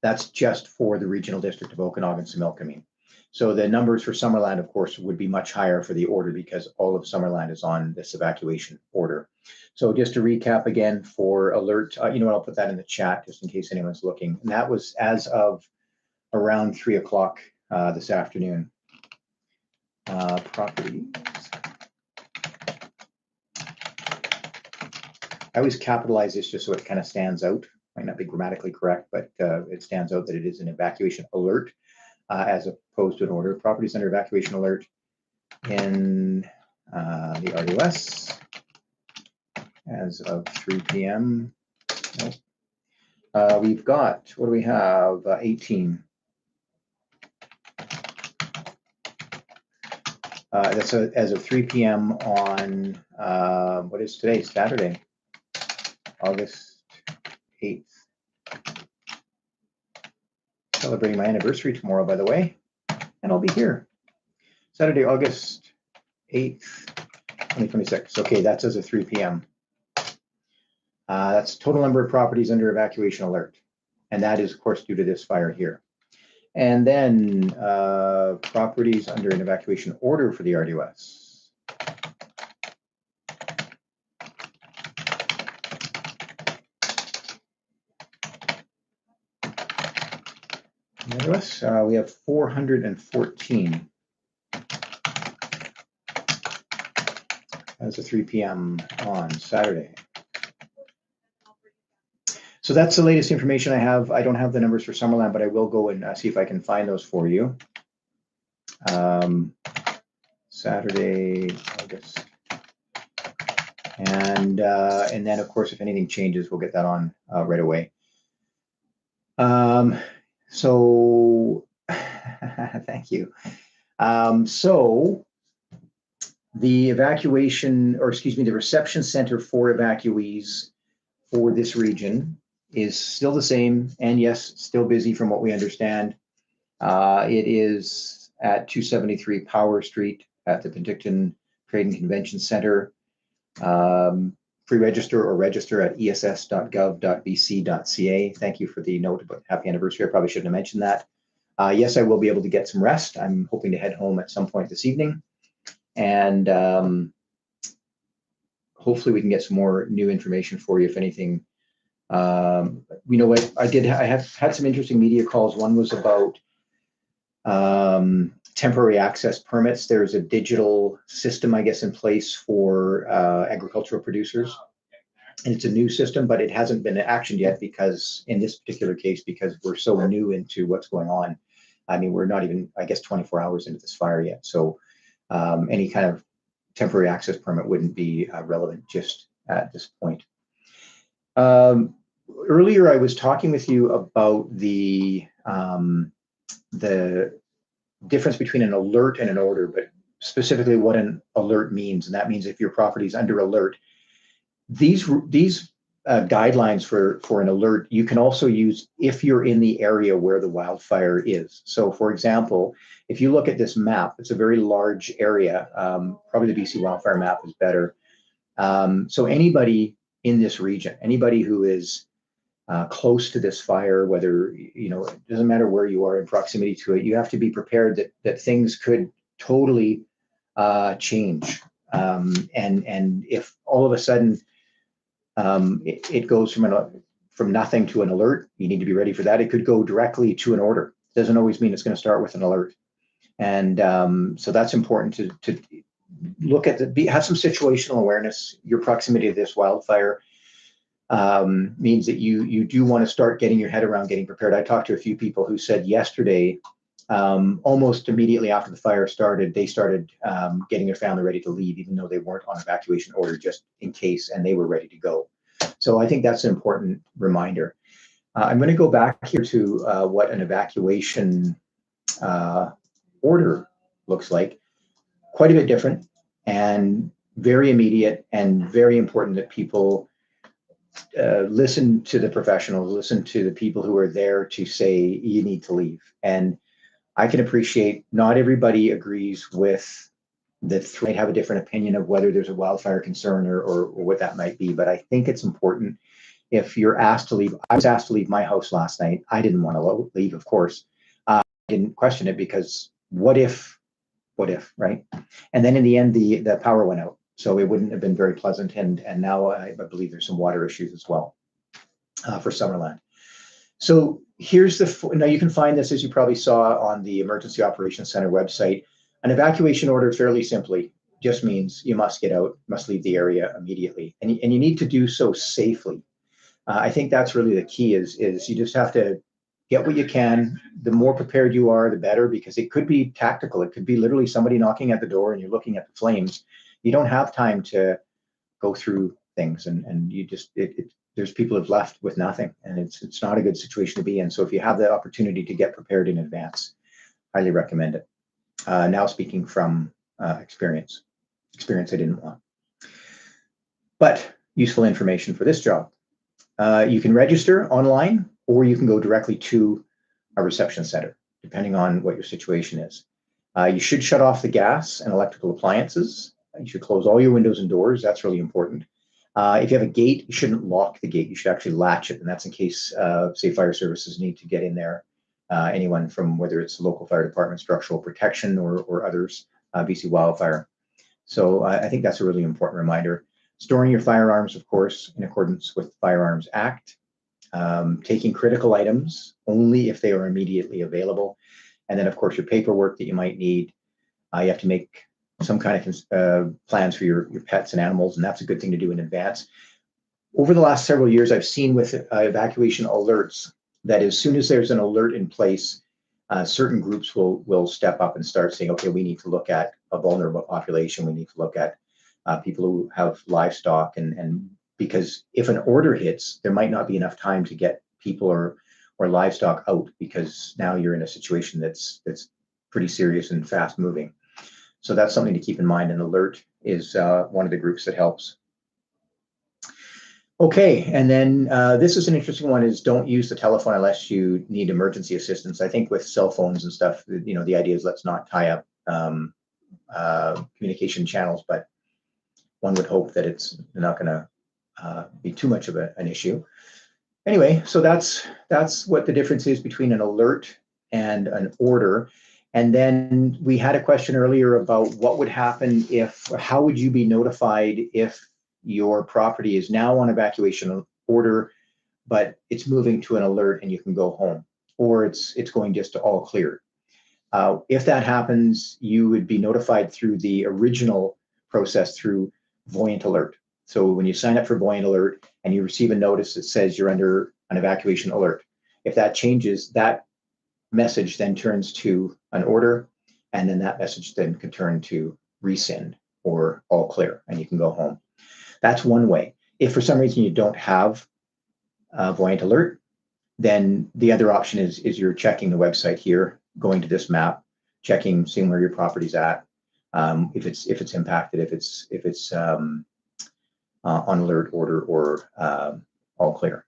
A: That's just for the regional district of Okanagan-Similkameen. So the numbers for Summerland, of course, would be much higher for the order because all of Summerland is on this evacuation order. So just to recap again for alert, you know what, I'll put that in the chat just in case anyone's looking. And that was as of around 3 o'clock this afternoon. Properties. I always capitalize this just so it kind of stands out. Might not be grammatically correct, but it stands out that it is an evacuation alert as opposed to an order. Properties under evacuation alert in the RDOS as of 3 p.m. Nope. We've got, what do we have? 18. That's as of 3 p.m. on, what is today? Saturday, August 8th. Celebrating my anniversary tomorrow, by the way, and I'll be here. Saturday, August 8th, 2026. Okay, that's as of 3 p.m. That's total number of properties under evacuation alert. And that is, of course, due to this fire here. And then properties under an evacuation order for the RDOS. We have 414 as of 3 p.m. on Saturday. So that's the latest information I have. I don't have the numbers for Summerland, but I will go and see if I can find those for you. Saturday, August. And then, of course, if anything changes, we'll get that on right away. So thank you. So the evacuation, or excuse me, the reception center for evacuees for this region is still the same, and yes, still busy from what we understand. It is at 273 Power Street at the Penticton Trade and Convention Center. Pre-register or register at ess.gov.bc.ca. Thank you for the note about happy anniversary. I probably shouldn't have mentioned that. Yes, I will be able to get some rest. I'm hoping to head home at some point this evening. And hopefully we can get some more new information for you, if anything. You know what, I have had some interesting media calls. One was about temporary access permits. There's a digital system, I guess, in place for agricultural producers. And it's a new system, but it hasn't been actioned yet because, in this particular case, because we're so new into what's going on. I mean, we're not even, I guess, 24 hours into this fire yet. So any kind of temporary access permit wouldn't be relevant just at this point. Earlier, I was talking with you about the difference between an alert and an order, but specifically what an alert means. And that means if your property is under alert, these guidelines for an alert, you can also use if you're in the area where the wildfire is. So for example, if you look at this map, it's a very large area. Probably the BC wildfire map is better. So anybody in this region, anybody who is close to this fire, whether, you know, it doesn't matter where you are in proximity to it, you have to be prepared that things could totally change. And if all of a sudden it goes from nothing to an alert, you need to be ready for that. It could go directly to an order. It doesn't always mean it's going to start with an alert. And so that's important to look at have some situational awareness. Your proximity to this wildfire means that you do want to start getting your head around getting prepared. I talked to a few people who said yesterday, almost immediately after the fire started, they started getting their family ready to leave, even though they weren't on evacuation order, just in case, and they were ready to go. So I think that's an important reminder. I'm going to go back here to what an evacuation order looks like. Quite a bit different and very immediate, and very important that people listen to the professionals, listen to the people who are there to say you need to leave. And I can appreciate not everybody agrees with might have a different opinion of whether there's a wildfire concern or what that might be. But I think it's important if you're asked to leave. I was asked to leave my house last night. I didn't want to leave, of course. I didn't question it because what if, right? And then in the end, the power went out. So it wouldn't have been very pleasant. And now I believe there's some water issues as well for Summerland. So here's now you can find this, as you probably saw, on the Emergency Operations Center website. An evacuation order, fairly simply, just means you must get out, must leave the area immediately. And you need to do so safely. I think that's really the key is you just have to get what you can. The more prepared you are, the better, because it could be tactical. It could be literally somebody knocking at the door and you're looking at the flames. You don't have time to go through things, and you just, there's people who've left with nothing, and it's not a good situation to be in. So if you have the opportunity to get prepared in advance, highly recommend it. Now speaking from experience I didn't want, but useful information for this job. You can register online, or you can go directly to a reception center, depending on what your situation is. You should shut off the gas and electrical appliances. You should close all your windows and doors. That's really important. If you have a gate, you shouldn't lock the gate. You should actually latch it, and that's in case, say, fire services need to get in there. Anyone from, whether it's the local fire department, structural protection, or others, BC Wildfire. So I think that's a really important reminder. Storing your firearms, of course, in accordance with the Firearms Act. Taking critical items only if they are immediately available. And then, of course, your paperwork that you might need. You have to make some kind of plans for your pets and animals, and that's a good thing to do in advance. Over the last several years, I've seen with evacuation alerts that as soon as there's an alert in place, certain groups will step up and start saying, okay, we need to look at a vulnerable population. We need to look at people who have livestock, and because if an order hits, there might not be enough time to get people or livestock out, because now you're in a situation that's pretty serious and fast moving. So that's something to keep in mind. An alert is one of the groups that helps. Okay, and then this is an interesting one, is don't use the telephone unless you need emergency assistance. I think with cell phones and stuff, you know, the idea is let's not tie up communication channels, but one would hope that it's not going to be too much of an issue. Anyway, so that's what the difference is between an alert and an order. And then we had a question earlier about what would happen how would you be notified if your property is now on evacuation order, but it's moving to an alert and you can go home, or it's going just to all clear. If that happens, you would be notified through the original process through Voyant Alert. So when you sign up for Voyant Alert and you receive a notice that says you're under an evacuation alert, if that changes, that message then turns to an order, and then that message then can turn to rescind or all clear, and you can go home. That's one way. If for some reason you don't have Voyant Alert, then the other option is you're checking the website here, going to this map, seeing where your property's at, if it's impacted, if it's on alert, order, or all clear.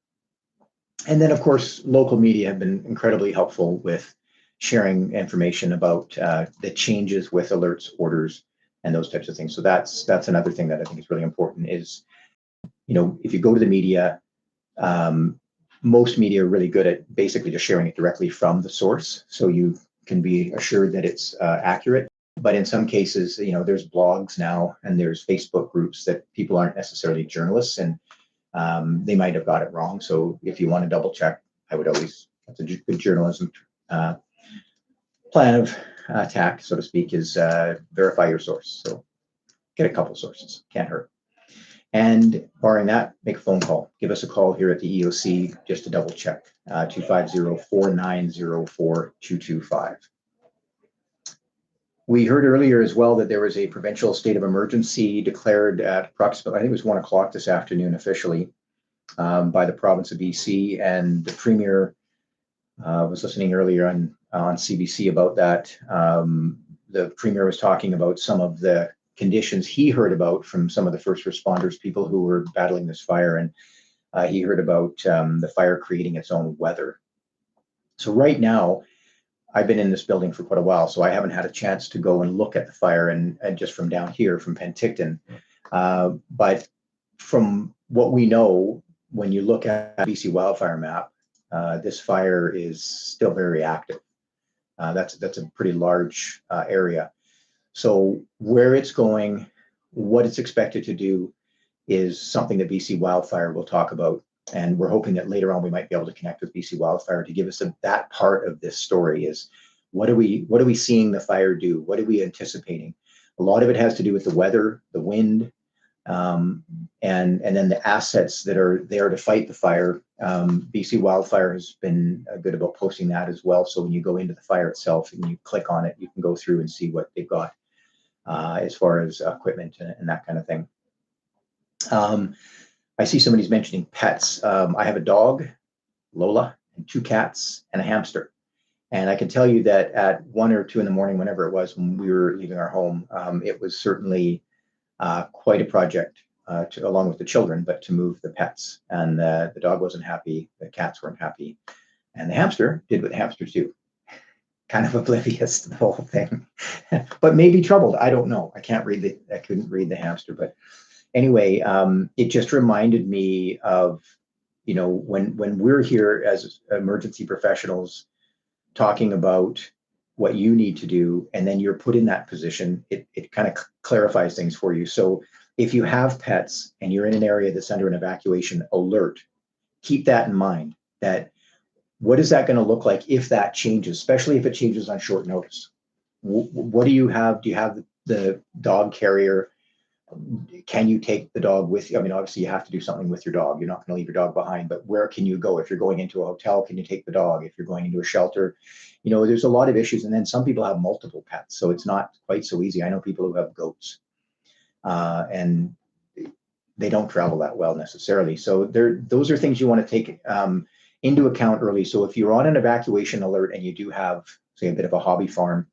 A: And then, of course, local media have been incredibly helpful with sharing information about the changes with alerts, orders, and those types of things. So that's another thing that I think is really important is, if you go to the media, most media are really good at basically just sharing it directly from the source. So you can be assured that it's accurate. But in some cases, there's blogs now and there's Facebook groups that people aren't necessarily journalists, and they might have got it wrong. So if you want to double check, I would always, that's a good journalism plan of attack, so to speak, is verify your source. So get a couple sources, can't hurt. And barring that, make a phone call. Give us a call here at the EOC just to double check, 250-4904-225. We heard earlier as well that there was a provincial state of emergency declared at approximately, I think it was 1 o'clock this afternoon officially, by the province of BC, and the Premier was listening earlier on CBC about that. The Premier was talking about some of the conditions he heard about from some of the first responders, people who were battling this fire, and he heard about the fire creating its own weather. So right now, I've been in this building for quite a while, so I haven't had a chance to go and look at the fire and just from down here, from Penticton. But from what we know, when you look at the BC wildfire map, this fire is still very active. That's a pretty large area. So where it's going, what it's expected to do is something that BC Wildfire will talk about. And we're hoping that later on we might be able to connect with BC Wildfire to give us that part of this story is what are we seeing the fire do? What are we anticipating? A lot of it has to do with the weather, the wind, and then the assets that are there to fight the fire. BC Wildfire has been good about posting that as well. So when you go into the fire itself and you click on it, you can go through and see what they've got as far as equipment and that kind of thing. I see somebody's mentioning pets. I have a dog, Lola, and 2 cats and a hamster. And I can tell you that at 1 or 2 in the morning, whenever it was, when we were leaving our home, it was certainly quite a project, along with the children, but to move the pets. And the dog wasn't happy, the cats weren't happy, and the hamster did what hamsters do, kind of oblivious to the whole thing, but maybe troubled. I don't know. I couldn't read the hamster, but anyway, it just reminded me of, when we're here as emergency professionals talking about what you need to do, and then you're put in that position, it kind of clarifies things for you. So if you have pets and you're in an area that's under an evacuation alert, keep that in mind, that what is that going to look like if that changes, especially if it changes on short notice? What do you have? Do you have the dog carrier? Can you take the dog with you? I mean, obviously you have to do something with your dog. You're not going to leave your dog behind, but where can you go? If you're going into a hotel, can you take the dog? If you're going into a shelter, there's a lot of issues. And then some people have multiple pets, so it's not quite so easy. I know people who have goats, and they don't travel that well necessarily. So those are things you want to take into account early. So if you're on an evacuation alert and you do have, say, a bit of a hobby farm,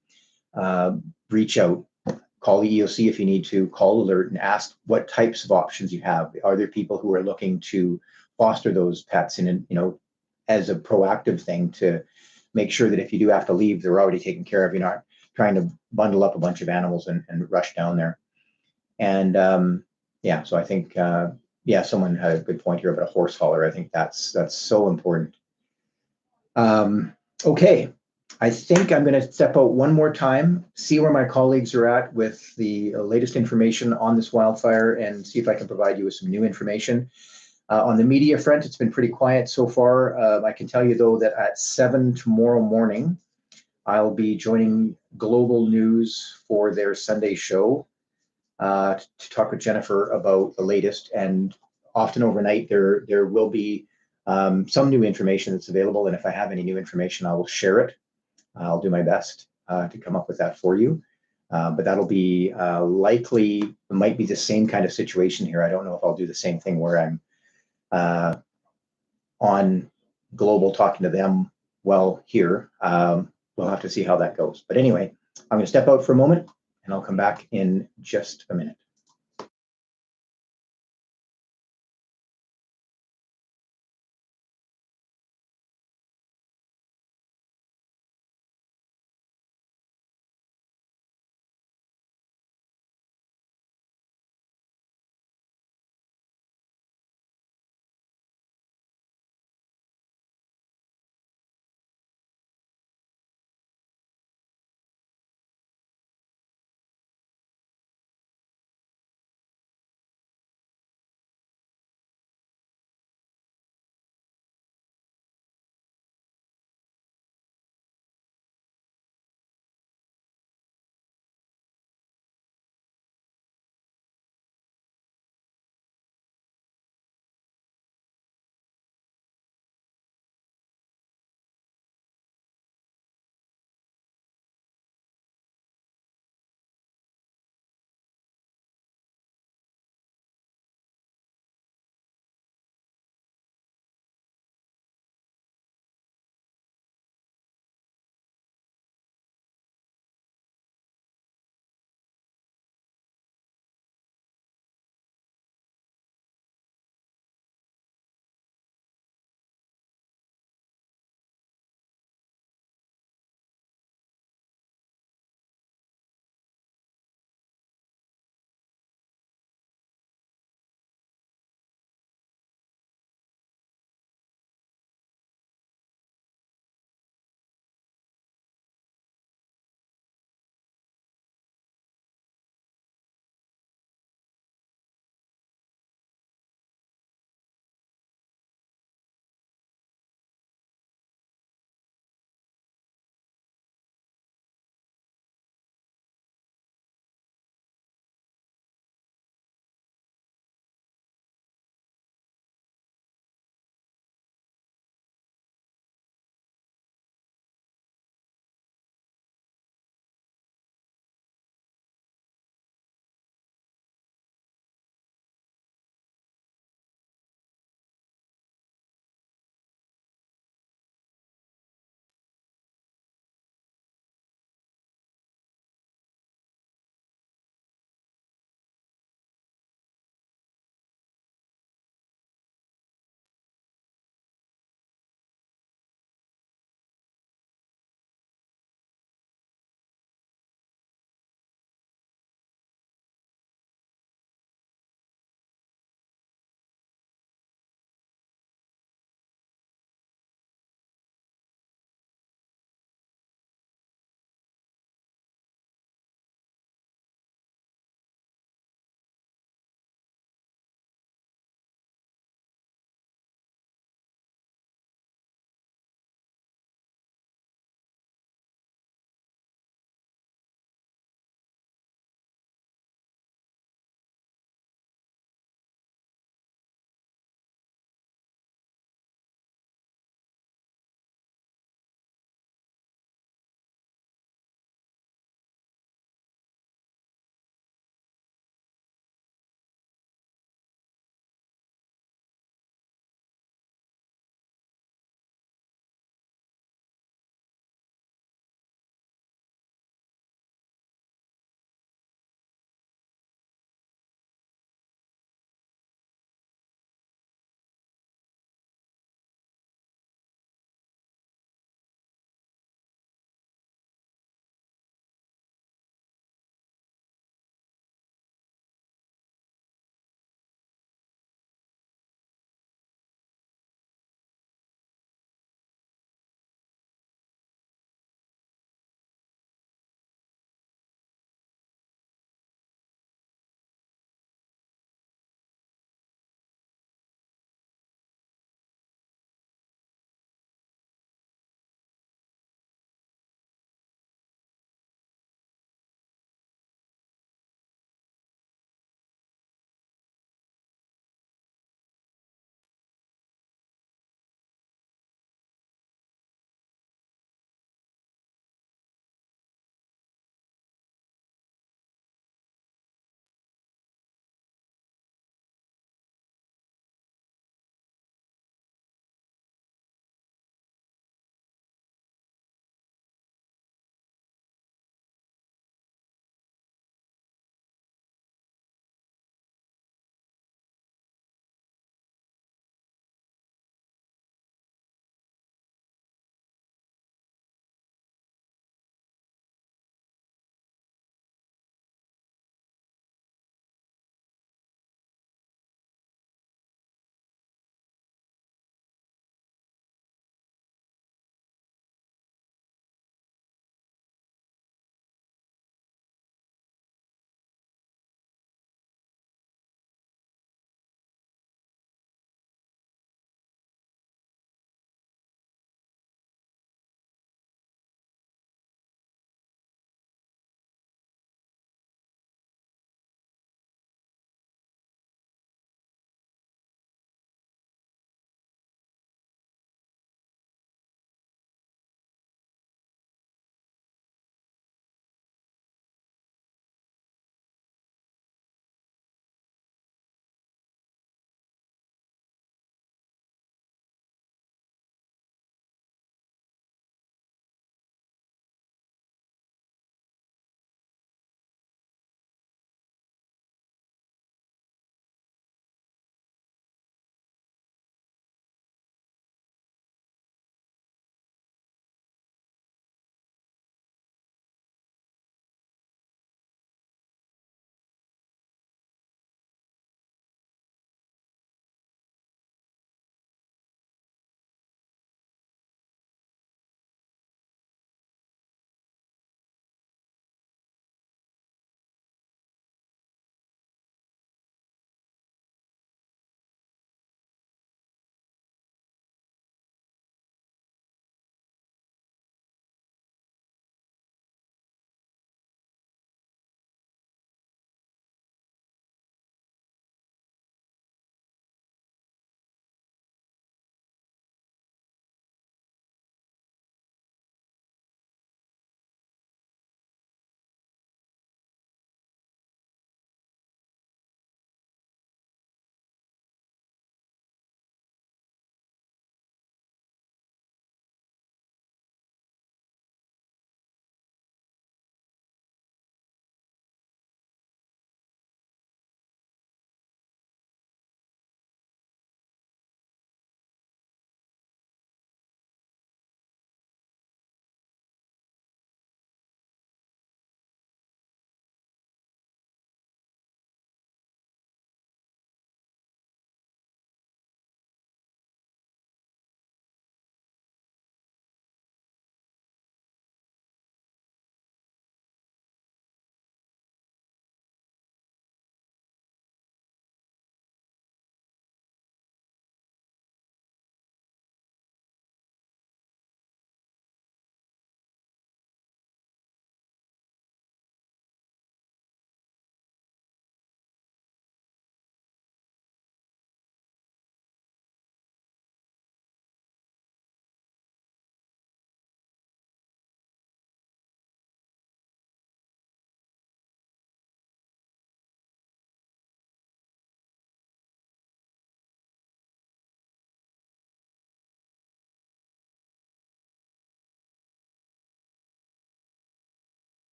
A: reach out. Call the EOC if you need to, call alert and ask what types of options you have. Are there people who are looking to foster those pets in, as a proactive thing to make sure that if you do have to leave, they're already taken care of. You're not trying to bundle up a bunch of animals and rush down there. And so I think, someone had a good point here about a horse hauler. I think that's so important. Okay. I think I'm going to step out one more time, see where my colleagues are at with the latest information on this wildfire, and see if I can provide you with some new information. On the media front, it's been pretty quiet so far. I can tell you, though, that at 7 tomorrow morning, I'll be joining Global News for their Sunday show to talk with Jennifer about the latest. And often overnight, there will be some new information that's available. And if I have any new information, I will share it. I'll do my best to come up with that for you. But that'll be likely, it might be the same kind of situation here. I don't know if I'll do the same thing where I'm on Global talking to them while here. We'll have to see how that goes. But anyway, I'm going to step out for a moment and I'll come back in just a minute.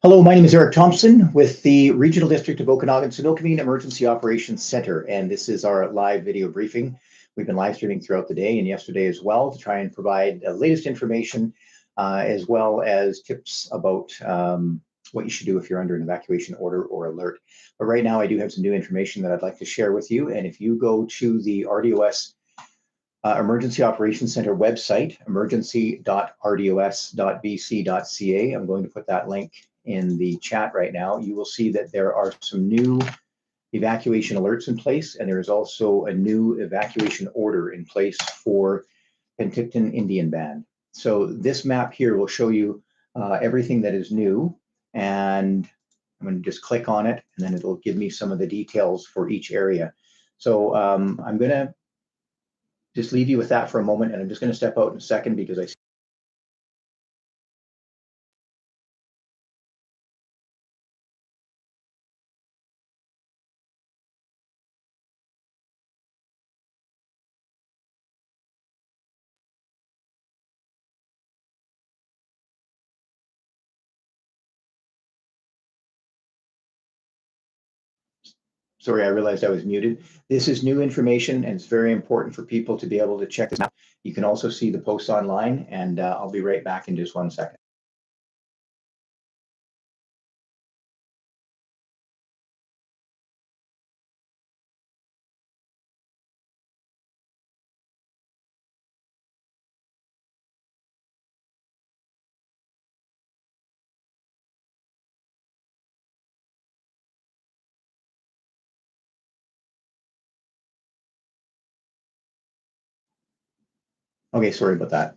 A: Hello, my name is Eric Thompson with the Regional District of Okanagan-Similkameen Emergency Operations Center, and this is our live video briefing. We've been live streaming throughout the day and yesterday as well to try and provide the latest information as well as tips about what you should do if you're under an evacuation order or alert. But right now I do have some new information that I'd like to share with you, and if you go to the RDOS Emergency Operations Center website, emergency.rdos.bc.ca, I'm going to put that link in the chat right now. You will see that there are some new evacuation alerts in place, and there is also a new evacuation order in place for Penticton Indian Band. So this map here will show you everything that is new, and I'm going to just click on it, and then it'll give me some of the details for each area. So I'm going to just leave you with that for a moment, and I'm just going to step out in a second because I Sorry, I realized I was muted. This is new information, and it's very important for people to be able to check this out. You can also see the posts online, and I'll be right back in just 1 second. Okay, sorry about that.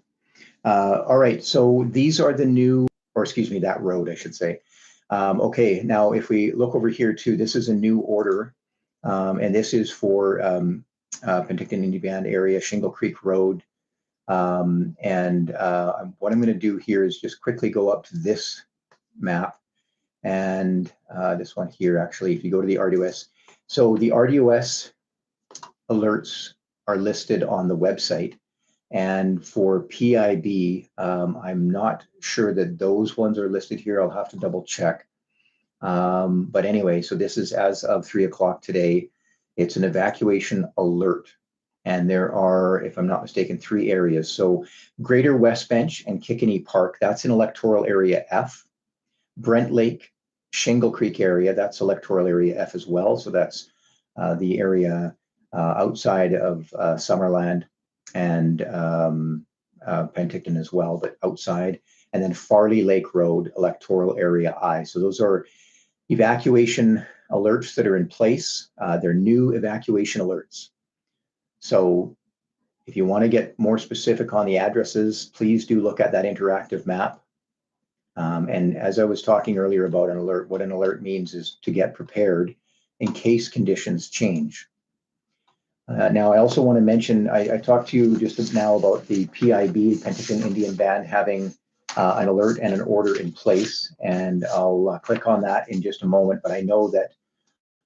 A: All right, so these are the new, or excuse me, that road, I should say. Okay, now if we look over here too, this is a new order, and this is for Penticton Indian Band area, Shingle Creek Road. What I'm going to do here is just quickly go up to this map, and this one here, actually, if you go to the RDOS. So the RDOS alerts are listed on the website. And for PIB, I'm not sure that those ones are listed here. I'll have to double check. But anyway, so this is as of 3 o'clock today. It's an evacuation alert. And there are, if I'm not mistaken, 3 areas. So Greater West Bench and Kickanee Park, that's in electoral area F. Brent Lake, Shingle Creek area, that's electoral area F as well. So that's the area outside of Summerland and Penticton as well, but outside. And then Farley Lake Road, electoral area I. So those are evacuation alerts that are in place. They're new evacuation alerts. So if you want to get more specific on the addresses, please do look at that interactive map. And as I was talking earlier about an alert, what an alert means is to get prepared in case conditions change. Now, I also want to mention, I talked to you just now about the PIB, Penticton Indian Band, having an alert and an order in place, and I'll click on that in just a moment, but I know that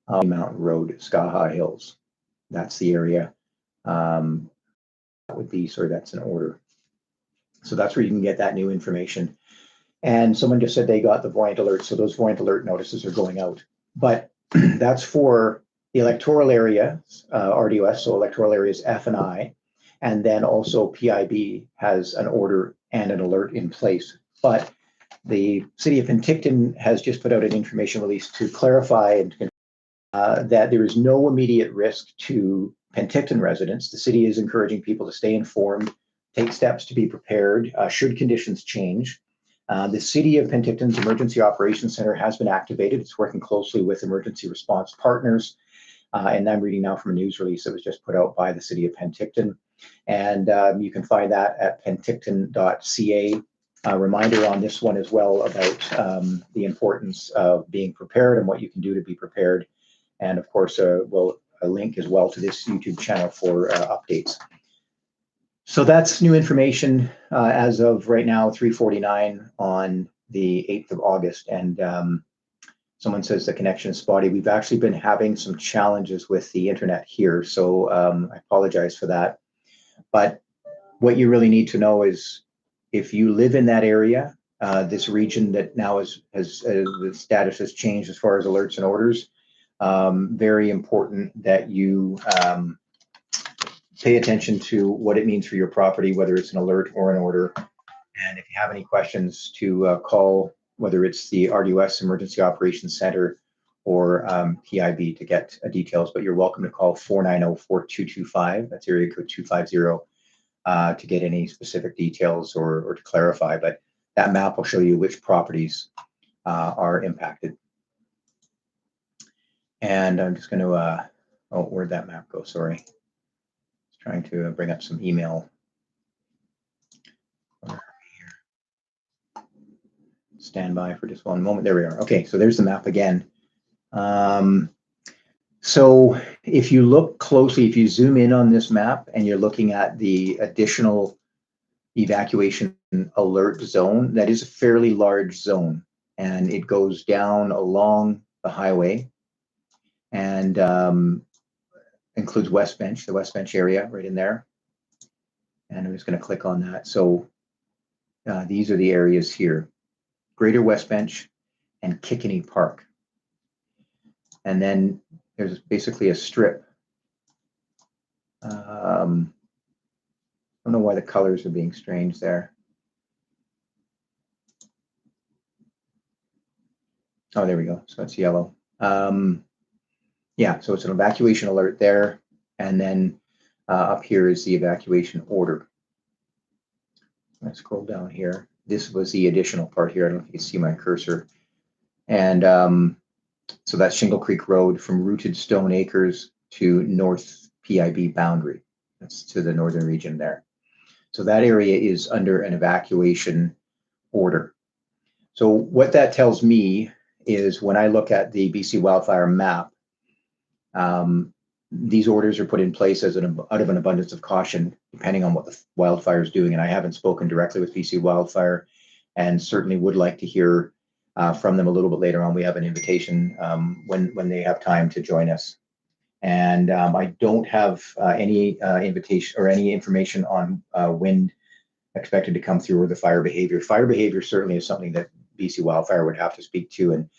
A: Mountain Road, Skaha Hills, that's the area. That would be, sorry, that's an order. So that's where you can get that new information. And someone just said they got the voyant alert, so those voyant alert notices are going out. But that's for the electoral area, RDOS, so electoral areas F and I, and then also PIB has an order and an alert in place. But the city of Penticton has just put out an information release to clarify and that there is no immediate risk to Penticton residents. The city is encouraging people to stay informed, take steps to be prepared should conditions change. The City of Penticton's Emergency Operations Center has been activated. It's working closely with emergency response partners. And I'm reading now from a news release that was just put out by the City of Penticton. And you can find that at penticton.ca. A reminder on this one as well about the importance of being prepared and what you can do to be prepared. And of course, we'll link as well to this YouTube channel for updates. So that's new information as of right now, 3:49 on the 8th of August. And someone says the connection is spotty. We've actually been having some challenges with the internet here, so I apologize for that. But what you really need to know is if you live in that area this region that now has the status has changed as far as alerts and orders. Very important that you pay attention to what it means for your property, whether it's an alert or an order. And if you have any questions, to call, whether it's the RDOS Emergency Operations Center or PIB to get details, but you're welcome to call 490-4225, that's area code 250, to get any specific details or to clarify. But that map will show you which properties are impacted. And I'm just going to, oh, where'd that map go? Sorry. Just trying to bring up some email. Stand by for just one moment. There we are. Okay, so there's the map again. So if you look closely, if you zoom in on this map and you're looking at the additional evacuation alert zone, that is a fairly large zone, and it goes down along the highway and includes West Bench, the West Bench area right in there. And I'm just going to click on that. So these are the areas here: Greater West Bench and Kickenny Park. And then there's basically a strip. I don't know why the colors are being strange there. Oh, there we go. So it's yellow. Yeah, so it's an evacuation alert there. And then up here is the evacuation order. Let's scroll down here. This was the additional part here. I don't know if you can see my cursor. And so that's Shingle Creek Road from Rooted Stone Acres to North PIB boundary. That's to the northern region there. So that area is under an evacuation order. So what that tells me is when I look at the BC wildfire map, these orders are put in place as out of an abundance of caution, depending on what the wildfire is doing. And I haven't spoken directly with BC Wildfire, and certainly would like to hear from them a little bit later on. We have an invitation when they have time to join us. And I don't have any invitation or any information on wind expected to come through or the fire behavior. Fire behavior certainly is something that BC Wildfire would have to speak to. And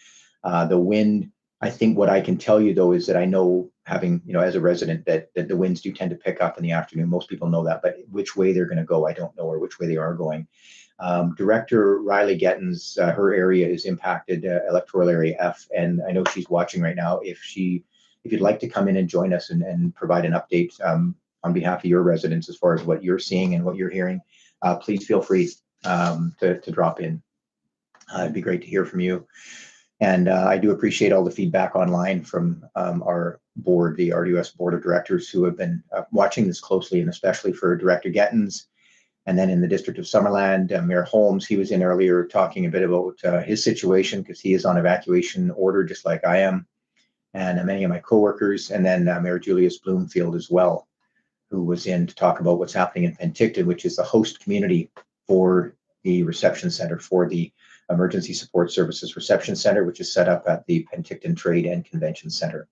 A: the wind, I think what I can tell you though is that I know, having, you know, as a resident, that the winds do tend to pick up in the afternoon. Most people know that, but which way they're going to go, I don't know, or which way they are going. Director Riley Gettins, her area is impacted, electoral area F, and I know she's watching right now. If you'd like to come in and join us and provide an update on behalf of your residents as far as what you're seeing and what you're hearing, please feel free to drop in. It'd be great to hear from you. And I do appreciate all the feedback online from our board, the RDOS Board of Directors, who have been watching this closely, and especially for Director Gettins. And then in the District of Summerland, Mayor Holmes, he was in earlier talking a bit about his situation because he is on evacuation order just like I am, and many of my coworkers, and then Mayor Julius Bloomfield as well, who was in to talk about what's happening in Penticton, which is the host community for the reception center for the Emergency Support Services Reception Center, which is set up at the Penticton Trade and Convention Center.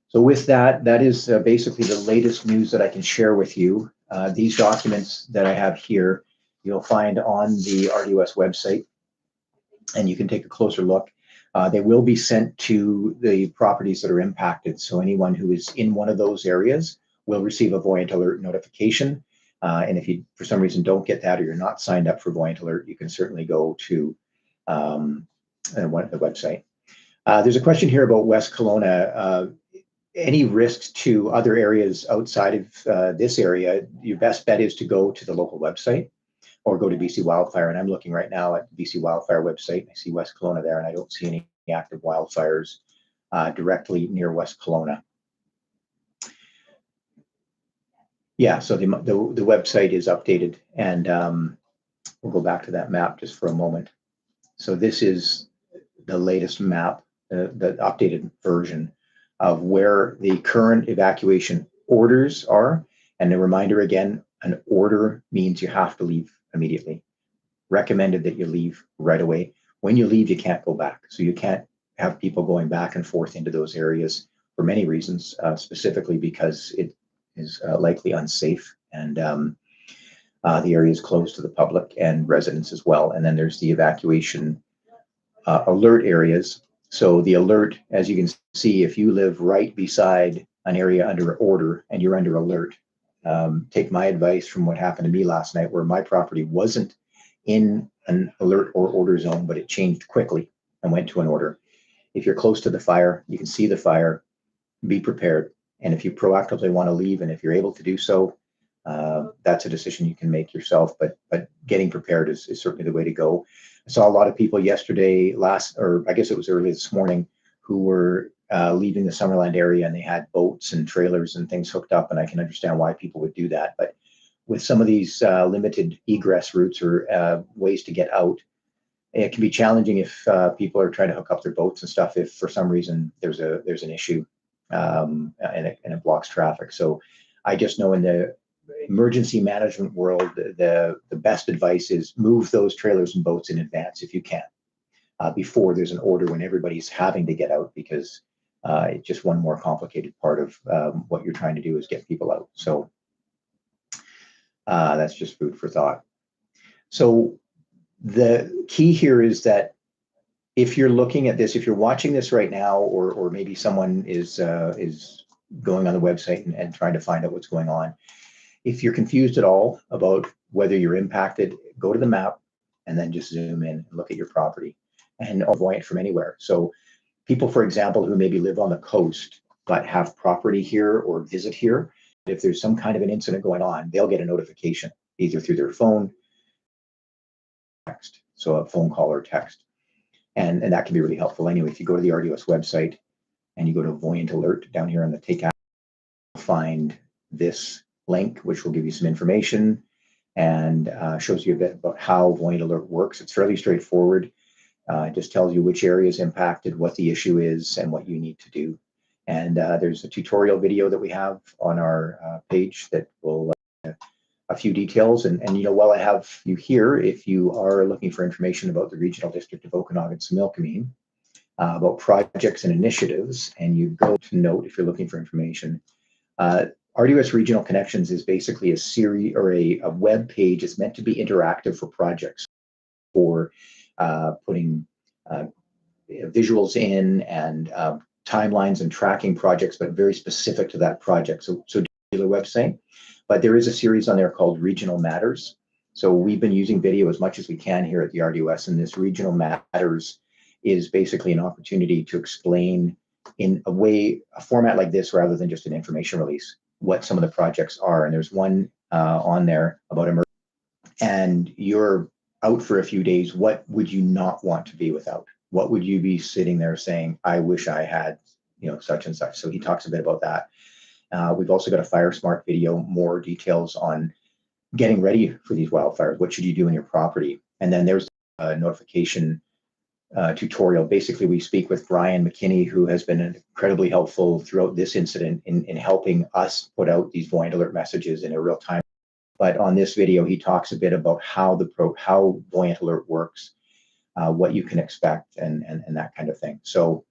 A: So with that, that is basically the latest news that I can share with you. These documents that I have here, you'll find on the RDOS website, and you can take a closer look. They will be sent to the properties that are impacted. So anyone who is in one of those areas will receive a Voyant Alert notification. And if you, for some reason, don't get that or you're not signed up for Voyant Alert, you can certainly go to the website. There's a question here about West Kelowna. Any risks to other areas outside of this area? Your best bet is to go to the local website or go to BC Wildfire. And I'm looking right now at the BC Wildfire website. I see West Kelowna there, and I don't see any active wildfires directly near West Kelowna. Yeah, so the website is updated, and we'll go back to that map just for a moment. So this is the latest map, the updated version of where the current evacuation orders are. And a reminder again, an order means you have to leave immediately. Recommended that you leave right away. When you leave, you can't go back. So you can't have people going back and forth into those areas for many reasons, specifically because it is likely unsafe. And The area is closed to the public and residents as well. And then there's the evacuation alert areas. So the alert, as you can see, if you live right beside an area under order and you're under alert, take my advice from what happened to me last night, where my property wasn't in an alert or order zone, but it changed quickly and went to an order. If you're close to the fire, you can see the fire, be prepared. And if you proactively want to leave, and if you're able to do so, that's a decision you can make yourself, but getting prepared is certainly the way to go. I saw a lot of people yesterday, or I guess it was early this morning, who were leaving the Summerland area, and they had boats and trailers and things hooked up, and I can understand why people would do that. But with some of these limited egress routes or ways to get out, it can be challenging if people are trying to hook up their boats and stuff, if for some reason there's an issue and it blocks traffic. So I just know in the emergency management world, the best advice is move those trailers and boats in advance if you can, before there's an order when everybody's having to get out, because it's just one more complicated part of what you're trying to do is get people out. So that's just food for thought. So the key here is that if you're looking at this, if you're watching this right now, or maybe someone is going on the website and trying to find out what's going on, if you're confused at all about whether you're impacted, go to the map and then just zoom in and look at your property and avoid it from anywhere. So people, for example, who maybe live on the coast but have property here or visit here, if there's some kind of an incident going on, they'll get a notification either through their phone, text, so a phone call or text. And that can be really helpful. Anyway, if you go to the RDOS website and you go to Voyant Alert down here on the Take Action, you'll find this link, which will give you some information and shows you a bit about how Voyant Alert works. It's fairly straightforward. It just tells you which area is impacted, what the issue is, and what you need to do. And there's a tutorial video that we have on our page that will a few details. And while I have you here, if you are looking for information about the Regional District of Okanagan-Similkameen, about projects and initiatives, and you go to note if you're looking for information, RDOS Regional Connections is basically a series or a web page. It's meant to be interactive for projects, for putting visuals in and timelines and tracking projects, but very specific to that project. So website, but there is a series on there called Regional Matters. So we've been using video as much as we can here at the RDOS, and this Regional Matters is basically an opportunity to explain in a format like this, rather than just an information release, what some of the projects are. And there's one on there about emergency, and you're out for a few days. What would you not want to be without? What would you be sitting there saying, I wish I had, such and such? So he talks a bit about that. We've also got a Fire Smart video, more details on getting ready for these wildfires. What should you do in your property? And then there's a notification tutorial. Basically, we speak with Brian McKinney, who has been incredibly helpful throughout this incident in helping us put out these Voyant Alert messages in a real time. But on this video, he talks a bit about how Voyant Alert works, what you can expect, and that kind of thing. So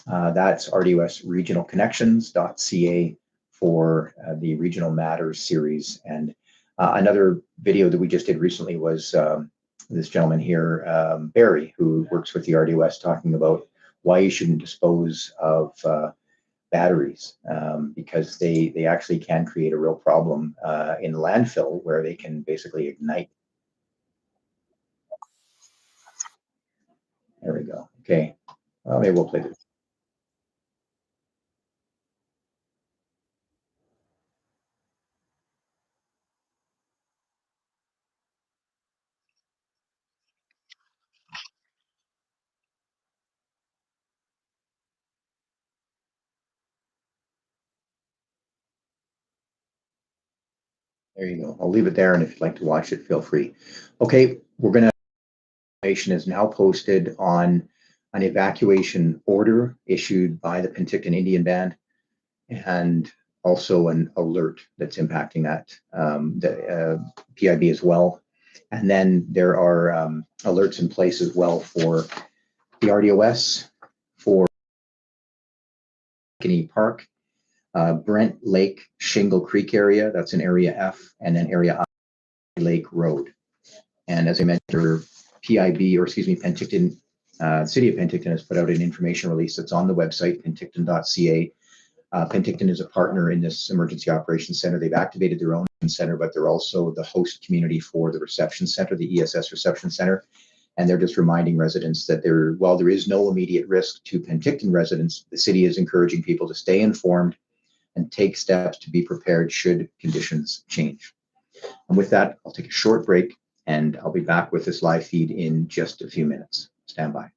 A: that's RDOS regionalconnections.ca for the Regional Matters series. And another video that we just did recently was this gentleman here, Barry, who works with the RDOS, talking about why you shouldn't dispose of batteries, because they actually can create a real problem in landfill, where they can basically ignite. There we go. Okay, well, maybe we'll play this. There you go. I'll leave it there, and if you'd like to watch it, feel free. Okay, information is now posted on an evacuation order issued by the Penticton Indian Band, and also an alert that's impacting that, the PIB as well. And then there are alerts in place as well for the RDOS, for Kinney Park, Brent Lake, Shingle Creek area, that's in Area F, and then Area I. Lake Road. And as I mentioned, PIB, or excuse me, Penticton, City of Penticton has put out an information release that's on the website, penticton.ca. Penticton is a partner in this emergency operations center. They've activated their own center, but they're also the host community for the reception center, the ESS reception center. And they're just reminding residents that while there is no immediate risk to Penticton residents, the city is encouraging people to stay informed and take steps to be prepared should conditions change. And with that, I'll take a short break and I'll be back with this live feed in just a few minutes. Stand by.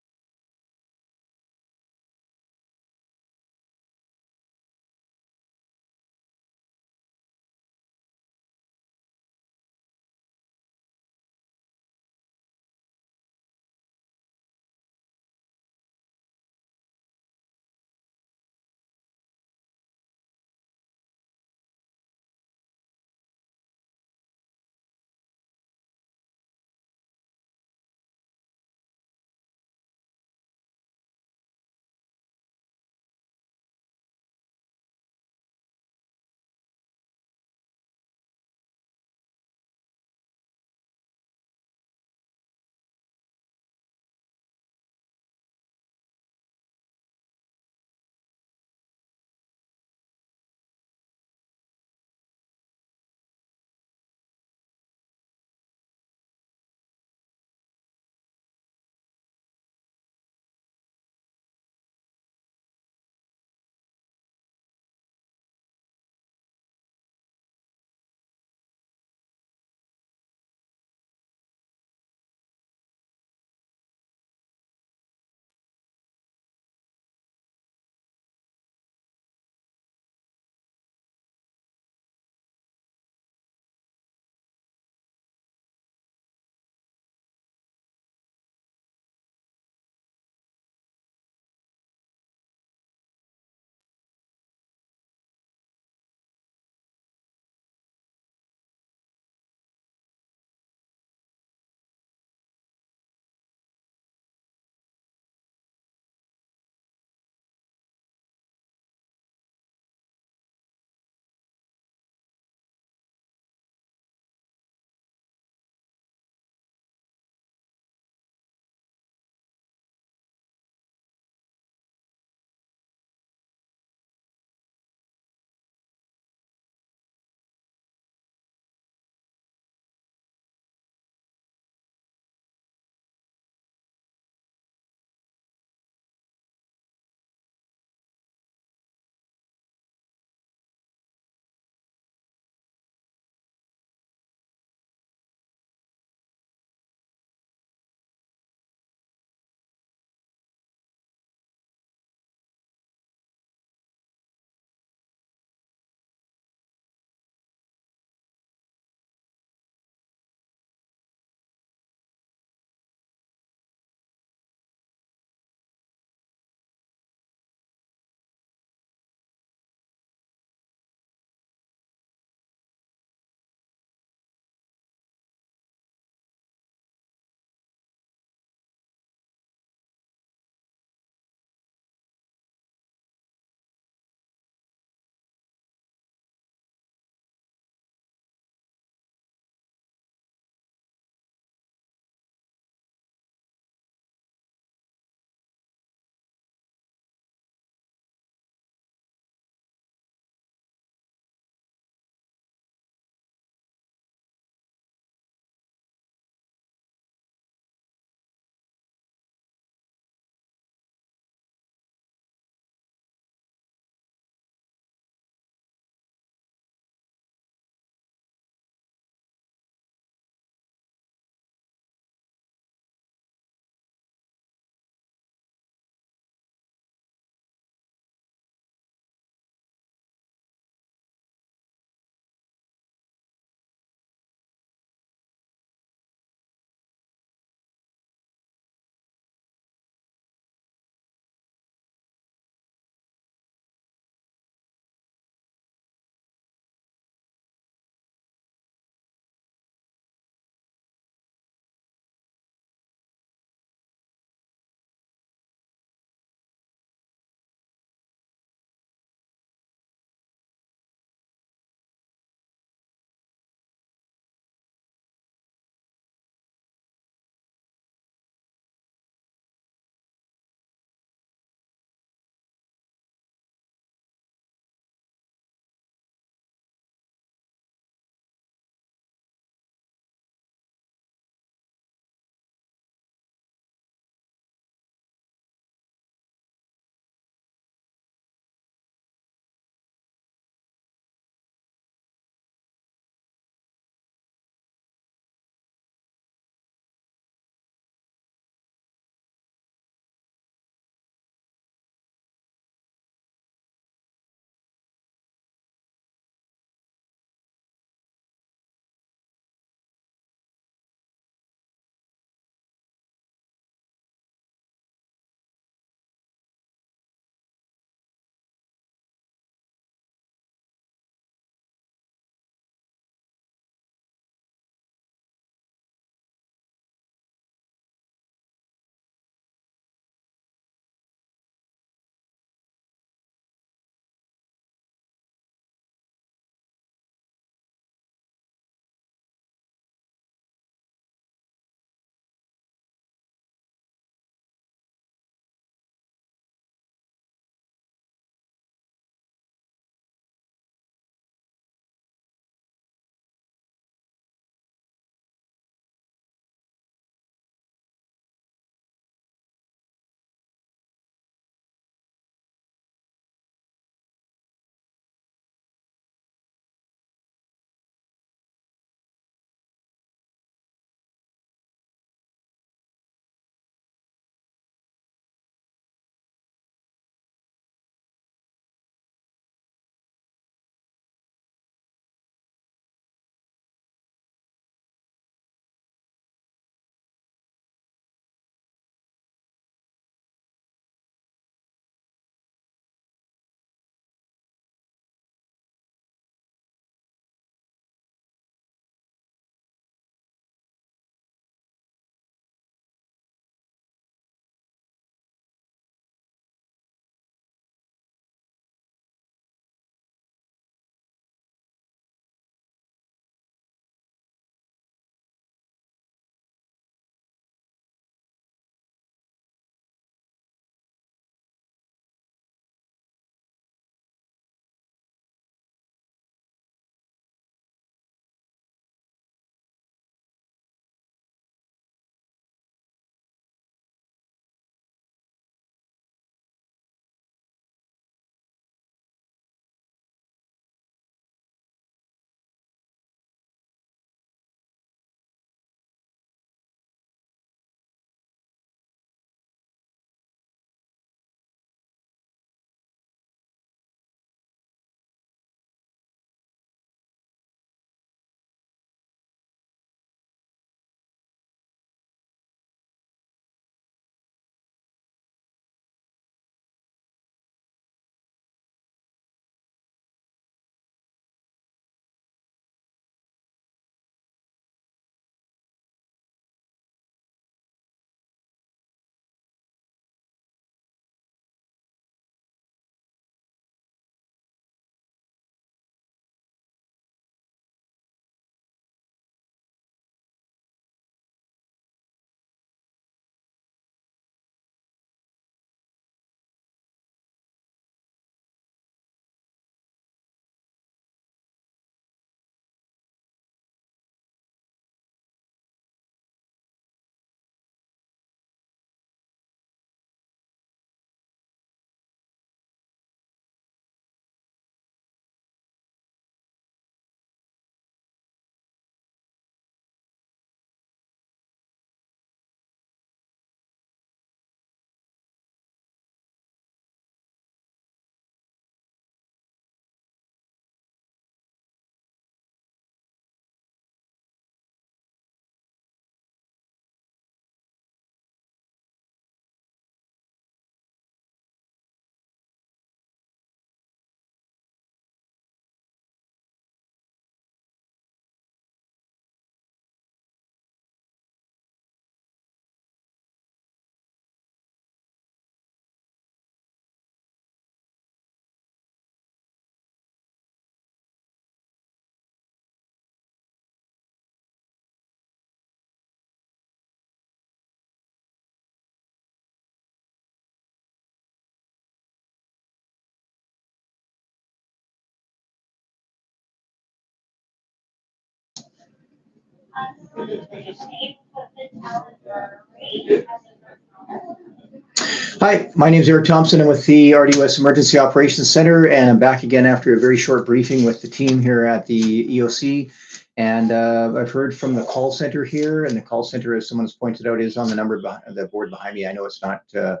A: Hi, my name is Eric Thompson. I'm with the RDOS Emergency Operations Center, and I'm back again after a very short briefing with the team here at the EOC. And I've heard from the call center here, and the call center, as someone has pointed out, is on the number behind the board behind me. I know it's not the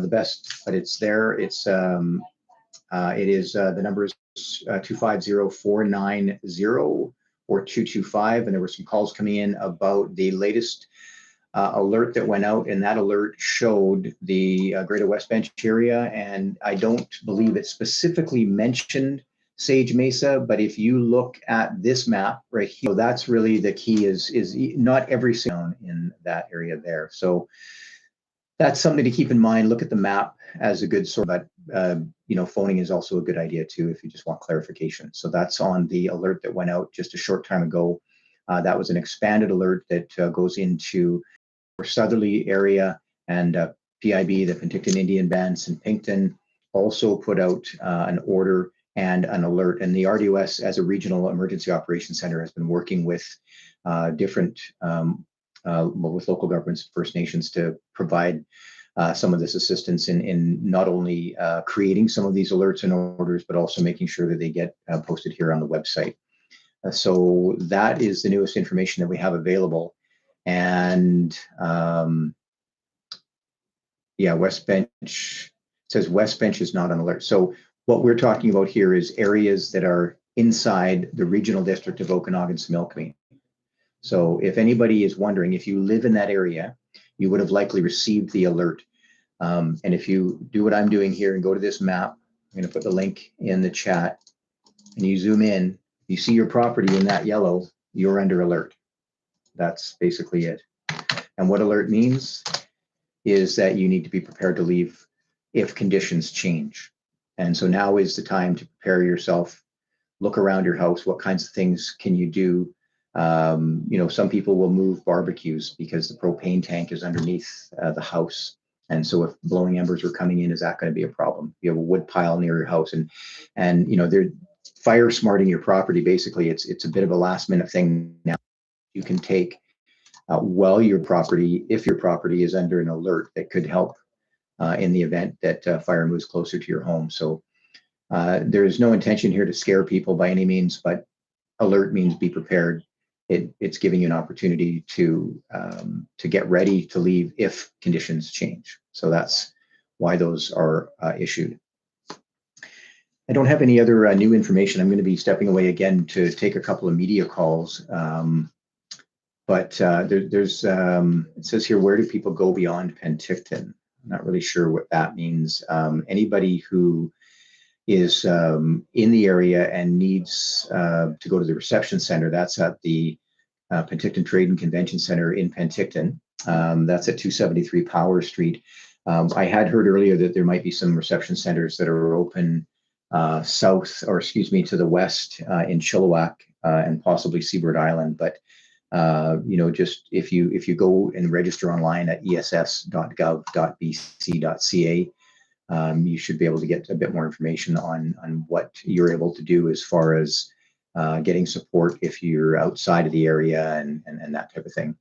A: best, but it's there. It is the number is 250490 or 225, and there were some calls coming in about the latest alert that went out, and that alert showed the Greater West Bench area, and I don't believe it specifically mentioned Sage Mesa, but if you look at this map right here, that's really the key, is not every zone in that area there. So that's something to keep in mind. Look at the map as a good source, but phoning is also a good idea too if you just want clarification. So that's on the alert that went out just a short time ago. That was an expanded alert that goes into our southerly area, and PIB, the Penticton Indian Band, St. Pinkton, also put out an order and an alert. And the RDOS, as a regional emergency operations center, has been working with different with local governments, First Nations, to provide some of this assistance in not only creating some of these alerts and orders, but also making sure that they get posted here on the website. So that is the newest information that we have available. And yeah, West Bench says West Bench is not on alert. So what we're talking about here is areas that are inside the regional district of Okanagan-Similkameen. So if anybody is wondering, if you live in that area, you would have likely received the alert. And if you do what I'm doing here and go to this map, I'm going to put the link in the chat, and you zoom in, you see your property in that yellow, you're under alert. That's basically it. And what alert means is that you need to be prepared to leave if conditions change. And so now is the time to prepare yourself, look around your house, what kinds of things can you do? Some people will move barbecues because the propane tank is underneath the house. And so if blowing embers are coming in, is that going to be a problem? You have a wood pile near your house, and they're fire smarting your property. Basically, it's a bit of a last minute thing now. You can take while your property, if your property is under an alert, that could help in the event that fire moves closer to your home. So there is no intention here to scare people by any means, but alert means be prepared. It's giving you an opportunity to get ready to leave if conditions change. So that's why those are issued. I don't have any other new information. I'm going to be stepping away again to take a couple of media calls. But there's it says here, where do people go beyond Penticton? I'm not really sure what that means. Anybody who is in the area and needs to go to the reception center, that's at the Penticton Trade and Convention Center in Penticton. That's at 273 Power Street. I had heard earlier that there might be some reception centers that are open to the west in Chilliwack and possibly Seabird Island. But just if you go and register online at ess.gov.bc.ca, you should be able to get a bit more information on what you're able to do as far as getting support if you're outside of the area and that type of thing.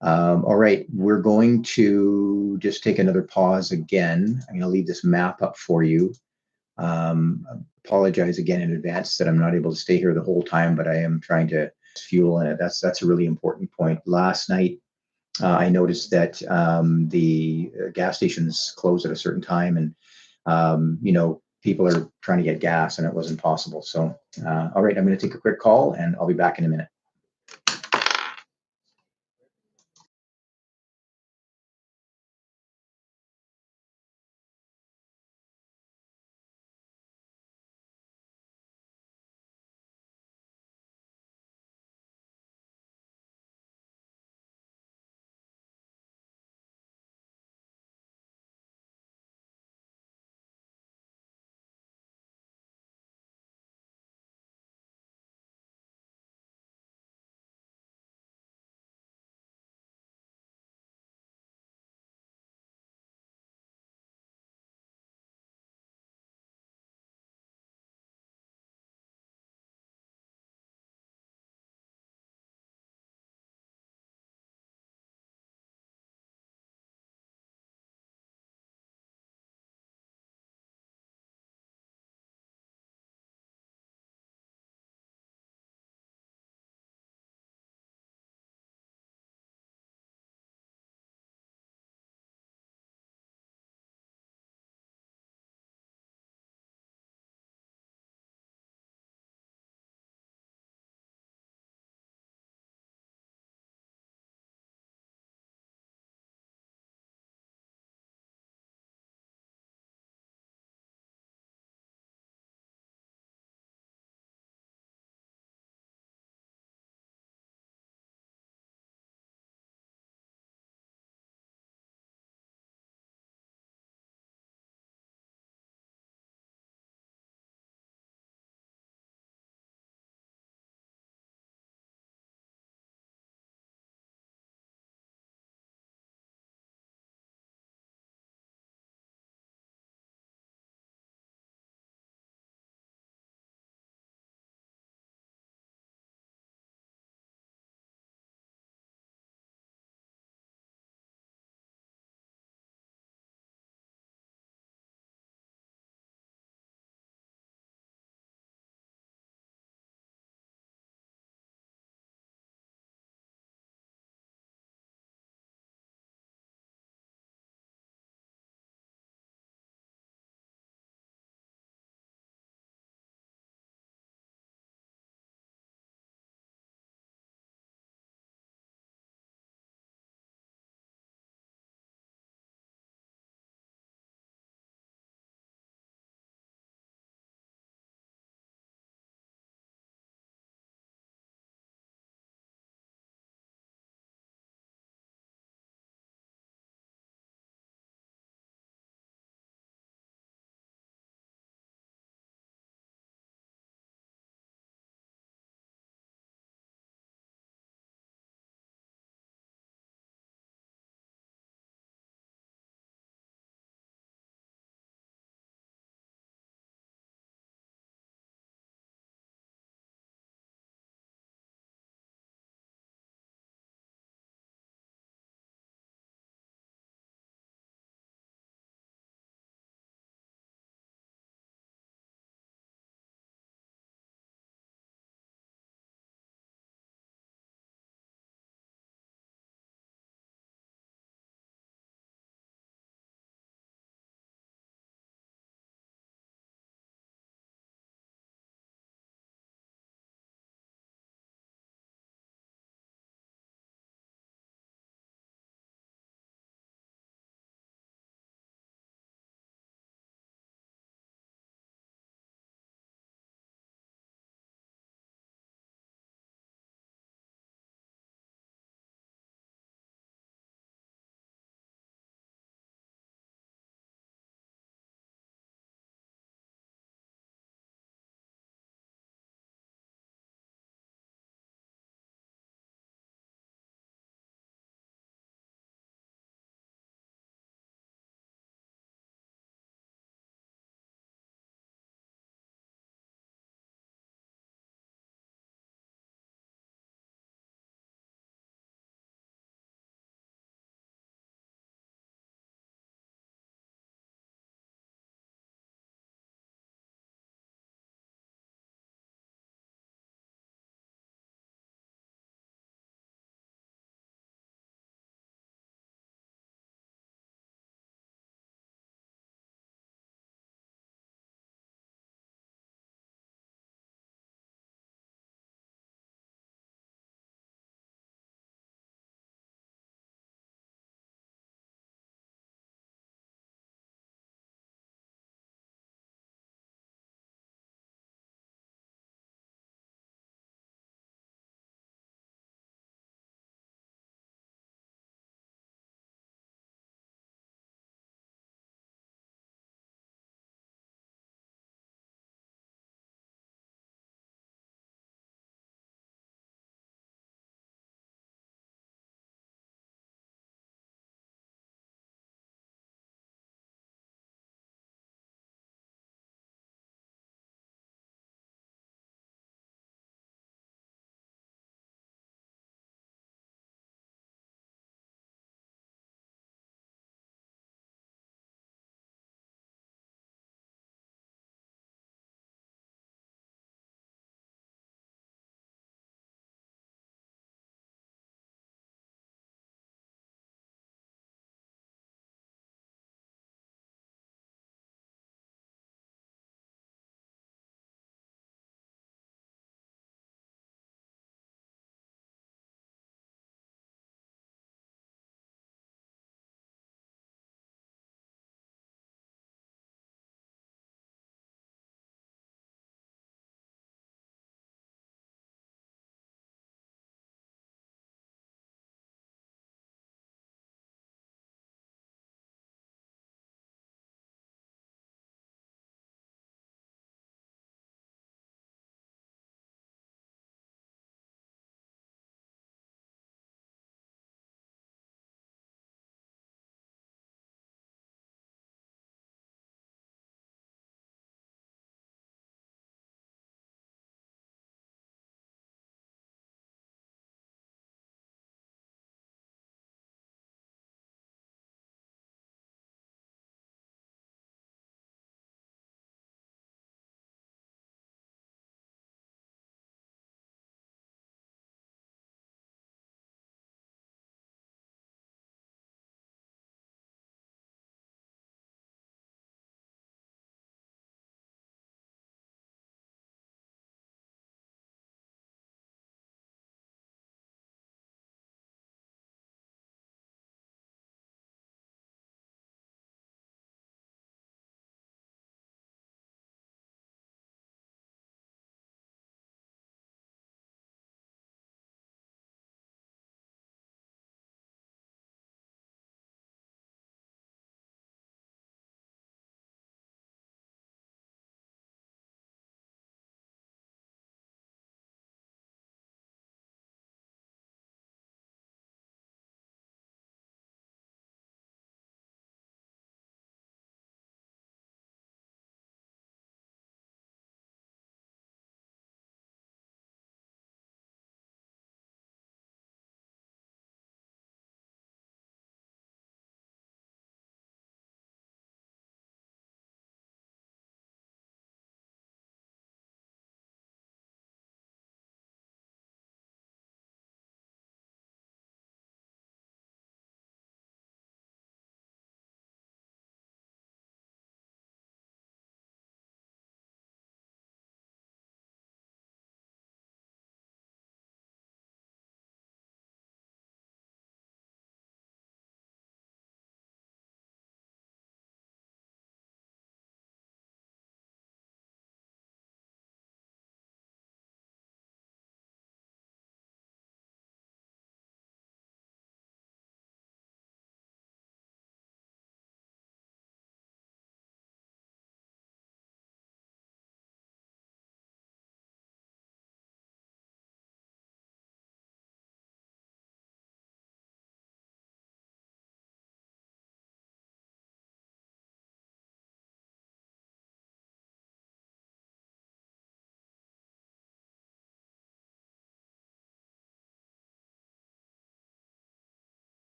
A: All right, we're going to just take another pause again. I'm going to leave this map up for you. Apologize again in advance that I'm not able to stay here the whole time, but I am trying to fuel in it. That's a really important point. Last night, I noticed that the gas stations closed at a certain time, and people are trying to get gas, and it wasn't possible. So, all right, I'm going to take a quick call, and I'll be back in a minute.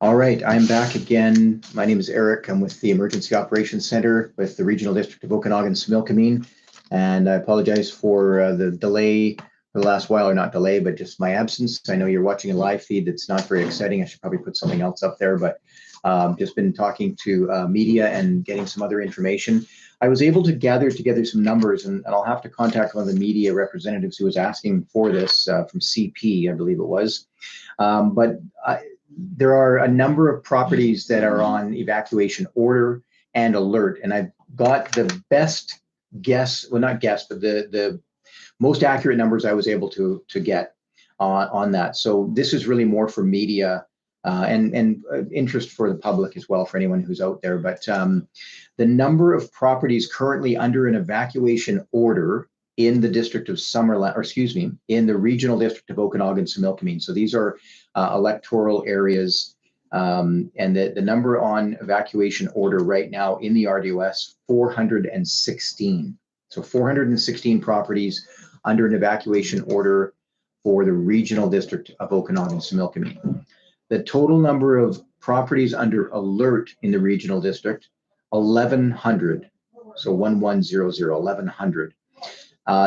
A: All right, I'm back again. My name is Eric. I'm with the Emergency Operations Center with the Regional District of Okanagan-Similkameen. And I apologize for the delay for the last while, or not delay, but just my absence. I know you're watching a live feed that's not very exciting. I should probably put something else up there, but just been talking to media and getting some other information. I was able to gather together some numbers, and I'll have to contact one of the media representatives who was asking for this from CP, I believe it was. There are a number of properties that are on evacuation order and alert, and I've got the best guess, well, not guess, but the most accurate numbers I was able to get on that. So this is really more for media and interest for the public as well, for anyone who's out there. But the number of properties currently under an evacuation order in the district of Summerland, or excuse me, in the regional district of Okanagan-Similkameen. So these are electoral areas, and the number on evacuation order right now in the RDOS, 416. So 416 properties under an evacuation order for the regional district of Okanagan-Similkameen. The total number of properties under alert in the regional district, 1,100. So 1,100.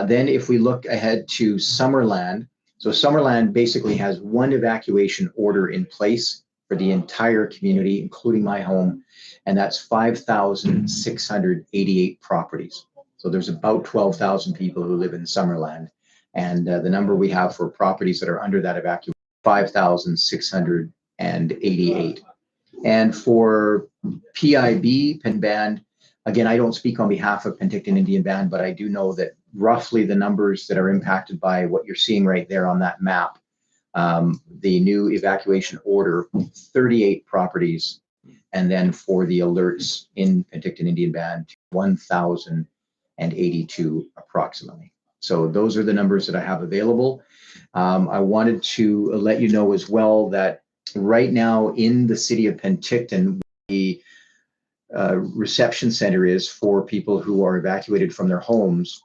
A: Then if we look ahead to Summerland, so Summerland basically has one evacuation order in place for the entire community, including my home, and that's 5,688 properties. So there's about 12,000 people who live in Summerland, and the number we have for properties that are under that evacuation, 5,688. And for PIB, Penn Band, again, I don't speak on behalf of Penticton Indian Band, but I do know that roughly the numbers that are impacted by what you're seeing right there on that map, the new evacuation order, 38 properties, and then for the alerts in Penticton Indian Band, 1,082 approximately. So those are the numbers that I have available. I wanted to let you know as well that right now in the city of Penticton, the reception center is for people who are evacuated from their homes.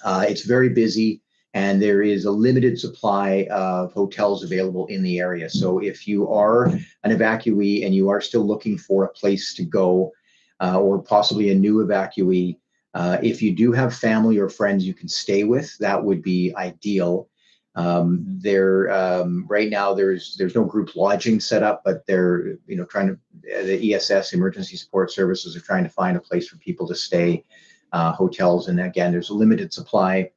A: It's very busy, and there is a limited supply of hotels available in the area. So if you are an evacuee and you are still looking for a place to go, or possibly a new evacuee, if you do have family or friends you can stay with, that would be ideal. Right now there's no group lodging set up, but they're the ESS, Emergency Support Services, are trying to find a place for people to stay. Hotels, and again, there's a limited supply.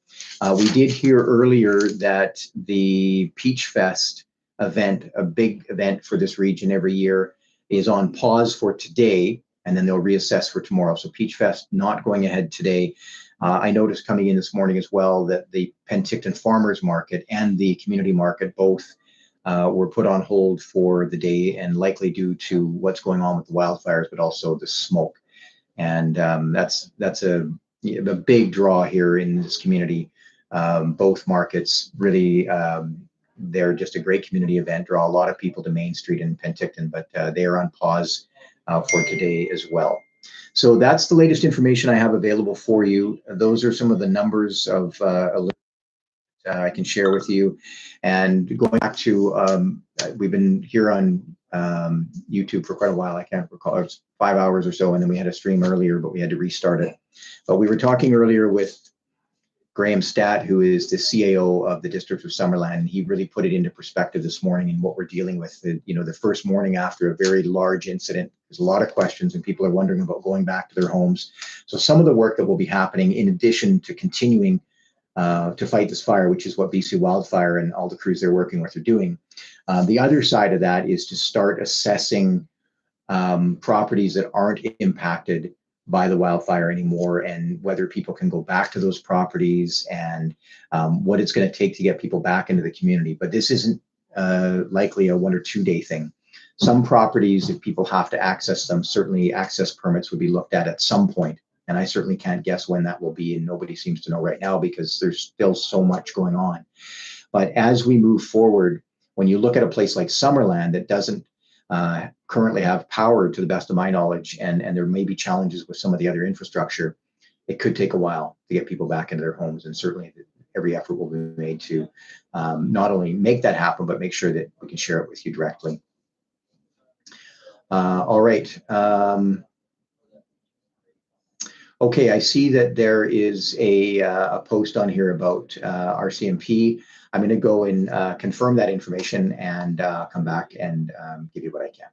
A: We did hear earlier that the Peach Fest event, a big event for this region every year, is on pause for today, and then they'll reassess for tomorrow. So Peach Fest not going ahead today. I noticed coming in this morning as well that the Penticton Farmers Market and the Community Market both were put on hold for the day, and likely due to what's going on with the wildfires, but also the smoke. And that's a big draw here in this community. Both markets really, they're just a great community event, draw a lot of people to Main Street in Penticton, but they are on pause for today as well. So that's the latest information I have available for you. Those are some of the numbers of I can share with you. And going back to, we've been here on YouTube for quite a while. I can't recall, it was 5 hours or so, and then we had a stream earlier, but we had to restart it. But we were talking earlier with Graham Statt, who is the CAO of the District of Summerland, and he really put it into perspective this morning and what we're dealing with. The first morning after a very large incident, there's a lot of questions and people are wondering about going back to their homes. So some of the work that will be happening, in addition to continuing to fight this fire, which is what BC Wildfire and all the crews they're working with are doing. The other side of that is to start assessing properties that aren't impacted by the wildfire anymore, and whether people can go back to those properties, and what it's going to take to get people back into the community. But this isn't likely a 1 or 2 day thing. Some properties, if people have to access them, certainly access permits would be looked at some point. And I certainly can't guess when that will be, and nobody seems to know right now because there's still so much going on. But as we move forward, when you look at a place like Summerland that doesn't currently have power, to the best of my knowledge, and there may be challenges with some of the other infrastructure, it could take a while to get people back into their homes. And certainly every effort will be made to not only make that happen, but make sure that we can share it with you directly. All right. Okay, I see that there is a post on here about RCMP. I'm going to go and confirm that information and come back and give you what I can.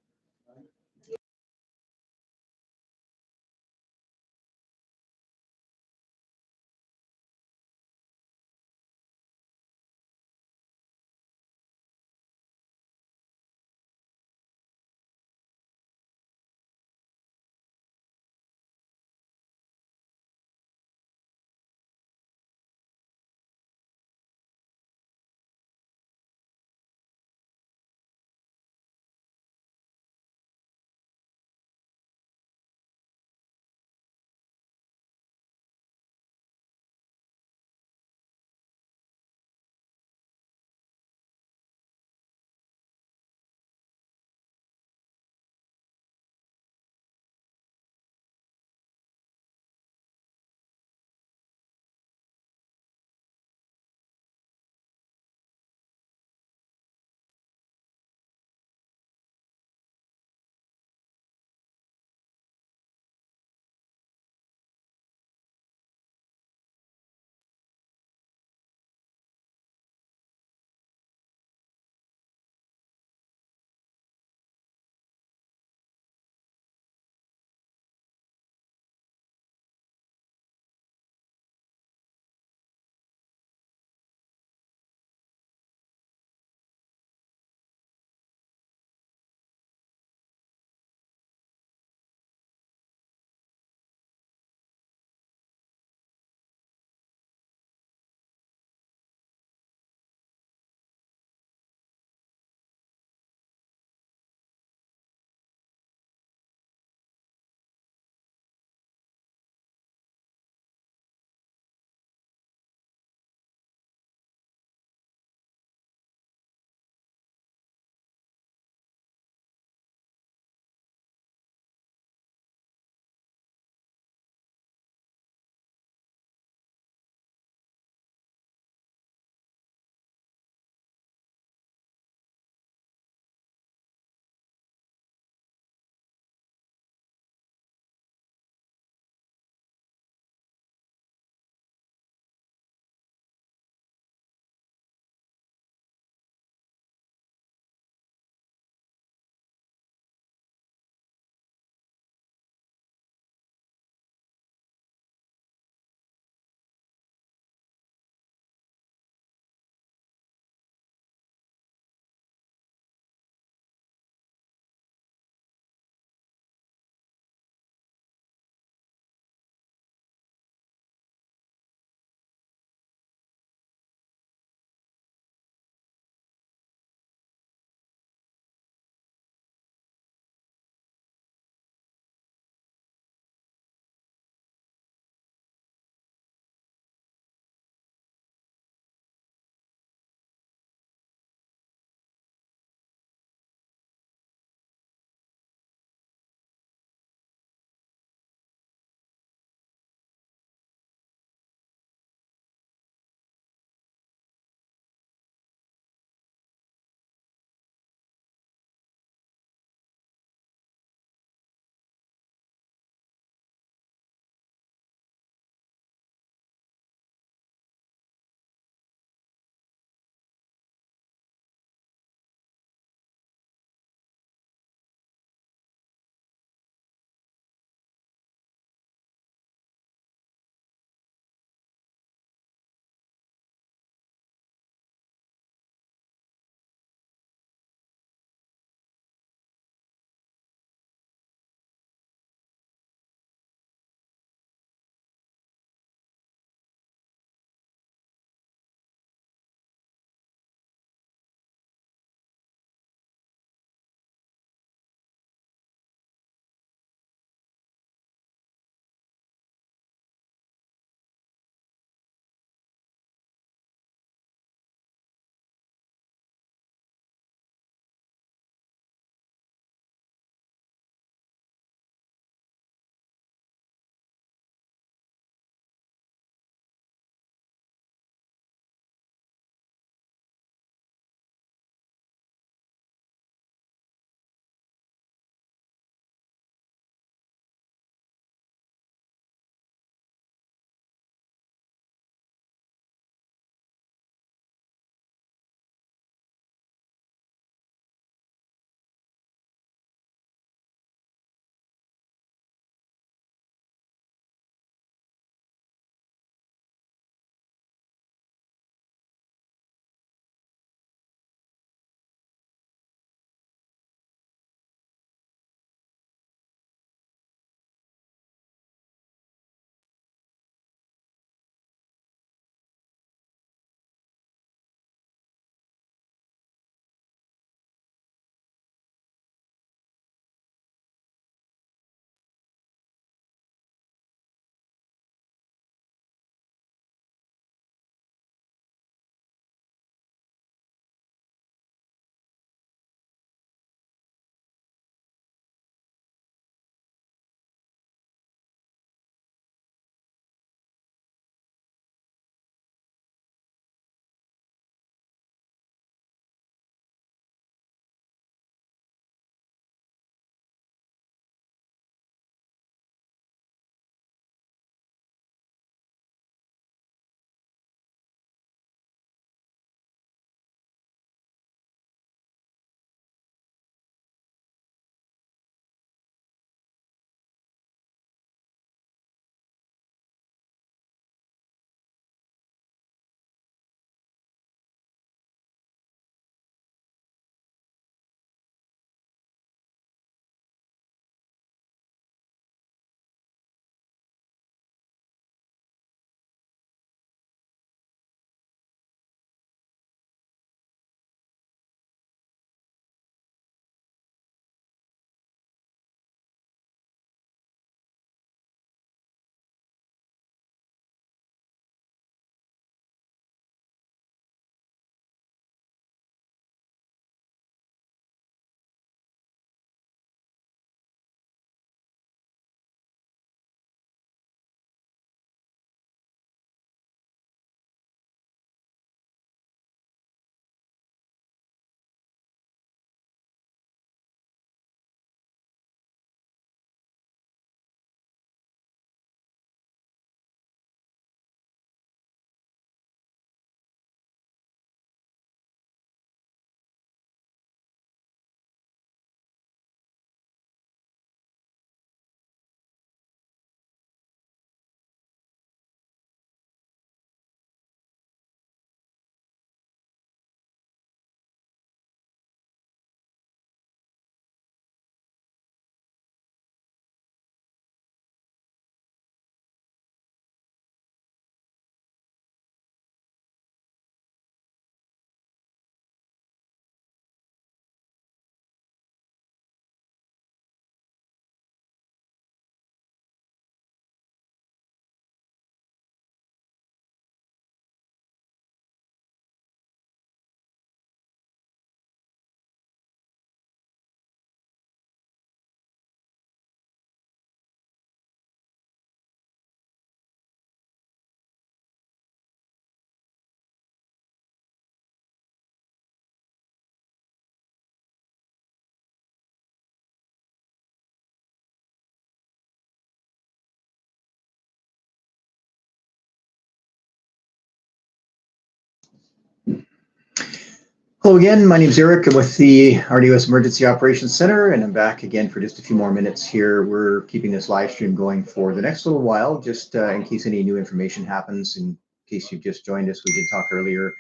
A: Hello again, my name is Eric. I'm with the RDOS Emergency Operations Center, and I'm back again for just a few more minutes here. We're keeping this live stream going for the next little while, just in case any new information happens. In case you've just joined us, we did talk earlier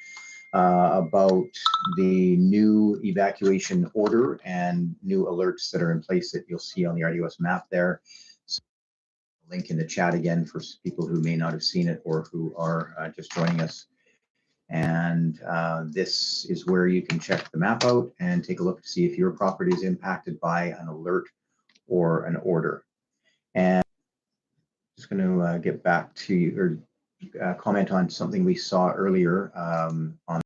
A: about the new evacuation order and new alerts that are in place that you'll see on the RDOS map there. So, link in the chat again for people who may not have seen it or who are just joining us. And this is where you can check the map out and take a look to see if your property is impacted by an alert or an order. And I'm just going to get back to or comment on something we saw earlier on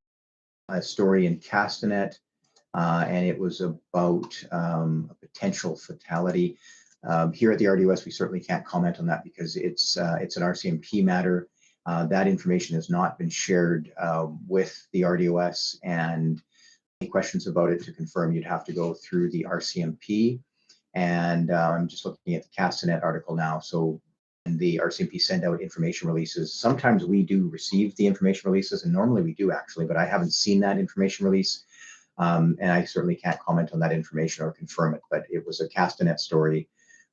A: a story in Castanet, and it was about a potential fatality. Here at the RDOS, we certainly can't comment on that because it's an RCMP matter. That information has not been shared with the RDOS, and any questions about it to confirm, you'd have to go through the RCMP. And I'm just looking at the Castanet article now. So when the RCMP send out information releases, sometimes we do receive the information releases, and normally we do actually, but I haven't seen that information release. And I certainly can't comment on that information or confirm it, but it was a Castanet story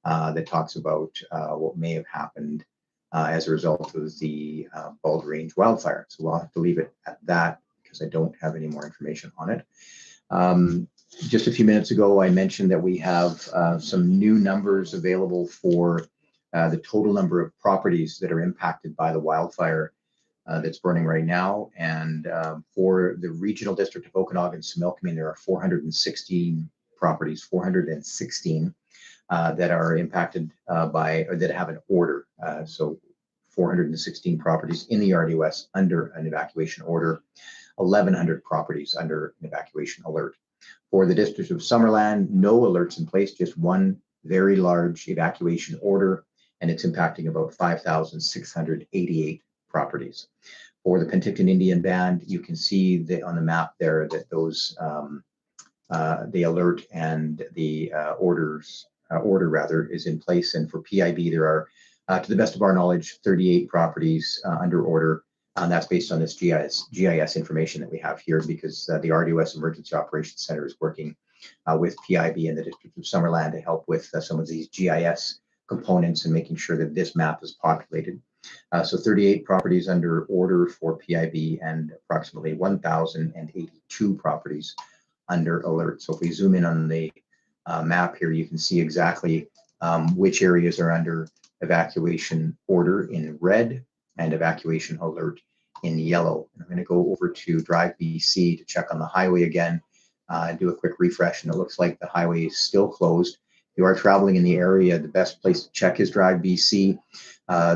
A: that talks about what may have happened as a result of the Bald Range wildfire. So we'll have to leave it at that because I don't have any more information on it. Just a few minutes ago, I mentioned that we have some new numbers available for the total number of properties that are impacted by the wildfire that's burning right now. And for the regional district of Okanagan-Similkameen, there are 416 properties, 416 that are impacted by, or that have an order. So 416 properties in the RDOS under an evacuation order, 1,100 properties under an evacuation alert. For the district of Summerland, no alerts in place, just one very large evacuation order, and it's impacting about 5,688 properties. For the Penticton Indian Band, you can see on the map there that those the alert and the order is in place. And for PIB, there are, to the best of our knowledge, 38 properties under order. And that's based on this GIS information that we have here, because the RDOS Emergency Operations Center is working with PIB and the District of Summerland to help with some of these GIS components and making sure that this map is populated. So 38 properties under order for PIB and approximately 1,082 properties under alert. So if we zoom in on the map here, you can see exactly which areas are under evacuation order in red and evacuation alert in yellow. I'm going to go over to Drive BC to check on the highway again, do a quick refresh, and it looks like the highway is still closed. If you are traveling in the area, the best place to check is Drive BC.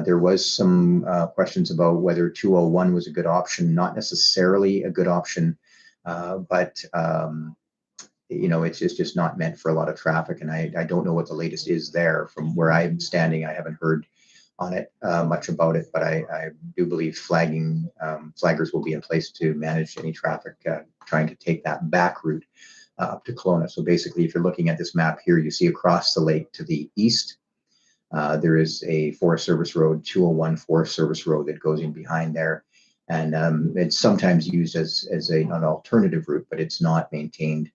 A: There was some questions about whether 201 was a good option. Not necessarily a good option, but you know, it's just not meant for a lot of traffic, and I don't know what the latest is there. From where I'm standing, I haven't heard on it much about it, but I do believe flaggers will be in place to manage any traffic trying to take that back route up to Kelowna. So basically, if you're looking at this map here, you see across the lake to the east, there is a Forest Service Road, 201 Forest Service Road that goes in behind there. And it's sometimes used as an alternative route, but it's not maintained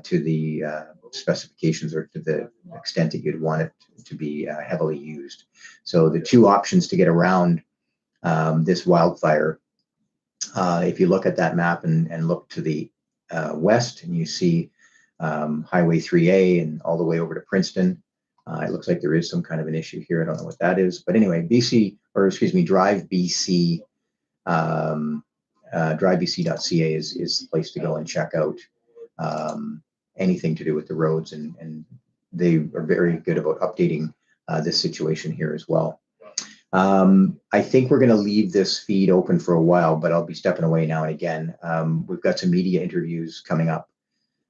A: to the specifications or to the extent that you'd want it to be heavily used. So the two options to get around this wildfire, if you look at that map and look to the west, and you see Highway 3A and all the way over to Princeton, it looks like there is some kind of an issue here. I don't know what that is, but anyway, Drive BC, drivebc.ca is the place to go and check out anything to do with the roads, and they are very good about updating this situation here as well. I think we're going to leave this feed open for a while, but I'll be stepping away now and again. We've got some media interviews coming up,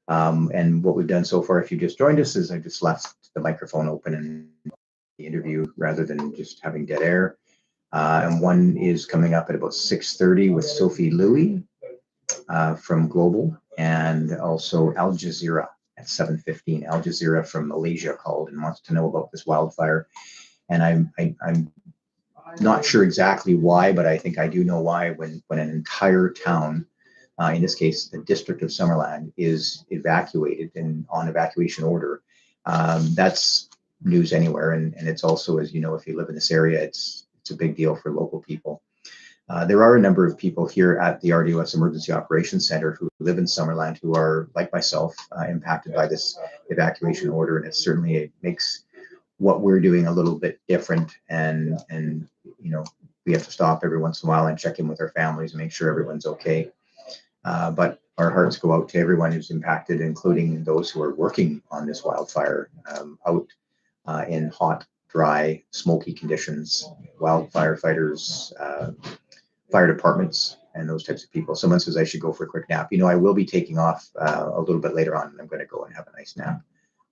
A: and what we've done so far, if you just joined us, is I just left the microphone open and the interview rather than just having dead air. And one is coming up at about 6:30 with Sophie Louie from Global, and also Al Jazeera at 7:15. Al Jazeera from Malaysia called and wants to know about this wildfire. And I'm not sure exactly why, but I think I do know why. When an entire town in this case, the district of Summerland, is evacuated and on evacuation order, that's news anywhere. And it's also, as you know, if you live in this area, it's a big deal for local people. There are a number of people here at the RDOS Emergency Operations Center who live in Summerland who are, like myself, impacted by this evacuation order, and it makes what we're doing a little bit different. And you know, we have to stop every once in a while and check in with our families and make sure everyone's okay. But our hearts go out to everyone who's impacted, including those who are working on this wildfire out in hot, dry, smoky conditions, wildfire fighters, fire departments, and those types of people. Someone says I should go for a quick nap. You know, I will be taking off a little bit later on. I'm going to go and have a nice nap,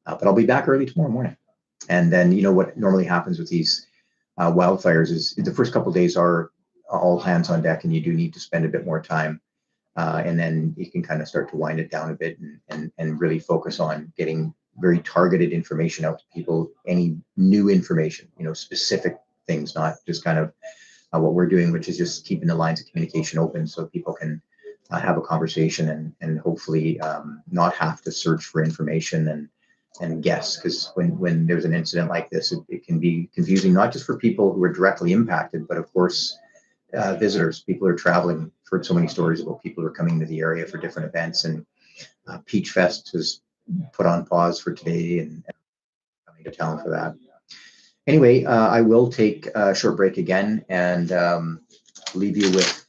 A: but I'll be back early tomorrow morning. And then, you know, what normally happens with these wildfires is the first couple of days are all hands on deck, and you do need to spend a bit more time. And then you can kind of start to wind it down a bit and really focus on getting very targeted information out to people, any new information, you know, specific things, not just kind of what we're doing, which is just keeping the lines of communication open so people can have a conversation and hopefully not have to search for information and guess. Because when there's an incident like this, it can be confusing, not just for people who are directly impacted, but of course, visitors. People are traveling. I've heard so many stories about people who are coming to the area for different events, and Peach Fest was put on pause for today and coming to town for that. Anyway, I will take a short break again and leave you with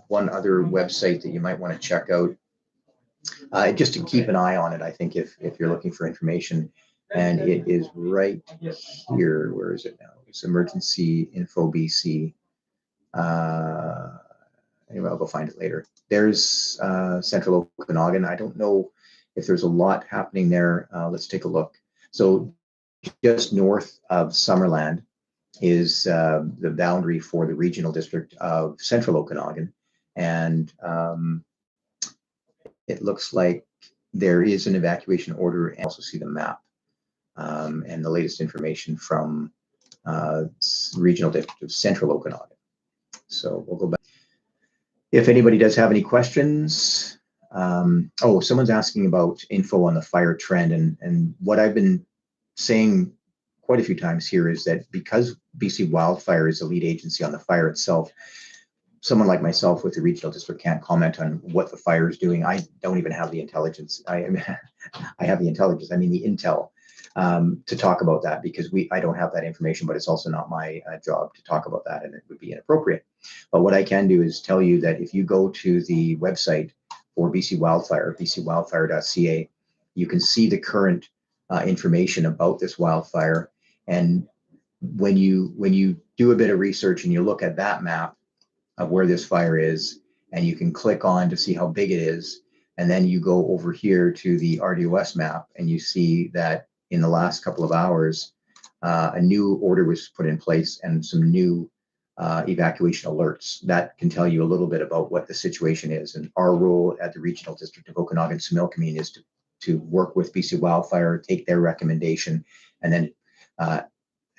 A: one other website that you might want to check out, just to keep an eye on it, I think, if you're looking for information. And it is right here. Where is it now? It's Emergency Info BC. Anyway, I'll go find it later. There's Central Okanagan. I don't know if there's a lot happening there. Let's take a look. So just north of Summerland is the boundary for the regional district of Central Okanagan. And it looks like there is an evacuation order, and also see the map and the latest information from regional district of Central Okanagan. So we'll go back. If anybody does have any questions, someone's asking about info on the fire trend, and what I've been saying quite a few times here is that because BC Wildfire is the lead agency on the fire itself, someone like myself with the regional district can't comment on what the fire is doing. I don't even have the intelligence. I have the intelligence. I mean the intel to talk about that, because I don't have that information. But it's also not my job to talk about that, and it would be inappropriate. But what I can do is tell you that if you go to the website for BC Wildfire, bcwildfire.ca, you can see the current information about this wildfire. And when you do a bit of research and you look at that map of where this fire is, and you can click on to see how big it is, and then you go over here to the RDOS map and you see that in the last couple of hours, a new order was put in place and some new evacuation alerts. That can tell you a little bit about what the situation is. And our role at the regional district of Okanagan-Similkameen is to work with BC Wildfire, take their recommendation, and then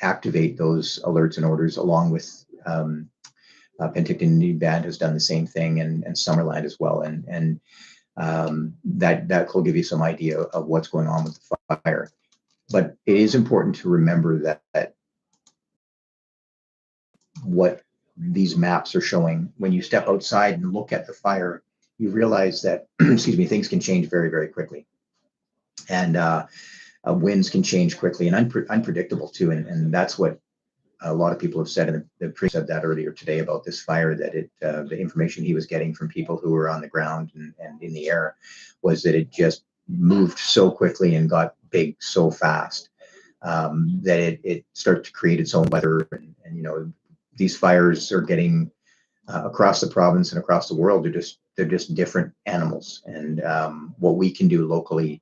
A: activate those alerts and orders, along with Penticton Band has done the same thing, and Summerland as well. And that will give you some idea of what's going on with the fire. But it is important to remember that what these maps are showing, when you step outside and look at the fire, you realize that, excuse me, things can change very, very quickly. And winds can change quickly and unpredictable too. And that's what a lot of people have said, and the priest said that earlier today about this fire, that the information he was getting from people who were on the ground and in the air was that it just moved so quickly and got big so fast that it started to create its own weather. And you know, these fires are getting across the province and across the world. They're just different animals. And what we can do locally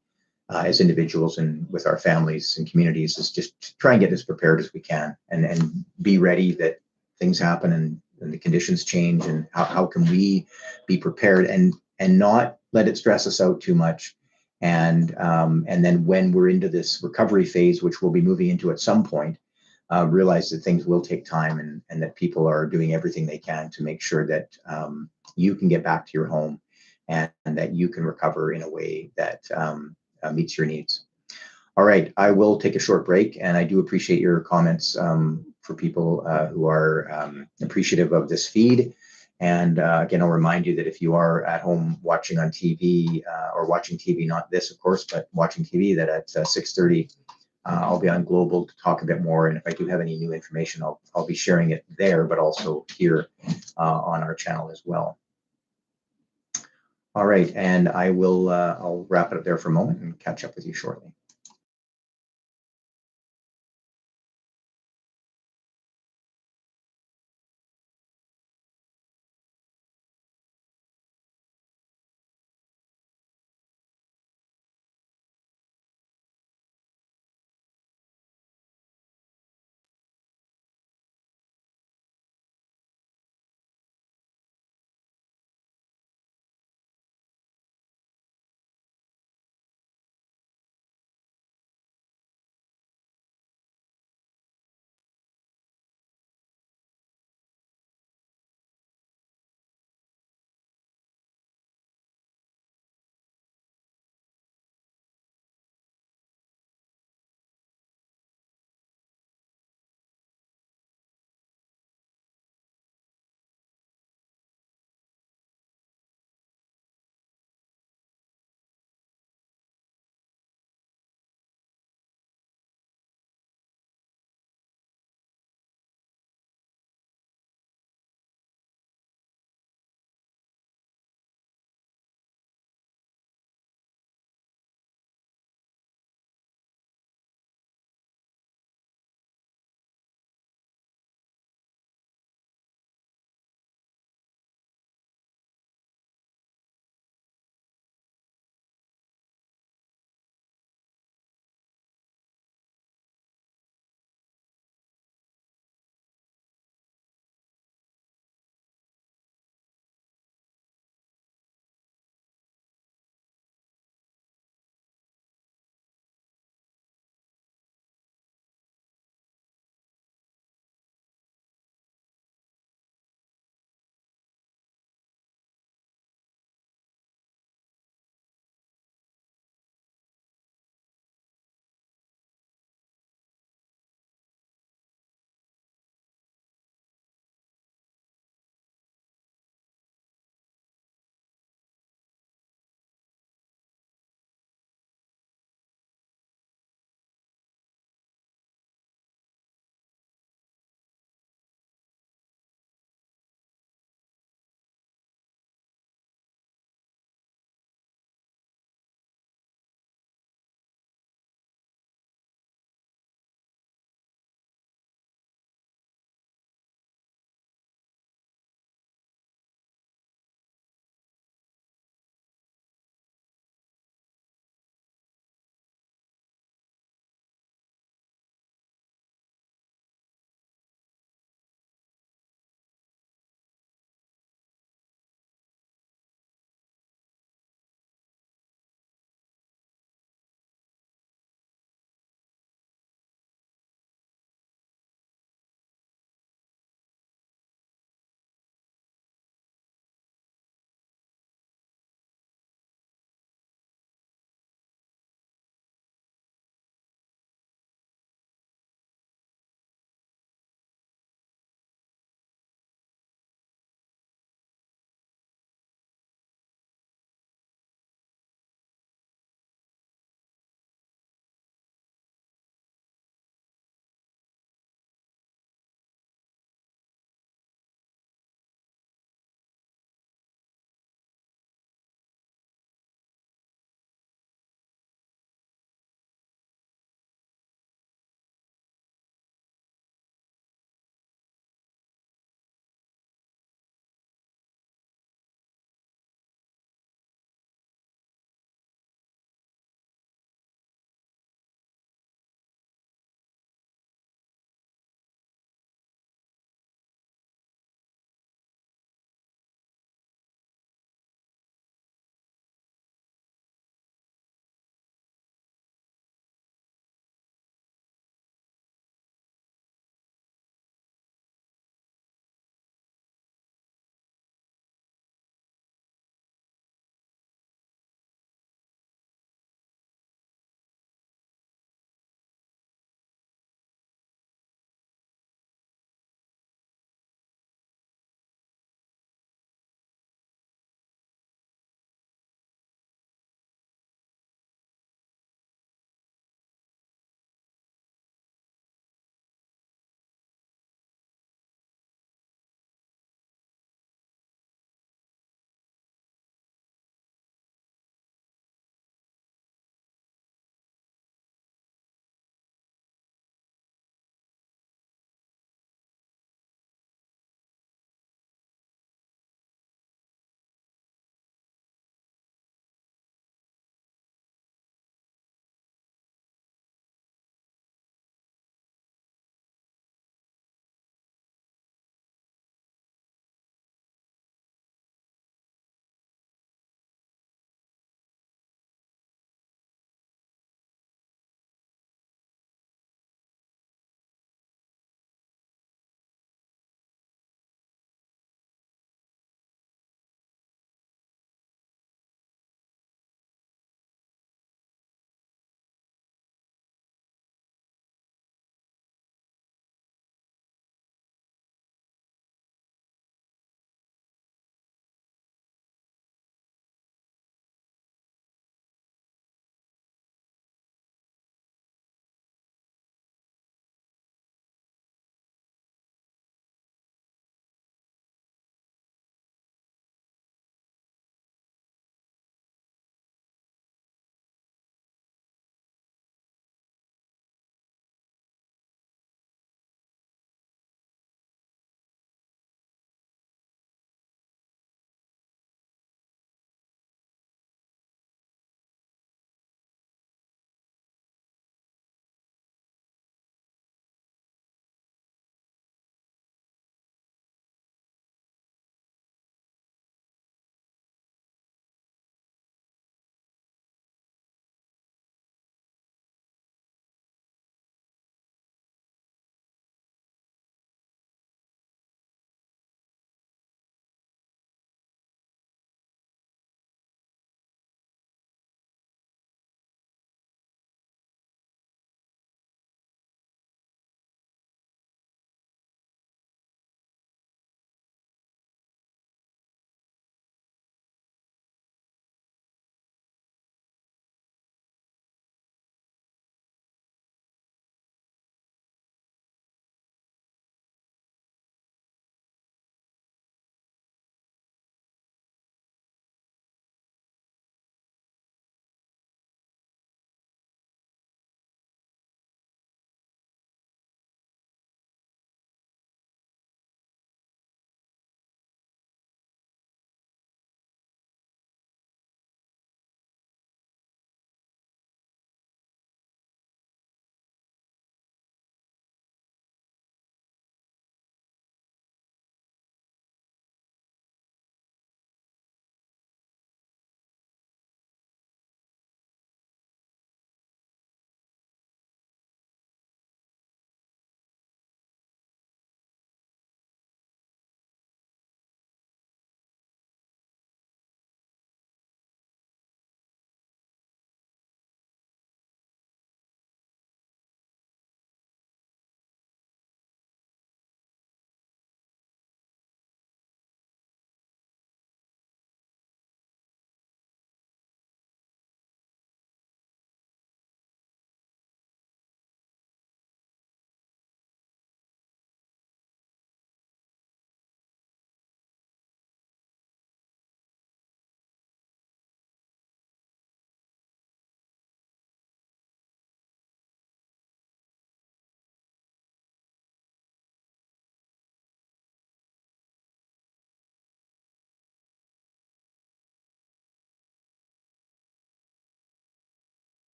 A: as individuals and with our families and communities is just try and get as prepared as we can, and be ready that things happen and the conditions change, and how can we be prepared and not let it stress us out too much. And then when we're into this recovery phase, which we'll be moving into at some point, realize that things will take time, and that people are doing everything they can to make sure that you can get back to your home and that you can recover in a way that meets your needs. All right, I will take a short break, and I do appreciate your comments for people who are appreciative of this feed. And again, I'll remind you that if you are at home watching on TV or watching TV, not this, of course, but watching TV, that at 6:30, I'll be on Global to talk a bit more. And if I do have any new information, I'll be sharing it there, but also here on our channel as well. All right, and I'll wrap it up there for a moment and catch up with you shortly.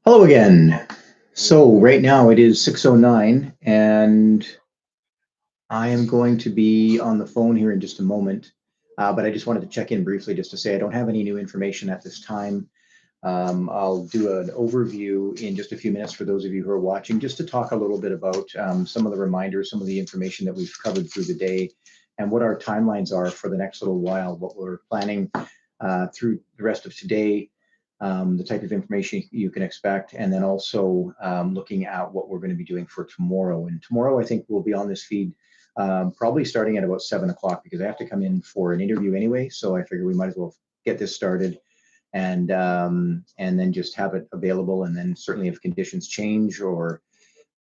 A: Hello again. So right now it is 6:09 and I am going to be on the phone here in just a moment, but I just wanted to check in briefly just to say I don't have any new information at this time. I'll do an overview in just a few minutes for those of you who are watching, just to talk a little bit about some of the reminders, some of the information that we've covered through the day, and what our timelines are for the next little while, what we're planning through the rest of today, the type of information you can expect, and then also looking at what we're going to be doing for tomorrow. And tomorrow, I think we'll be on this feed probably starting at about 7 o'clock because I have to come in for an interview anyway. So I figure we might as well get this started and then just have it available. And then certainly if conditions change or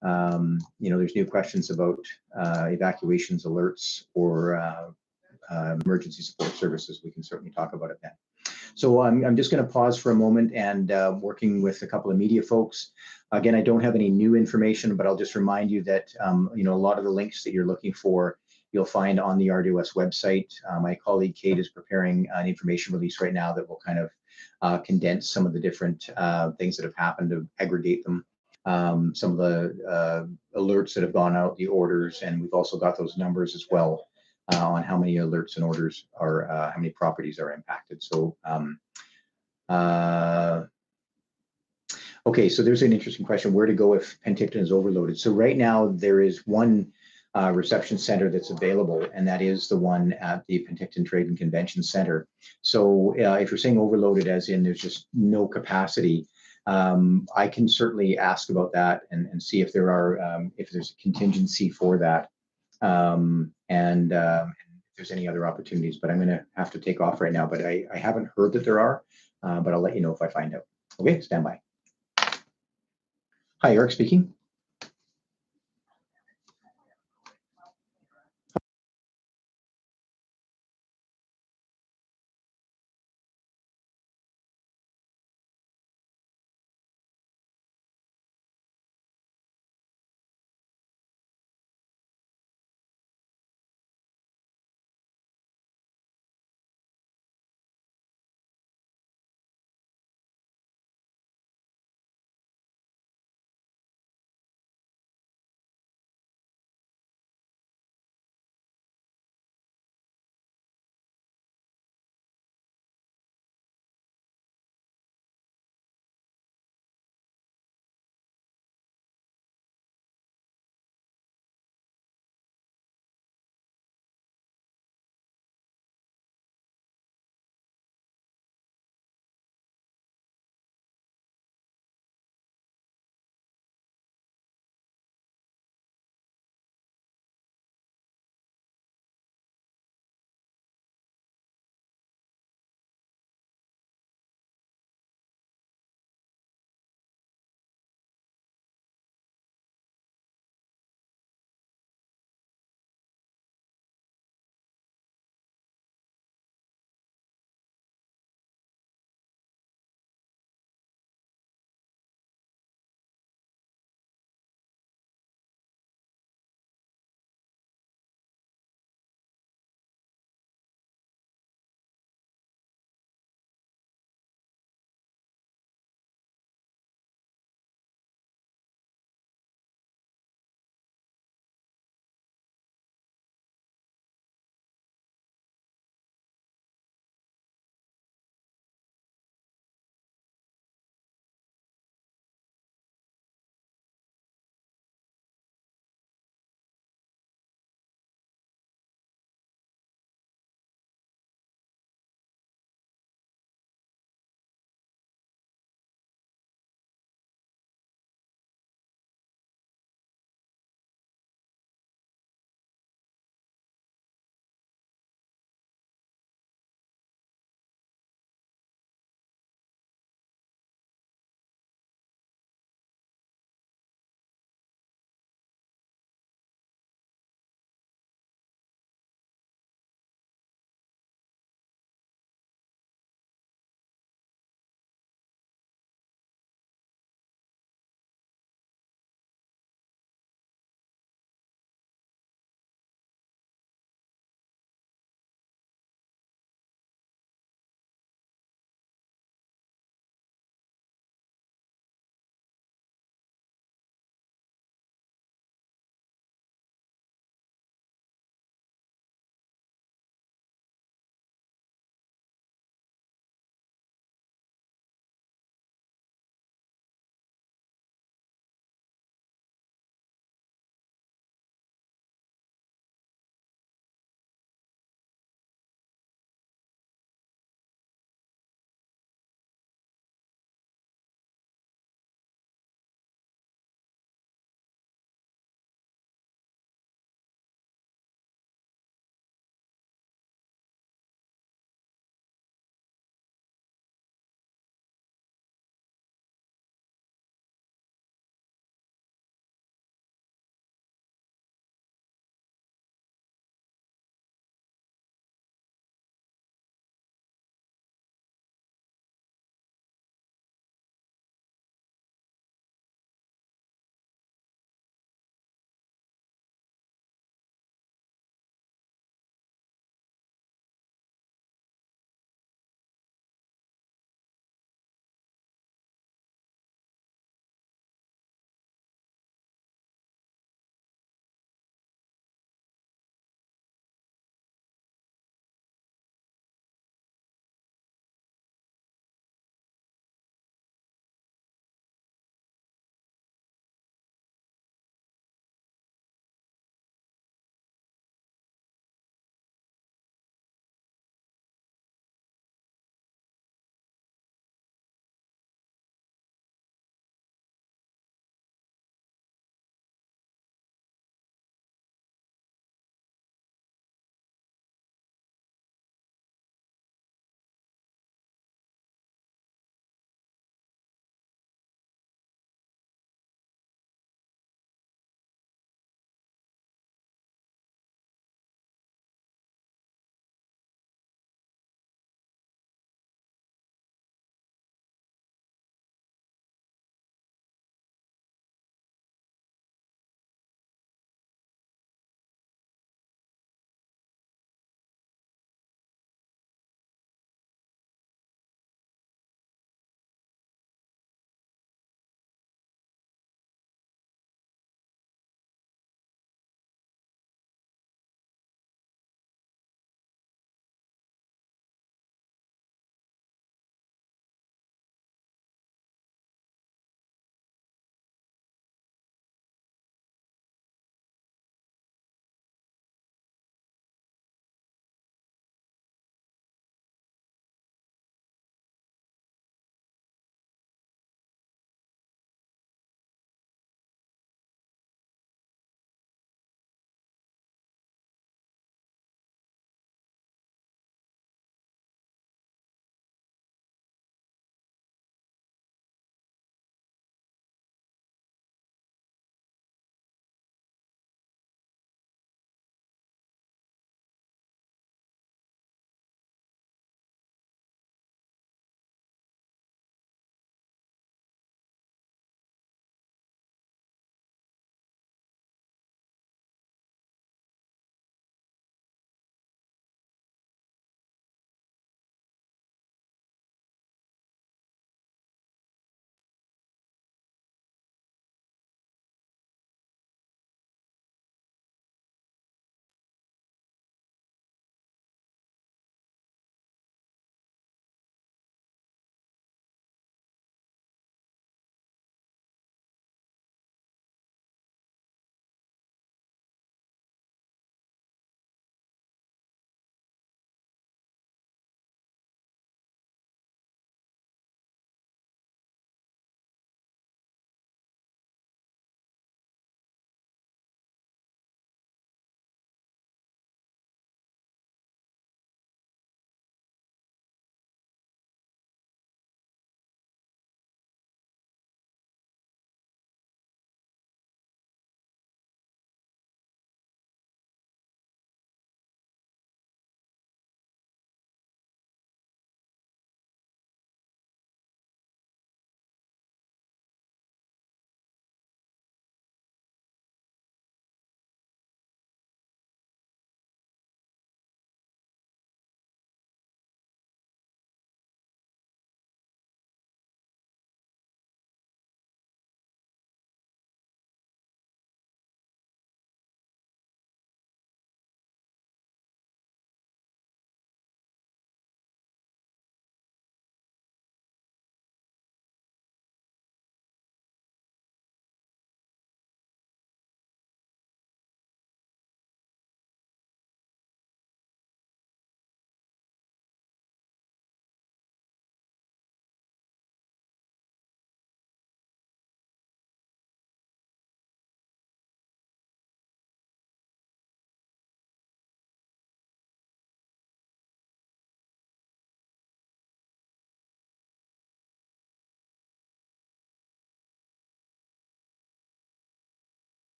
A: there's new questions about evacuations, alerts, or emergency support services, we can certainly talk about it then. So I'm just going to pause for a moment and working with a couple of media folks. Again, I don't have any new information, but I'll just remind you that a lot of the links that you're looking for, you'll find on the RDOS website. My colleague Kate is preparing an information release right now that will kind of condense some of the different things that have happened, to aggregate them. Some of the alerts that have gone out, the orders, and we've also got those numbers as well on how many alerts and orders are, how many properties are impacted. So, okay, so there's an interesting question, where to go if Penticton is overloaded. So right now there is one reception center that's available, and that is the one at the Penticton Trade and Convention Center. So if you're saying overloaded as in there's just no capacity, I can certainly ask about that and see if there are, if there's a contingency for that. And if there's any other opportunities, but I'm going to have to take off right now. But I haven't heard that there are, but I'll let you know if I find out. Okay, stand by. Hi, Eric speaking.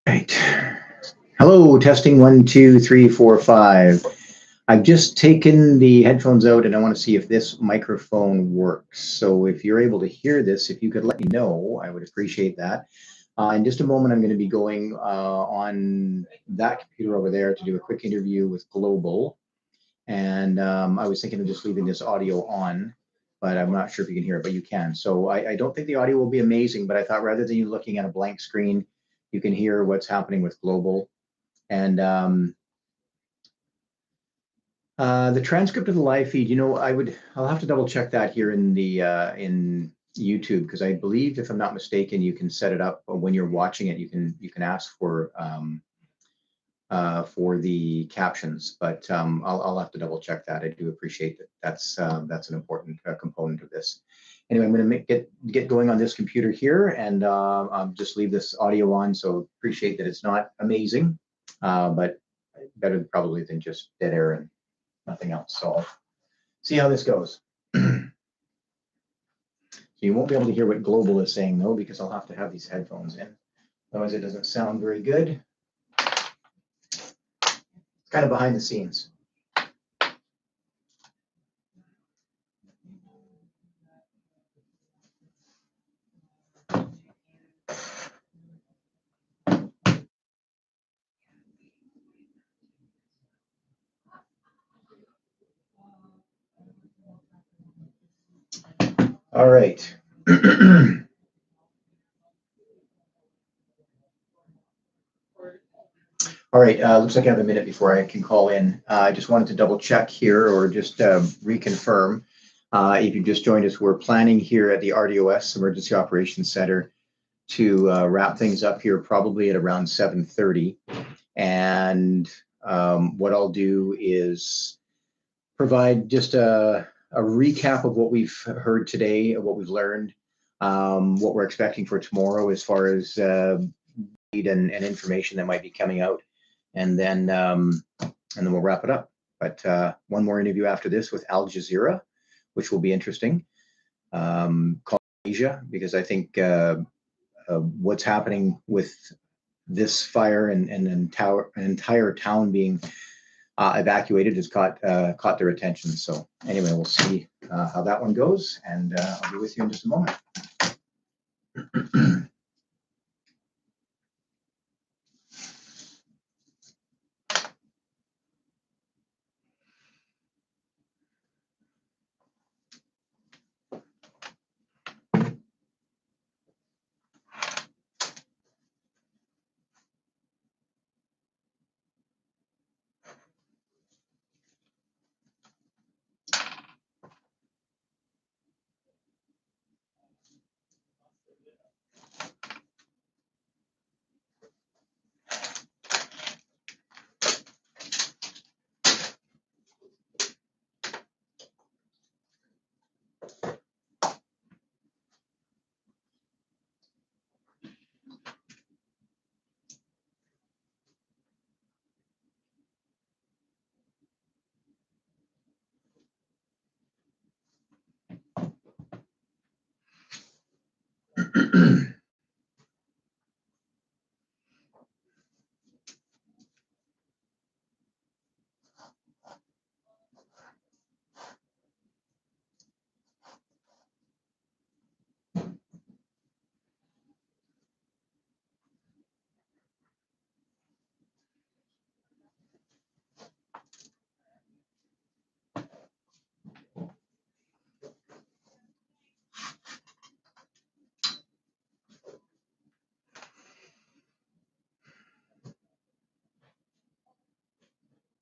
A: Right. Hello, testing 1, 2, 3, 4, 5. I've just taken the headphones out and I want to see if this microphone works. So if you're able to hear this, if you could let me know, I would appreciate that. In just a moment, I'm going to be going on that computer over there to do a quick interview with Global. And I was thinking of just leaving this audio on, but I'm not sure if you can hear it, but you can. So I don't think the audio will be amazing, but I thought rather than you looking at a blank screen, you can hear what's happening with Global. And the transcript of the live feed, you know, I'll have to double check that here in the in YouTube, because I believe, if I'm not mistaken, you can set it up when you're watching it. You can ask for the captions, but I'll have to double check that. I do appreciate that. That's an important component of this. Anyway, I'm going to get going on this computer here, and I'll just leave this audio on. So appreciate that it's not amazing, but better probably than just dead air and nothing else. So I'll see how this goes. So you won't be able to hear what Global is saying though, because I'll have to have these headphones in. Otherwise it doesn't sound very good. It's kind of behind the scenes. All right. All right, looks like I have a minute before I can call in. I just wanted to double check here, or just reconfirm. If you just joined us, we're planning here at the RDOS Emergency Operations Center to wrap things up here probably at around 7:30. And what I'll do is provide just a recap of what we've heard today, what we've learned, what we're expecting for tomorrow as far as lead and information that might be coming out, and then we'll wrap it up. But one more interview after this with Al Jazeera, which will be interesting, called Asia, because I think what's happening with this fire and an entire town being evacuated has caught their attention. So anyway, we'll see how that one goes, and I'll be with you in just a moment.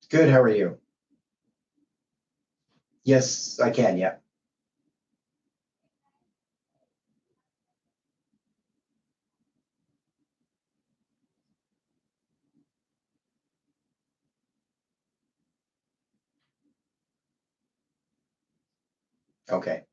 A: Good. How are you? Yes, I can. Yeah. Okay.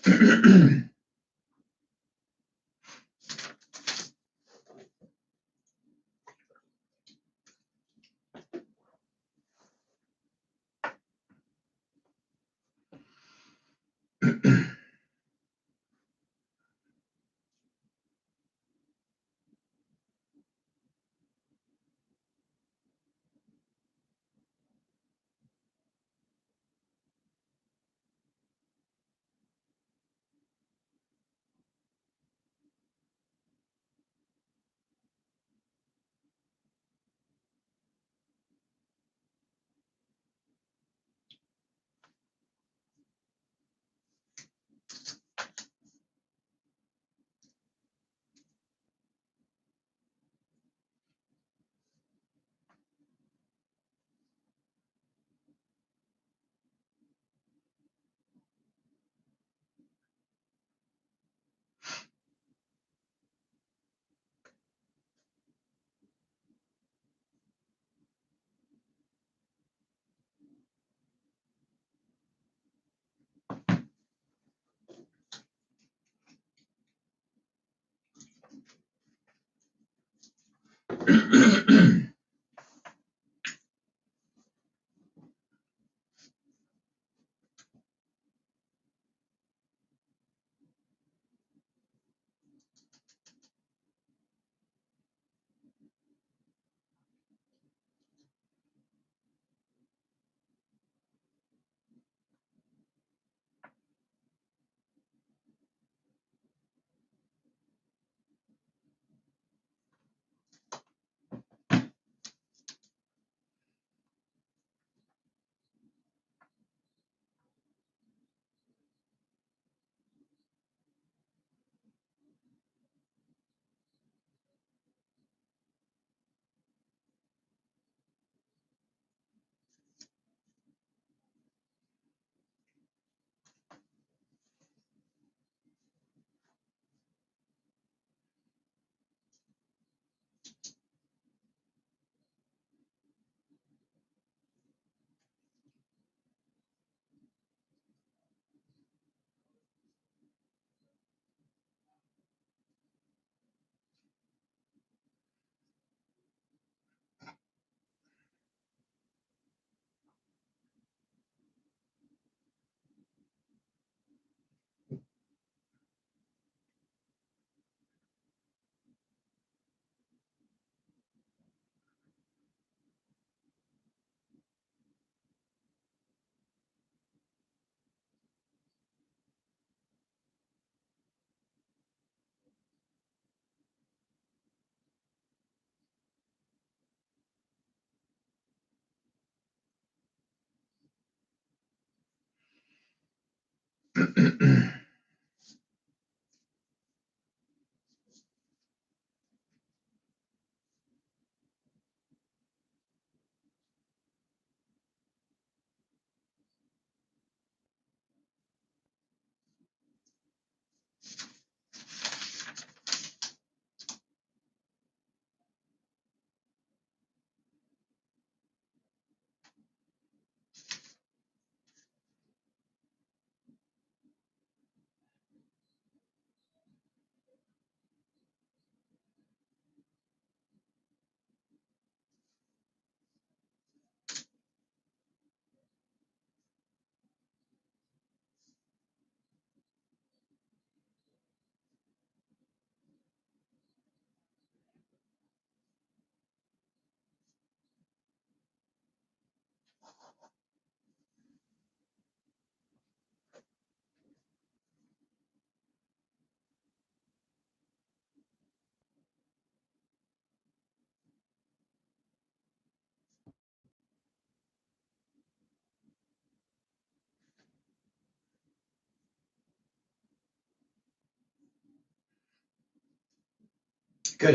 A: Good,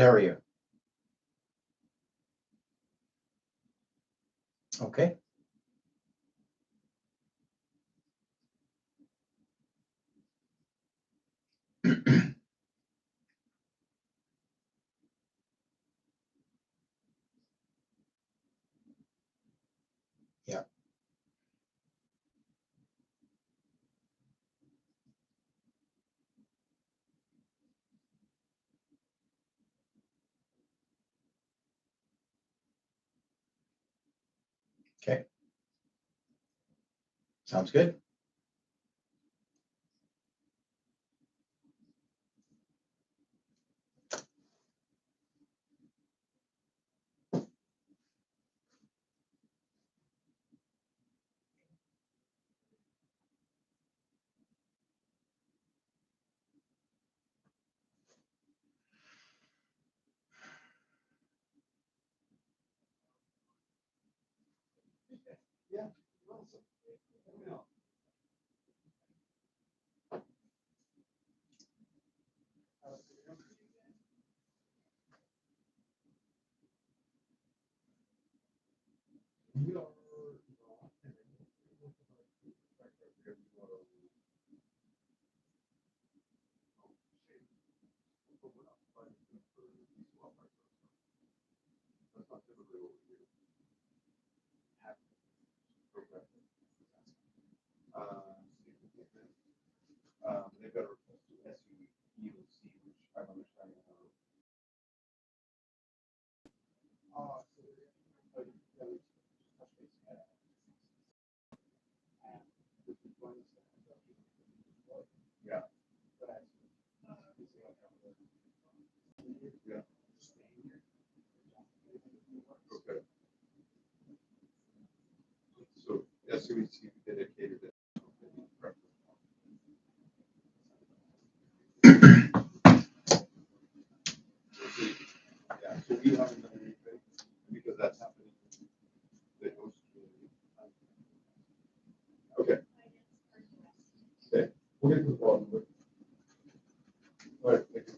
A: how are you? Okay. Yeah. Okay. Sounds good.
I: So SUVC dedicated. Yeah, so we haven't done anything because that's happening. The host community. Okay. Okay. We'll get to the bottom of it. All right, thank you.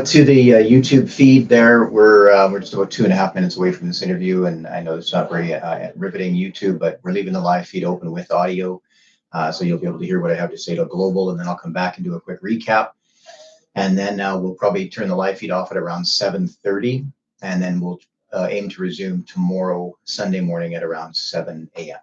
A: To the YouTube feed there, we're just about 2.5 minutes away from this interview, and I know it's not very riveting YouTube, but we're leaving the live feed open with audio, so you'll be able to hear what I have to say to Global, and then I'll come back and do a quick recap, and then we'll probably turn the live feed off at around 7:30, and then we'll aim to resume tomorrow, Sunday morning at around 7 a.m.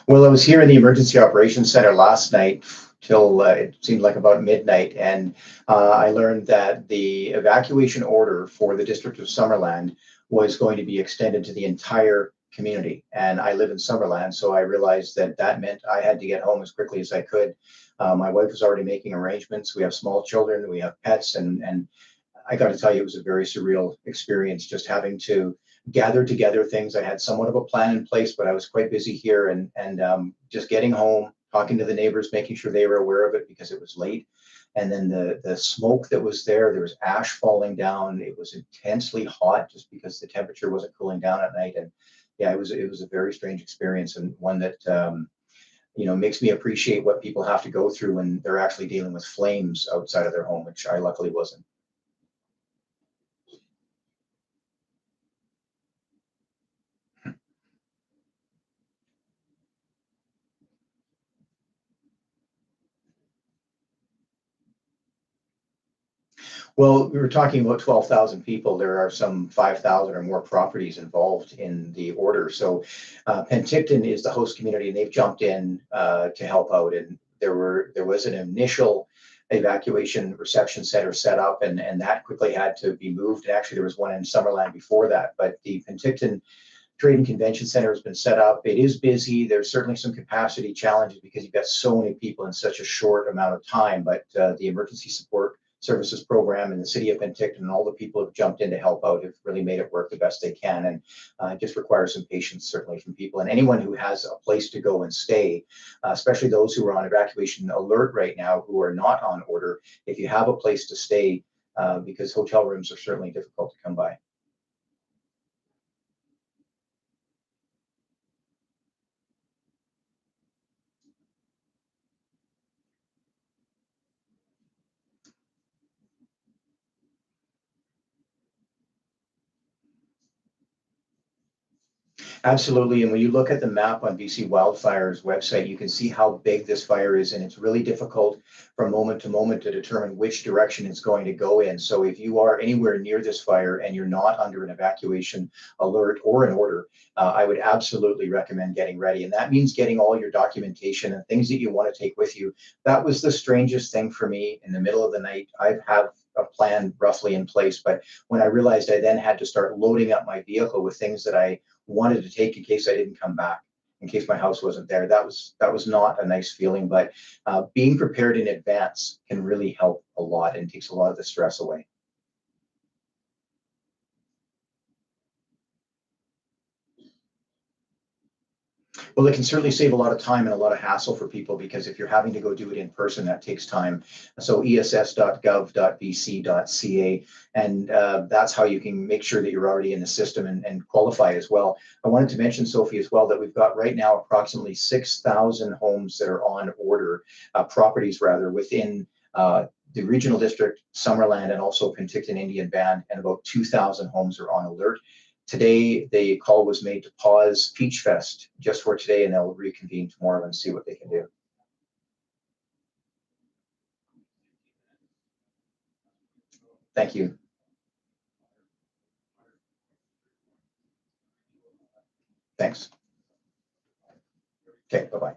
A: Well, I was here in the Emergency Operations Center last night till it seemed like about midnight. And I learned that the evacuation order for the District of Summerland was going to be extended to the entire community. And I live in Summerland, so I realized that that meant I had to get home as quickly as I could. My wife was already making arrangements. We have small children, we have pets, and I got to tell you, it was a very surreal experience just having to gather together things. I had somewhat of a plan in place, but I was quite busy here, and just getting home, talking to the neighbors, making sure they were aware of it because it was late. And then the smoke that was there was ash falling down. It was intensely hot just because the temperature wasn't cooling down at night. And yeah, it was a very strange experience, and one that makes me appreciate what people have to go through when they're actually dealing with flames outside of their home, which I luckily wasn't. Well, we were talking about 12,000 people. There are some 5,000 or more properties involved in the order. So Penticton is the host community, and they've jumped in to help out. And there was an initial evacuation reception center set up, and that quickly had to be moved. And actually, there was one in Summerland before that. But the Penticton Trade and Convention Center has been set up. It is busy. There's certainly some capacity challenges because you've got so many people in such a short amount of time. But the emergency support services program and the city of Penticton and all the people who have jumped in to help out have really made it work the best they can. And it just requires some patience, certainly, from people. And anyone who has a place to go and stay, especially those who are on evacuation alert right now, who are not on order, if you have a place to stay, because hotel rooms are certainly difficult to come by. Absolutely. And when you look at the map on BC Wildfire's website, you can see how big this fire is. And it's really difficult from moment to moment to determine which direction it's going to go in. So if you are anywhere near this fire and you're not under an evacuation alert or an order, I would absolutely recommend getting ready. And that means getting all your documentation and things that you want to take with you. That was the strangest thing for me in the middle of the night. I have a plan roughly in place, but when I realized I then had to start loading up my vehicle with things that I wanted to take in case I didn't come back, in case my house wasn't there, that was not a nice feeling. But being prepared in advance can really help a lot and takes a lot of the stress away. Well, it can certainly save a lot of time and a lot of hassle for people, because if you're having to go do it in person, that takes time. So ess.gov.bc.ca, and that's how you can make sure that you're already in the system and qualify as well. I wanted to mention, Sophie, as well, that we've got right now approximately 6,000 homes that are on order, properties rather, within the regional district, Summerland, and also Penticton Indian Band, and about 2,000 homes are on alert. Today, the call was made to pause Peach Fest just for today, and they'll reconvene tomorrow and see what they can do. Thank you. Thanks. Okay, bye-bye.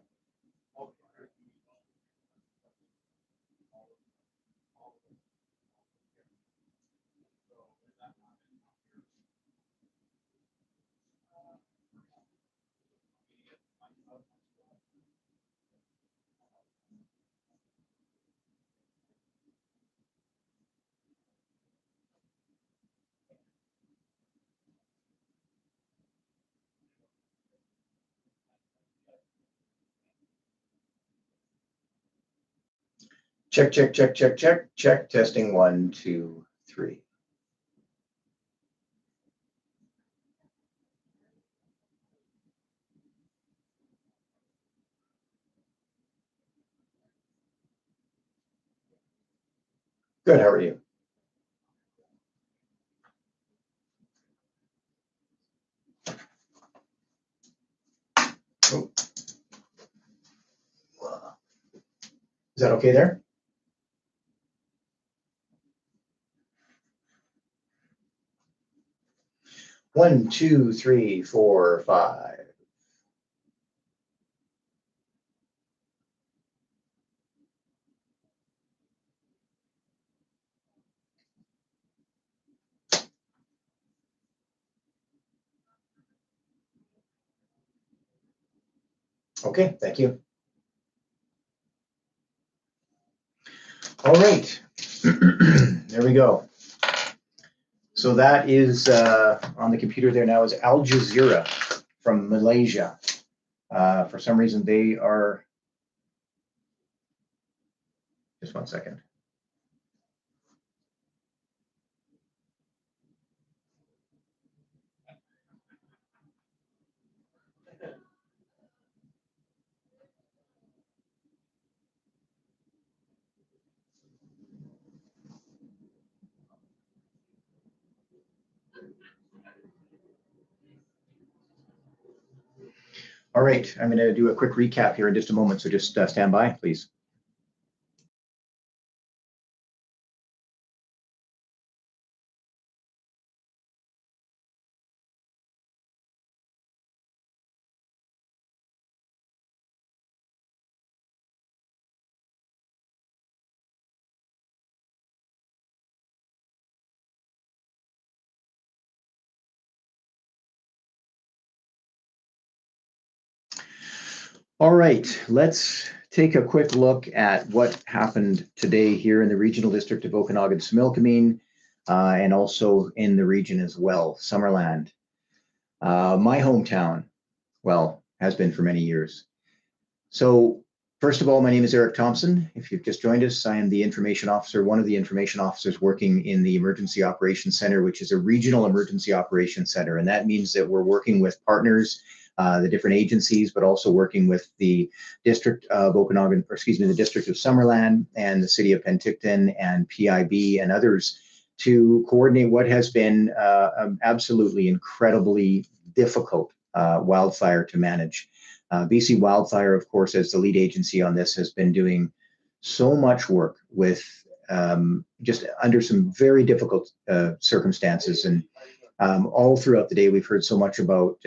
A: Check, check, check, check, check, check. Testing 1, 2, 3. Good, how are you? Oh. Is that okay there? One, two, three, four, 5. Okay, thank you. All right, there we go. So that is on the computer there now is Al Jazeera from Malaysia. For some reason they are, just one second. All right, I'm going to do a quick recap here in just a moment, so just stand by, please. All right, let's take a quick look at what happened today here in the regional district of Okanagan-Similkameen and also in the region as well, Summerland. My hometown, well, has been for many years. So first of all, my name is Eric Thompson. If you've just joined us, I am the information officer, one of the information officers working in the Emergency Operations Center, which is a regional emergency operations center. And that means that we're working with partners, the different agencies, but also working with the district of Okanagan, or excuse me, the district of Summerland and the city of Penticton and PIB and others to coordinate what has been absolutely incredibly difficult wildfire to manage. BC Wildfire, of course, as the lead agency on this, has been doing so much work with just under some very difficult circumstances. And all throughout the day, we've heard so much about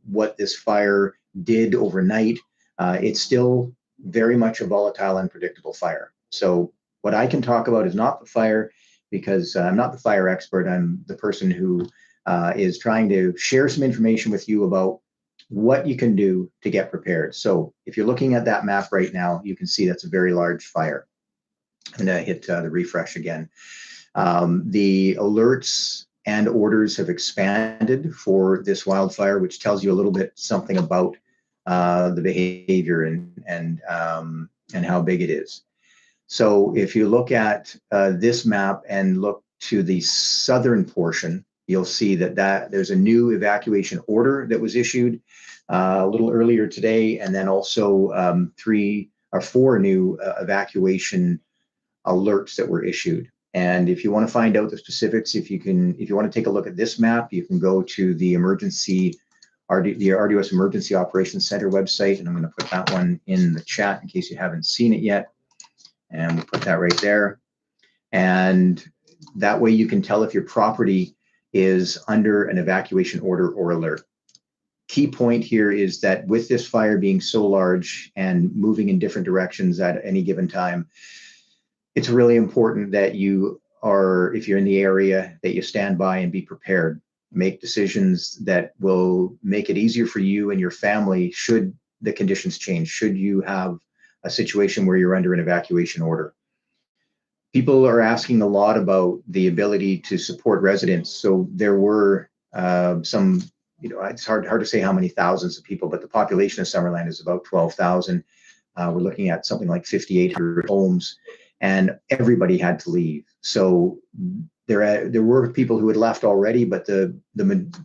A: what this fire did overnight. It's still very much a volatile, unpredictable fire. So what I can talk about is not the fire, because I'm not the fire expert. I'm the person who is trying to share some information with you about what you can do to get prepared. So if you're looking at that map right now, you can see that's a very large fire. And I hit the refresh again. The alerts and orders have expanded for this wildfire, which tells you a little bit something about the behavior and how big it is. So if you look at this map and look to the southern portion, you'll see that there's a new evacuation order that was issued a little earlier today, and then also 3 or 4 new evacuation alerts that were issued. And if you want to find out the specifics, if you want to take a look at this map, you can go to the the RDOS Emergency Operations Center website, and I'm going to put that one in the chat in case you haven't seen it yet. And we'll put that right there. And that way you can tell if your property is under an evacuation order or alert. Key point here is that with this fire being so large and moving in different directions at any given time, it's really important that you are, if you're in the area, that you stand by and be prepared. Make decisions that will make it easier for you and your family should the conditions change, should you have a situation where you're under an evacuation order. People are asking a lot about the ability to support residents. So there were some, it's hard to say how many thousands of people, but the population of Summerland is about 12,000. We're looking at something like 5,800 homes, and everybody had to leave. So there were people who had left already, but the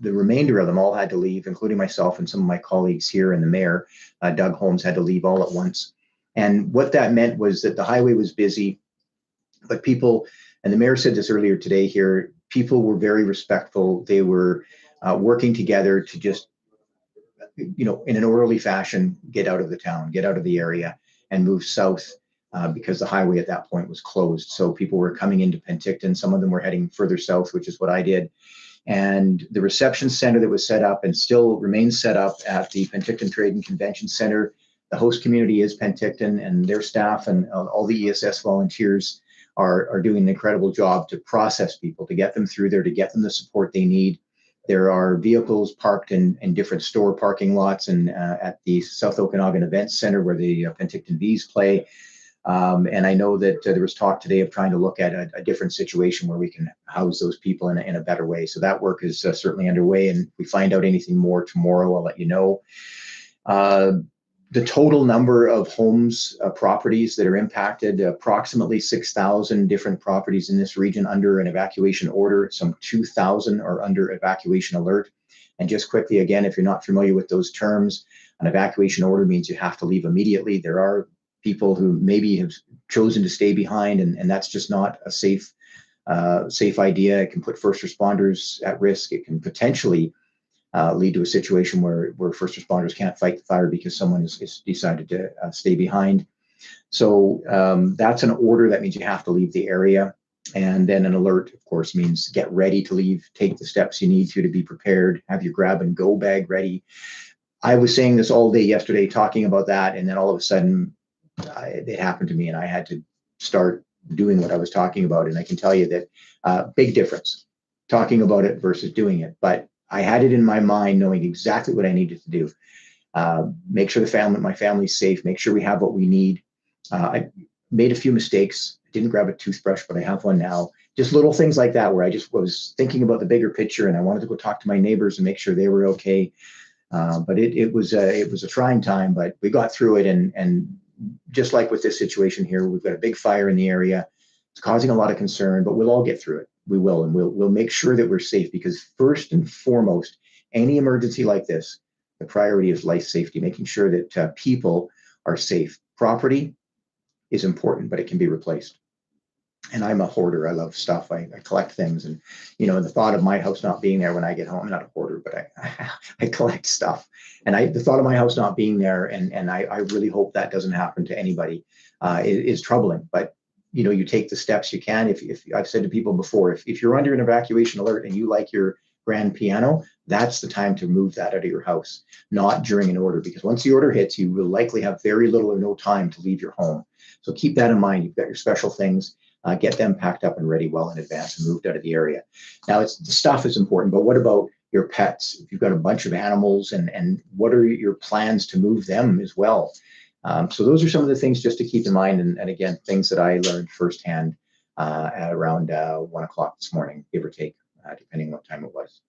A: remainder of them all had to leave, including myself and some of my colleagues here, and the mayor, Doug Holmes, had to leave all at once. And what that meant was that the highway was busy, but people, and the mayor said this earlier today here, people were very respectful. They were working together to just, in an orderly fashion, get out of the town, get out of the area and move south because the highway at that point was closed. So people were coming into Penticton. Some of them were heading further south, which is what I did. And the reception center that was set up and still remains set up at the Penticton Trade and Convention Center, the host community is Penticton, and their staff and all the ESS volunteers are doing an incredible job to process people, to get them through there, to get them the support they need. There are vehicles parked in different store parking lots and at the South Okanagan Event Center where the Penticton Bees play. And I know that there was talk today of trying to look at a different situation where we can house those people in a better way. So that work is certainly underway. And if we find out anything more tomorrow, I'll let you know. The total number of homes, properties that are impacted, approximately 6,000 different properties in this region under an evacuation order. Some 2,000 are under evacuation alert. And just quickly, again, if you're not familiar with those terms, an evacuation order means you have to leave immediately. There are people who maybe have chosen to stay behind, and that's just not a safe idea. It can put first responders at risk. It can potentially lead to a situation where first responders can't fight the fire because someone has decided to stay behind. So that's an order. That means you have to leave the area. And then an alert, of course, means get ready to leave, take the steps you need to be prepared, have your grab and go bag ready. I was saying this all day yesterday, talking about that, and then all of a sudden it happened to me and I had to start doing what I was talking about. And I can tell you that big difference, talking about it versus doing it. But I had it in my mind knowing exactly what I needed to do. Make sure my family's safe, make sure we have what we need. I made a few mistakes. I didn't grab a toothbrush, but I have one now. Just little things like that where I just was thinking about the bigger picture and I wanted to go talk to my neighbors and make sure they were okay. But it was a trying time, but we got through it. And just like with this situation here, we've got a big fire in the area. It's causing a lot of concern, but we'll all get through it. We will, and we'll make sure that we're safe, because first and foremost, any emergency like this, the priority is life safety, making sure that people are safe. Property is important, but it can be replaced. And I'm a hoarder. I love stuff. I collect things, and the thought of my house not being there when I get home, I'm not a hoarder, but I collect stuff. And the thought of my house not being there, and I really hope that doesn't happen to anybody, is troubling. But you take the steps you can. If I've said to people before, if you're under an evacuation alert and you like your grand piano, that's the time to move that out of your house, not during an order, because once the order hits, you will likely have very little or no time to leave your home. So keep that in mind. You've got your special things. Get them packed up and ready well in advance and moved out of the area. Now, the stuff is important, but what about your pets? If you've got a bunch of animals, and what are your plans to move them as well? So those are some of the things just to keep in mind. And again, things that I learned firsthand at around 1 o'clock this morning, give or take, depending what time it was.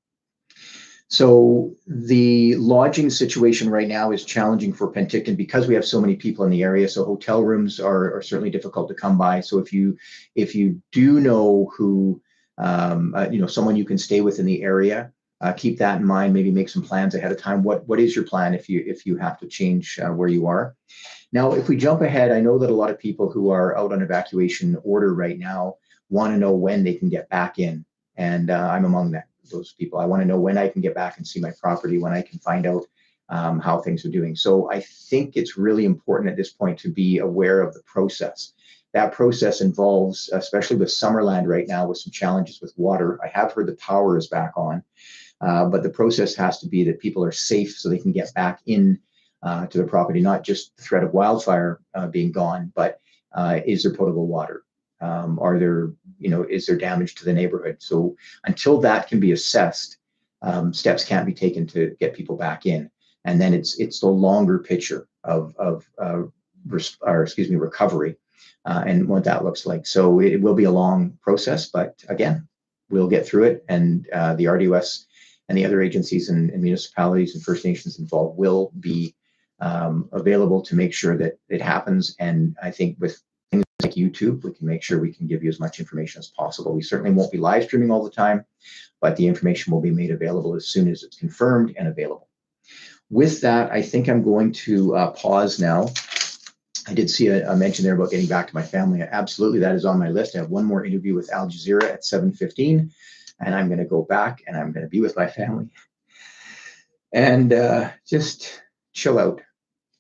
A: So the lodging situation right now is challenging for Penticton because we have so many people in the area. So hotel rooms are certainly difficult to come by. So if you do know who, someone you can stay with in the area, keep that in mind. Maybe make some plans ahead of time. What is your plan if you have to change where you are? Now, if we jump ahead, I know that a lot of people who are out on evacuation order right now want to know when they can get back in, and I'm among those people. I want to know when I can get back and see my property, when I can find out how things are doing. So I think it's really important at this point to be aware of the process. That process involves, especially with Summerland right now, with some challenges with water. I have heard the power is back on, but the process has to be that people are safe so they can get back in to their property, not just the threat of wildfire being gone, but is there potable water? Is there damage to the neighborhood? So until that can be assessed, steps can't be taken to get people back in. And then it's the longer picture of recovery and what that looks like. So it will be a long process, but again, we'll get through it. And the RDOS and the other agencies and municipalities and First Nations involved will be available to make sure that it happens. And I think with things like YouTube, we can make sure we can give you as much information as possible. We certainly won't be live streaming all the time, but the information will be made available as soon as it's confirmed and available. With that, I think I'm going to pause now. I did see a mention there about getting back to my family. Absolutely, that is on my list. I have one more interview with Al Jazeera at 7:15, and I'm going to go back and I'm going to be with my family and just chill out.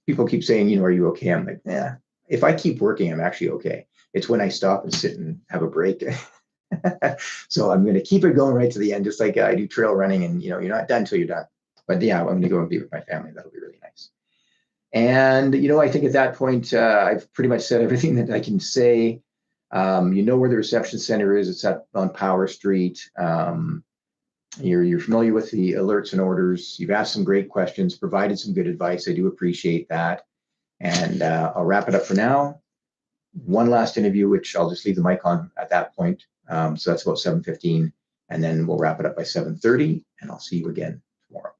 A: People keep saying, are you okay? I'm like, yeah. If I keep working, I'm actually okay. It's when I stop and sit and have a break. So I'm going to keep it going right to the end, just like I do trail running, and you're not done till you're done. But yeah, I'm going to go and be with my family. That'll be really nice. And I think at that point, I've pretty much said everything that I can say. Where the reception center is. It's on Power Street. You're familiar with the alerts and orders. You've asked some great questions, provided some good advice. I do appreciate that. And I'll wrap it up for now. One last interview, which I'll just leave the mic on at that point. So that's about 7:15, and then we'll wrap it up by 7:30, and I'll see you again tomorrow.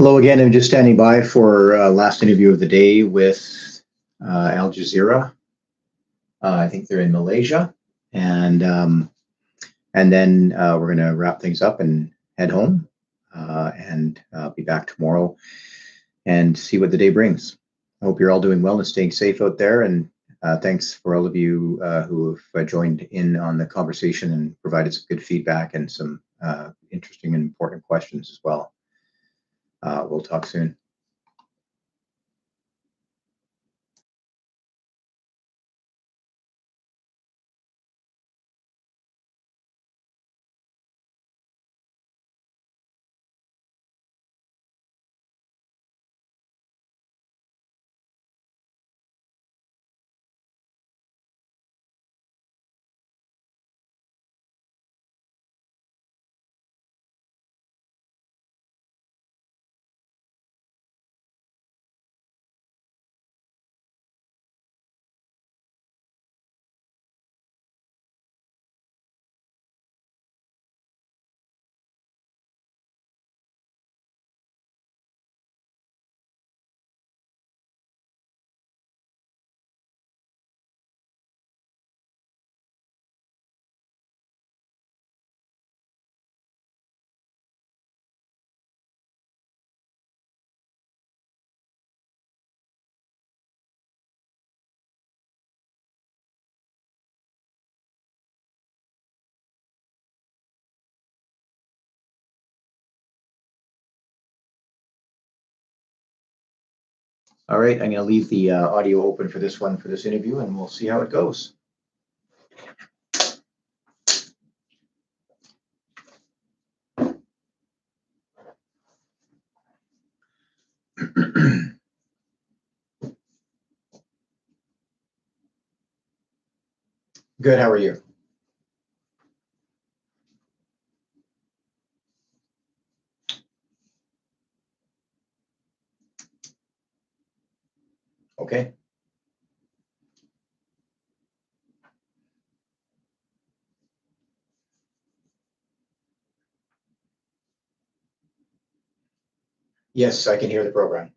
A: Hello again. I'm just standing by for last interview of the day with Al Jazeera. I think they're in Malaysia, and then we're going to wrap things up and head home, and be back tomorrow and see what the day brings. I hope you're all doing well and staying safe out there. And thanks for all of you who have joined in on the conversation and provided some good feedback and some interesting and important questions as well. We'll talk soon. All right, I'm going to leave the audio open for this one, for this interview, and we'll see how it goes. Good, how are you? Okay. Yes, I can hear the program.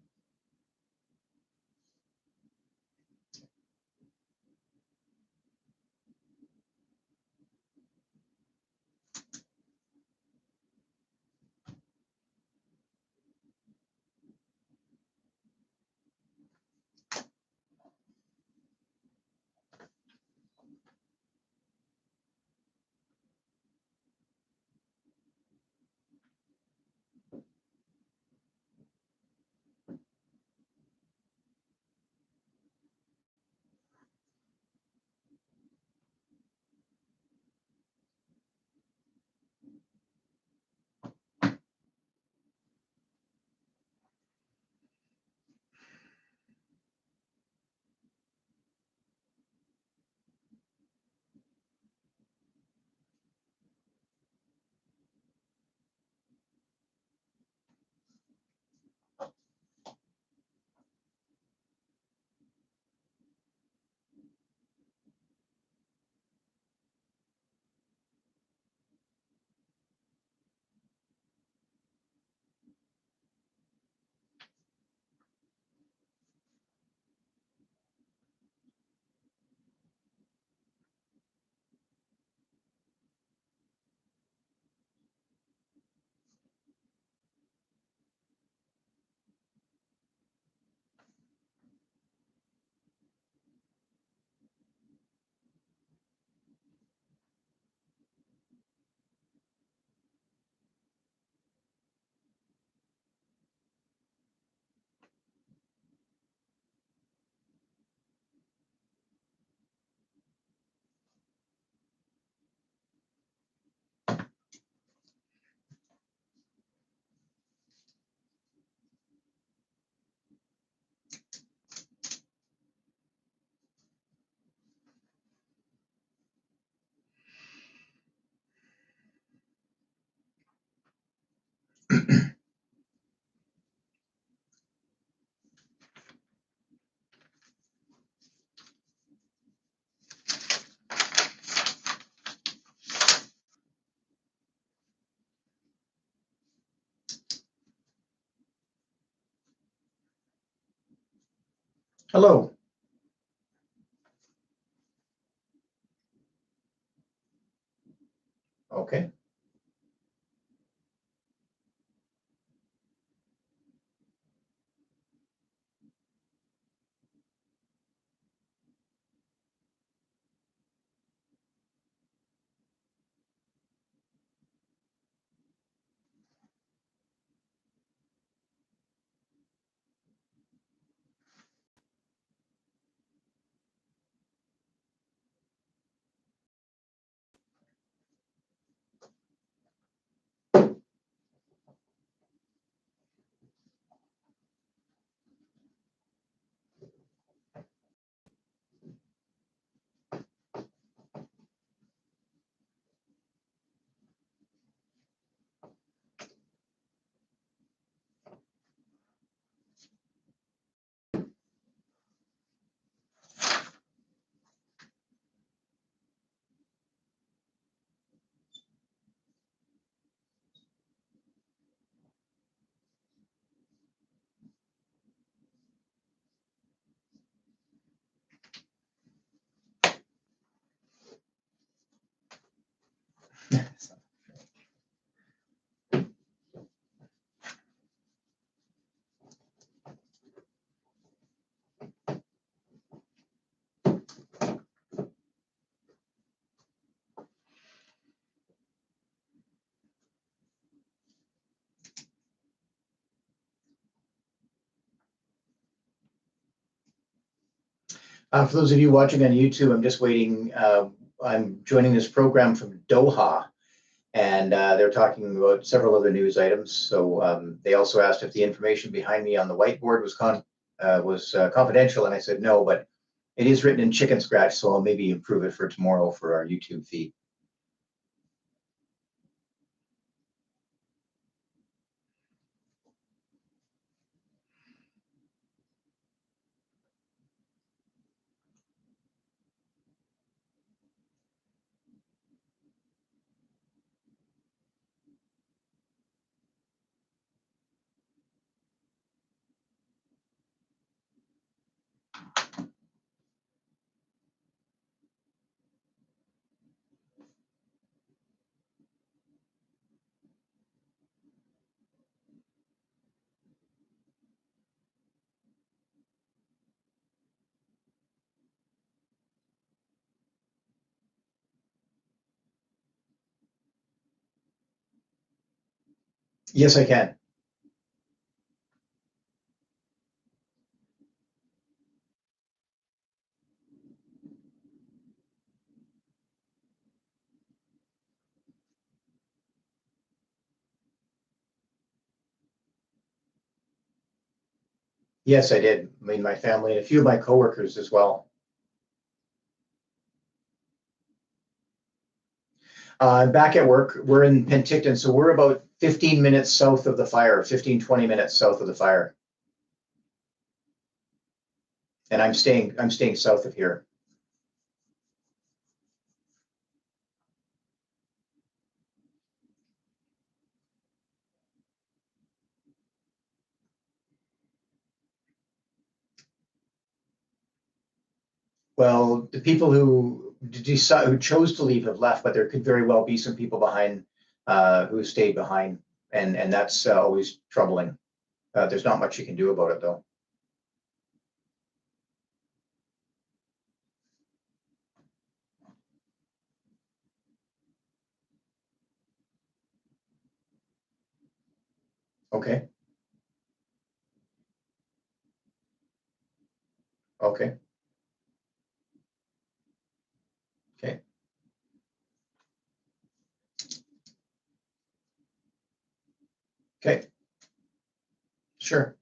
A: Hello. Okay. For those of you watching on YouTube, I'm just waiting. I'm joining this program from Doha, and they're talking about several other news items. So they also asked if the information behind me on the whiteboard was confidential, and I said no, but it is written in Chicken Scratch, so I'll maybe improve it for tomorrow for our YouTube feed. Yes, I can. Yes, I did. I mean, my family and a few of my coworkers as well. I'm back at work. We're in Penticton, so we're about 15 minutes south of the fire, 15, 20 minutes south of the fire. And I'm staying south of here. Well, the people who chose to leave have left, but there could very well be some people behind who stayed behind, and that's always troubling. There's not much you can do about it, though. Okay. Okay. Okay. Okay. Sure.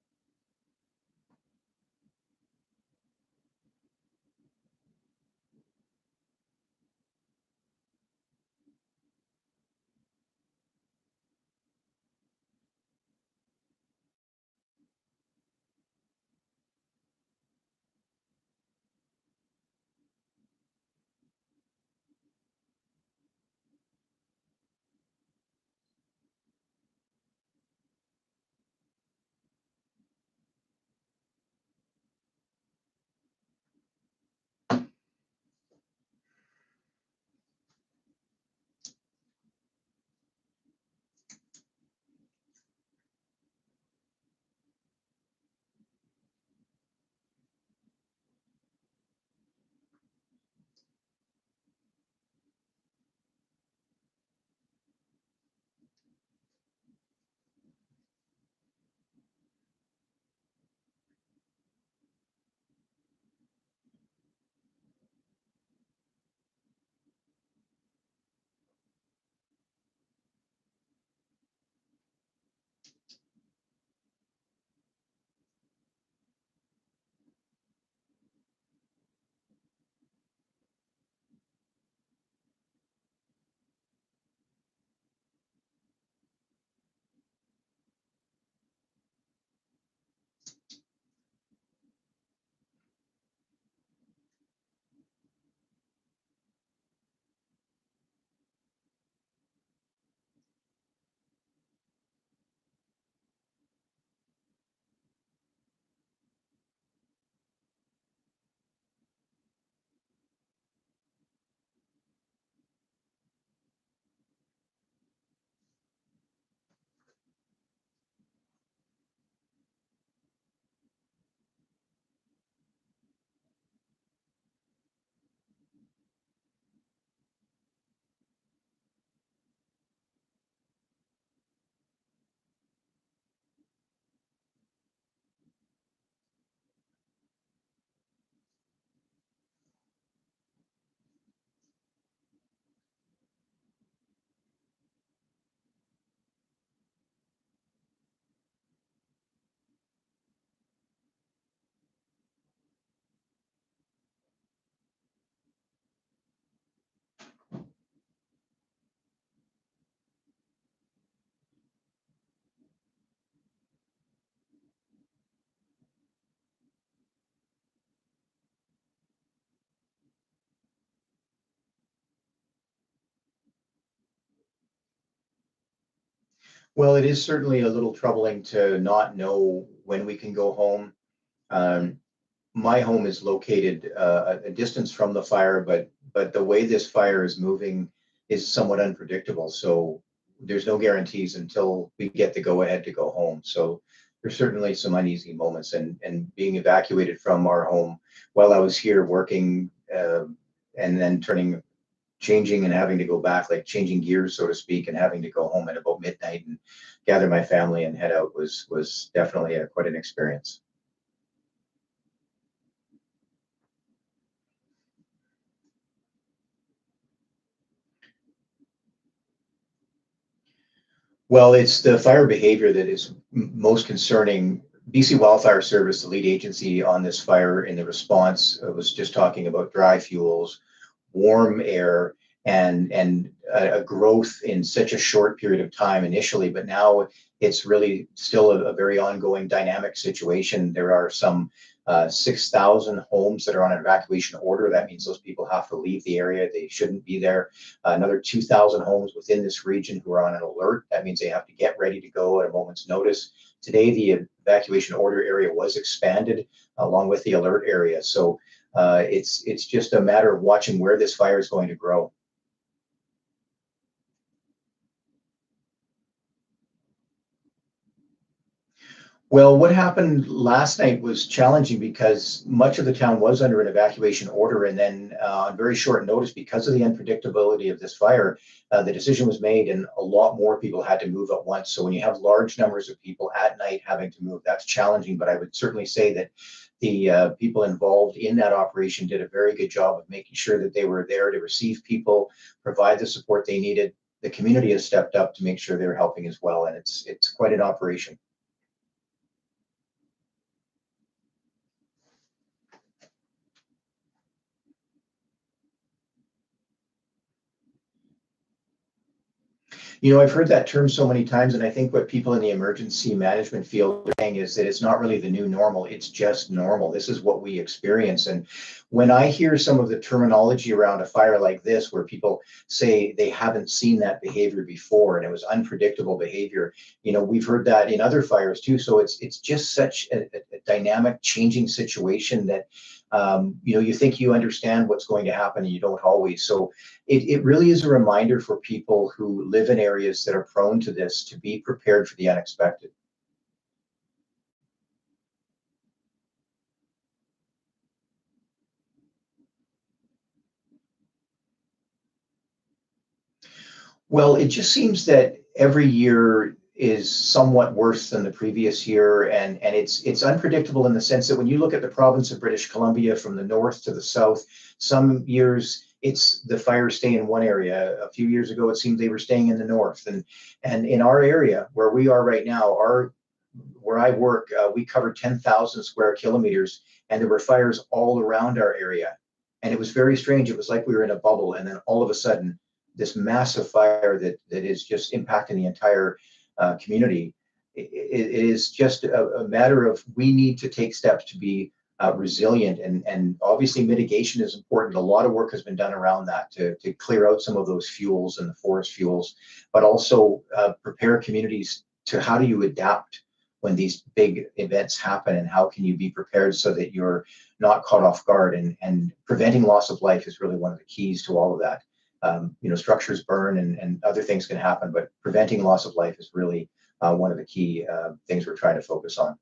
A: Well, it is certainly a little troubling to not know when we can go home. Um, my home is located a distance from the fire, but the way this fire is moving is somewhat unpredictable. So there's no guarantees until we get the go ahead to go home. So there's certainly some uneasy moments, and being evacuated from our home while I was here working, and then changing and having to go back, like changing gears, so to speak, and having to go home at about midnight and gather my family and head out was definitely quite an experience. Well, it's the fire behavior that is most concerning. BC Wildfire Service, the lead agency on this fire in the response, was just talking about dry fuels, warm air, and a growth in such a short period of time initially, but now it's really still a very ongoing dynamic situation. There are some 6,000 homes that are on an evacuation order. That means those people have to leave the area. They shouldn't be there. Another 2,000 homes within this region who are on an alert. That means they have to get ready to go at a moment's notice. Today, the evacuation order area was expanded along with the alert area. So it's just a matter of watching where this fire is going to grow. Well, what happened last night was challenging because much of the town was under an evacuation order, and then on very short notice, because of the unpredictability of this fire, the decision was made, and a lot more people had to move at once. So when you have large numbers of people at night having to move, that's challenging. But I would certainly say that the people involved in that operation did a very good job of making sure that they were there to receive people, provide the support they needed. The community has stepped up to make sure they're helping as well, and it's quite an operation. You know, I've heard that term so many times, and I think what people in the emergency management field are saying is that it's not really the new normal, it's just normal. This is what we experience. And when I hear some of the terminology around a fire like this, where people say they haven't seen that behavior before and it was unpredictable behavior, you know, we've heard that in other fires too. So it's just such a dynamic, changing situation that you know, you think you understand what's going to happen and you don't always. So it really is a reminder for people who live in areas that are prone to this to be prepared for the unexpected. Well, it just seems that every year is somewhat worse than the previous year, and it's unpredictable in the sense that when you look at the province of British Columbia from the north to the south, some years it's the fires stay in one area. A few years ago, it seemed they were staying in the north, and in our area where we are right now, where I work, we covered 10,000 square kilometers, and there were fires all around our area, and it was very strange. It was like we were in a bubble, and then all of a sudden this massive fire that is just impacting the entire community. It is just a matter of we need to take steps to be resilient, and obviously mitigation is important. A lot of work has been done around that to clear out some of those fuels and the forest fuels, but also prepare communities to how do you adapt when these big events happen, and how can you be prepared so that you're not caught off guard, and preventing loss of life is really one of the keys to all of that. You know, structures burn and other things can happen, but preventing loss of life is really one of the key things we're trying to focus on.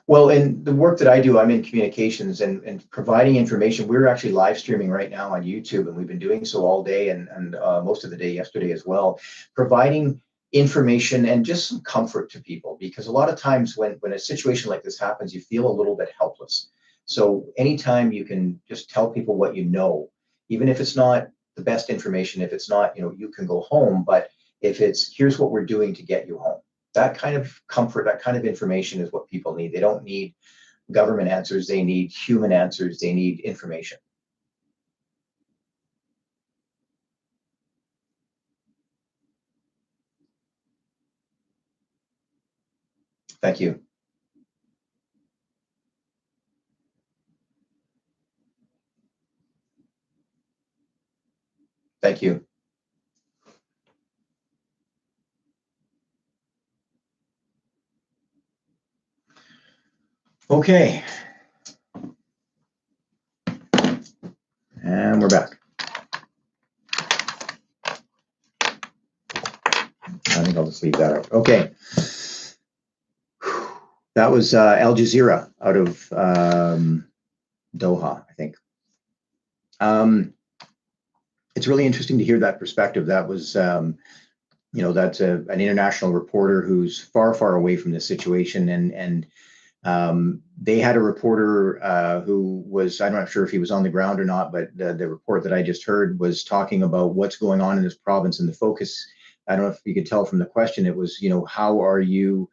A: Well, in the work that I do, I'm in communications and providing information. We're actually live streaming right now on YouTube, and we've been doing so all day and most of the day yesterday as well, providing information and just some comfort to people, because a lot of times when a situation like this happens, you feel a little bit helpless. So anytime you can just tell people what you know, even if it's not the best information, if it's not, you know, you can go home, but if it's here's what we're doing to get you home, that kind of comfort, that kind of information is what people need. They don't need government answers. They need human answers. They need information. Thank you. Thank you. Okay. And we're back. I think I'll just leave that out. Okay. That was Al Jazeera out of Doha, I think. It's really interesting to hear that perspective. That was, you know, that's an international reporter who's far, far away from this situation. And they had a reporter who was, I'm not sure if he was on the ground or not, but the report that I just heard was talking about what's going on in this province. And the focus, I don't know if you could tell from the question, it was, you know, how are you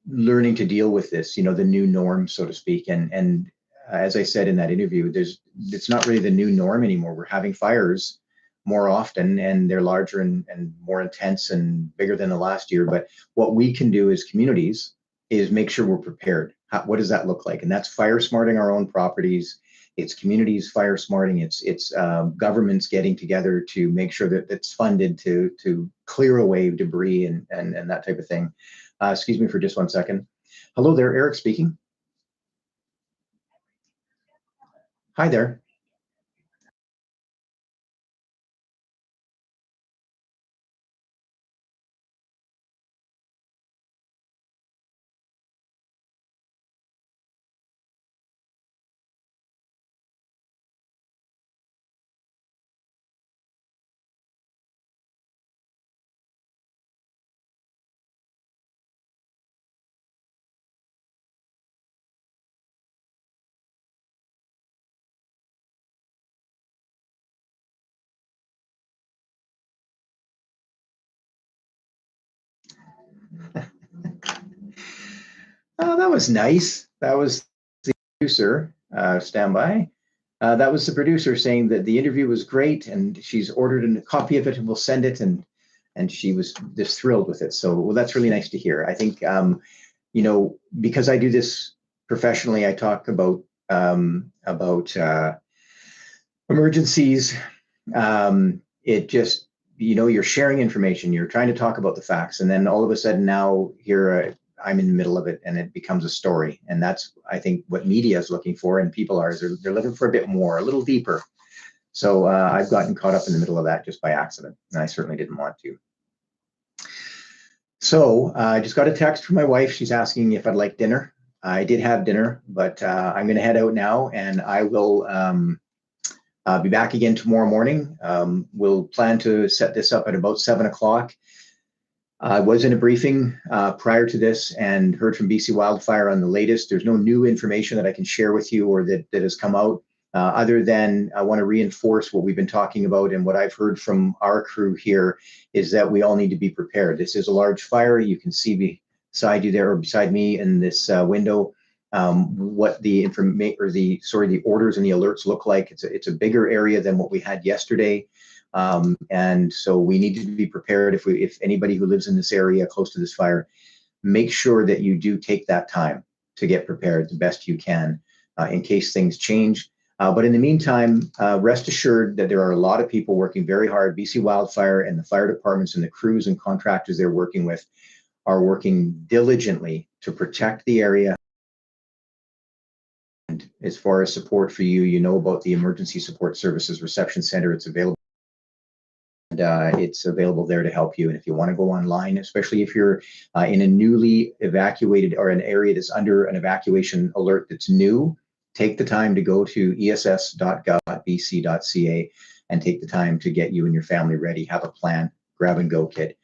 A: learning to deal with this, you know, the new norm, so to speak. And as I said in that interview, it's not really the new norm anymore. We're having fires more often, and they're larger and more intense and bigger than the last year. But what we can do as communities is make sure we're prepared. What does that look like? And that's fire smarting our own properties. It's communities fire smarting. It's governments getting together to make sure that it's funded to clear away debris and that type of thing. Excuse me for just 1 second. Hello there, Eric speaking. Hi there. Oh, that was nice. That was the producer, stand by. That was the producer saying that the interview was great and she's ordered a copy of it and we'll send it, and she was just thrilled with it. So, well, that's really nice to hear. I think, you know, because I do this professionally, I talk about emergencies. It just, you know, you're sharing information, you're trying to talk about the facts, and then all of a sudden now here I'm in the middle of it and it becomes a story. And that's, I think, what media is looking for, and people are, they're looking for a bit more, a little deeper. So I've gotten caught up in the middle of that just by accident, and I certainly didn't want to. So I just got a text from my wife. She's asking if I'd like dinner. I did have dinner, but I'm going to head out now, and I will be back again tomorrow morning. We'll plan to set this up at about 7 o'clock. I was in a briefing prior to this and heard from BC Wildfire on the latest. There's no new information that I can share with you or that has come out, other than I want to reinforce what we've been talking about, and what I've heard from our crew here is that we all need to be prepared. This is a large fire. You can see beside you there, or beside me in this window, what the information, or the orders and the alerts look like. It's a bigger area than what we had yesterday. And so we need to be prepared. If anybody who lives in this area close to this fire, make sure that you do take that time to get prepared the best you can in case things change. But in the meantime, rest assured that there are a lot of people working very hard. BC Wildfire and the fire departments and the crews and contractors they're working with are working diligently to protect the area. And as far as support for you, you know about the Emergency Support Services Reception Center. It's available. And it's available there to help you. And if you want to go online, especially if you're in a newly evacuated or an area that's under an evacuation alert that's new, take the time to go to ess.gov.bc.ca and take the time to get you and your family ready, have a plan, grab and go kit.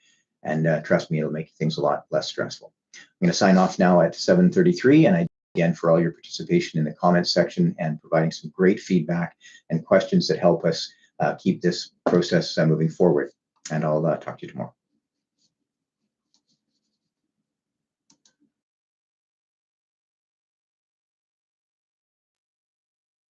A: And trust me, it'll make things a lot less stressful. I'm going to sign off now at 7:33. And I again for all your participation in the comments section and providing some great feedback and questions that help us keep this process moving forward. And I'll talk to you tomorrow.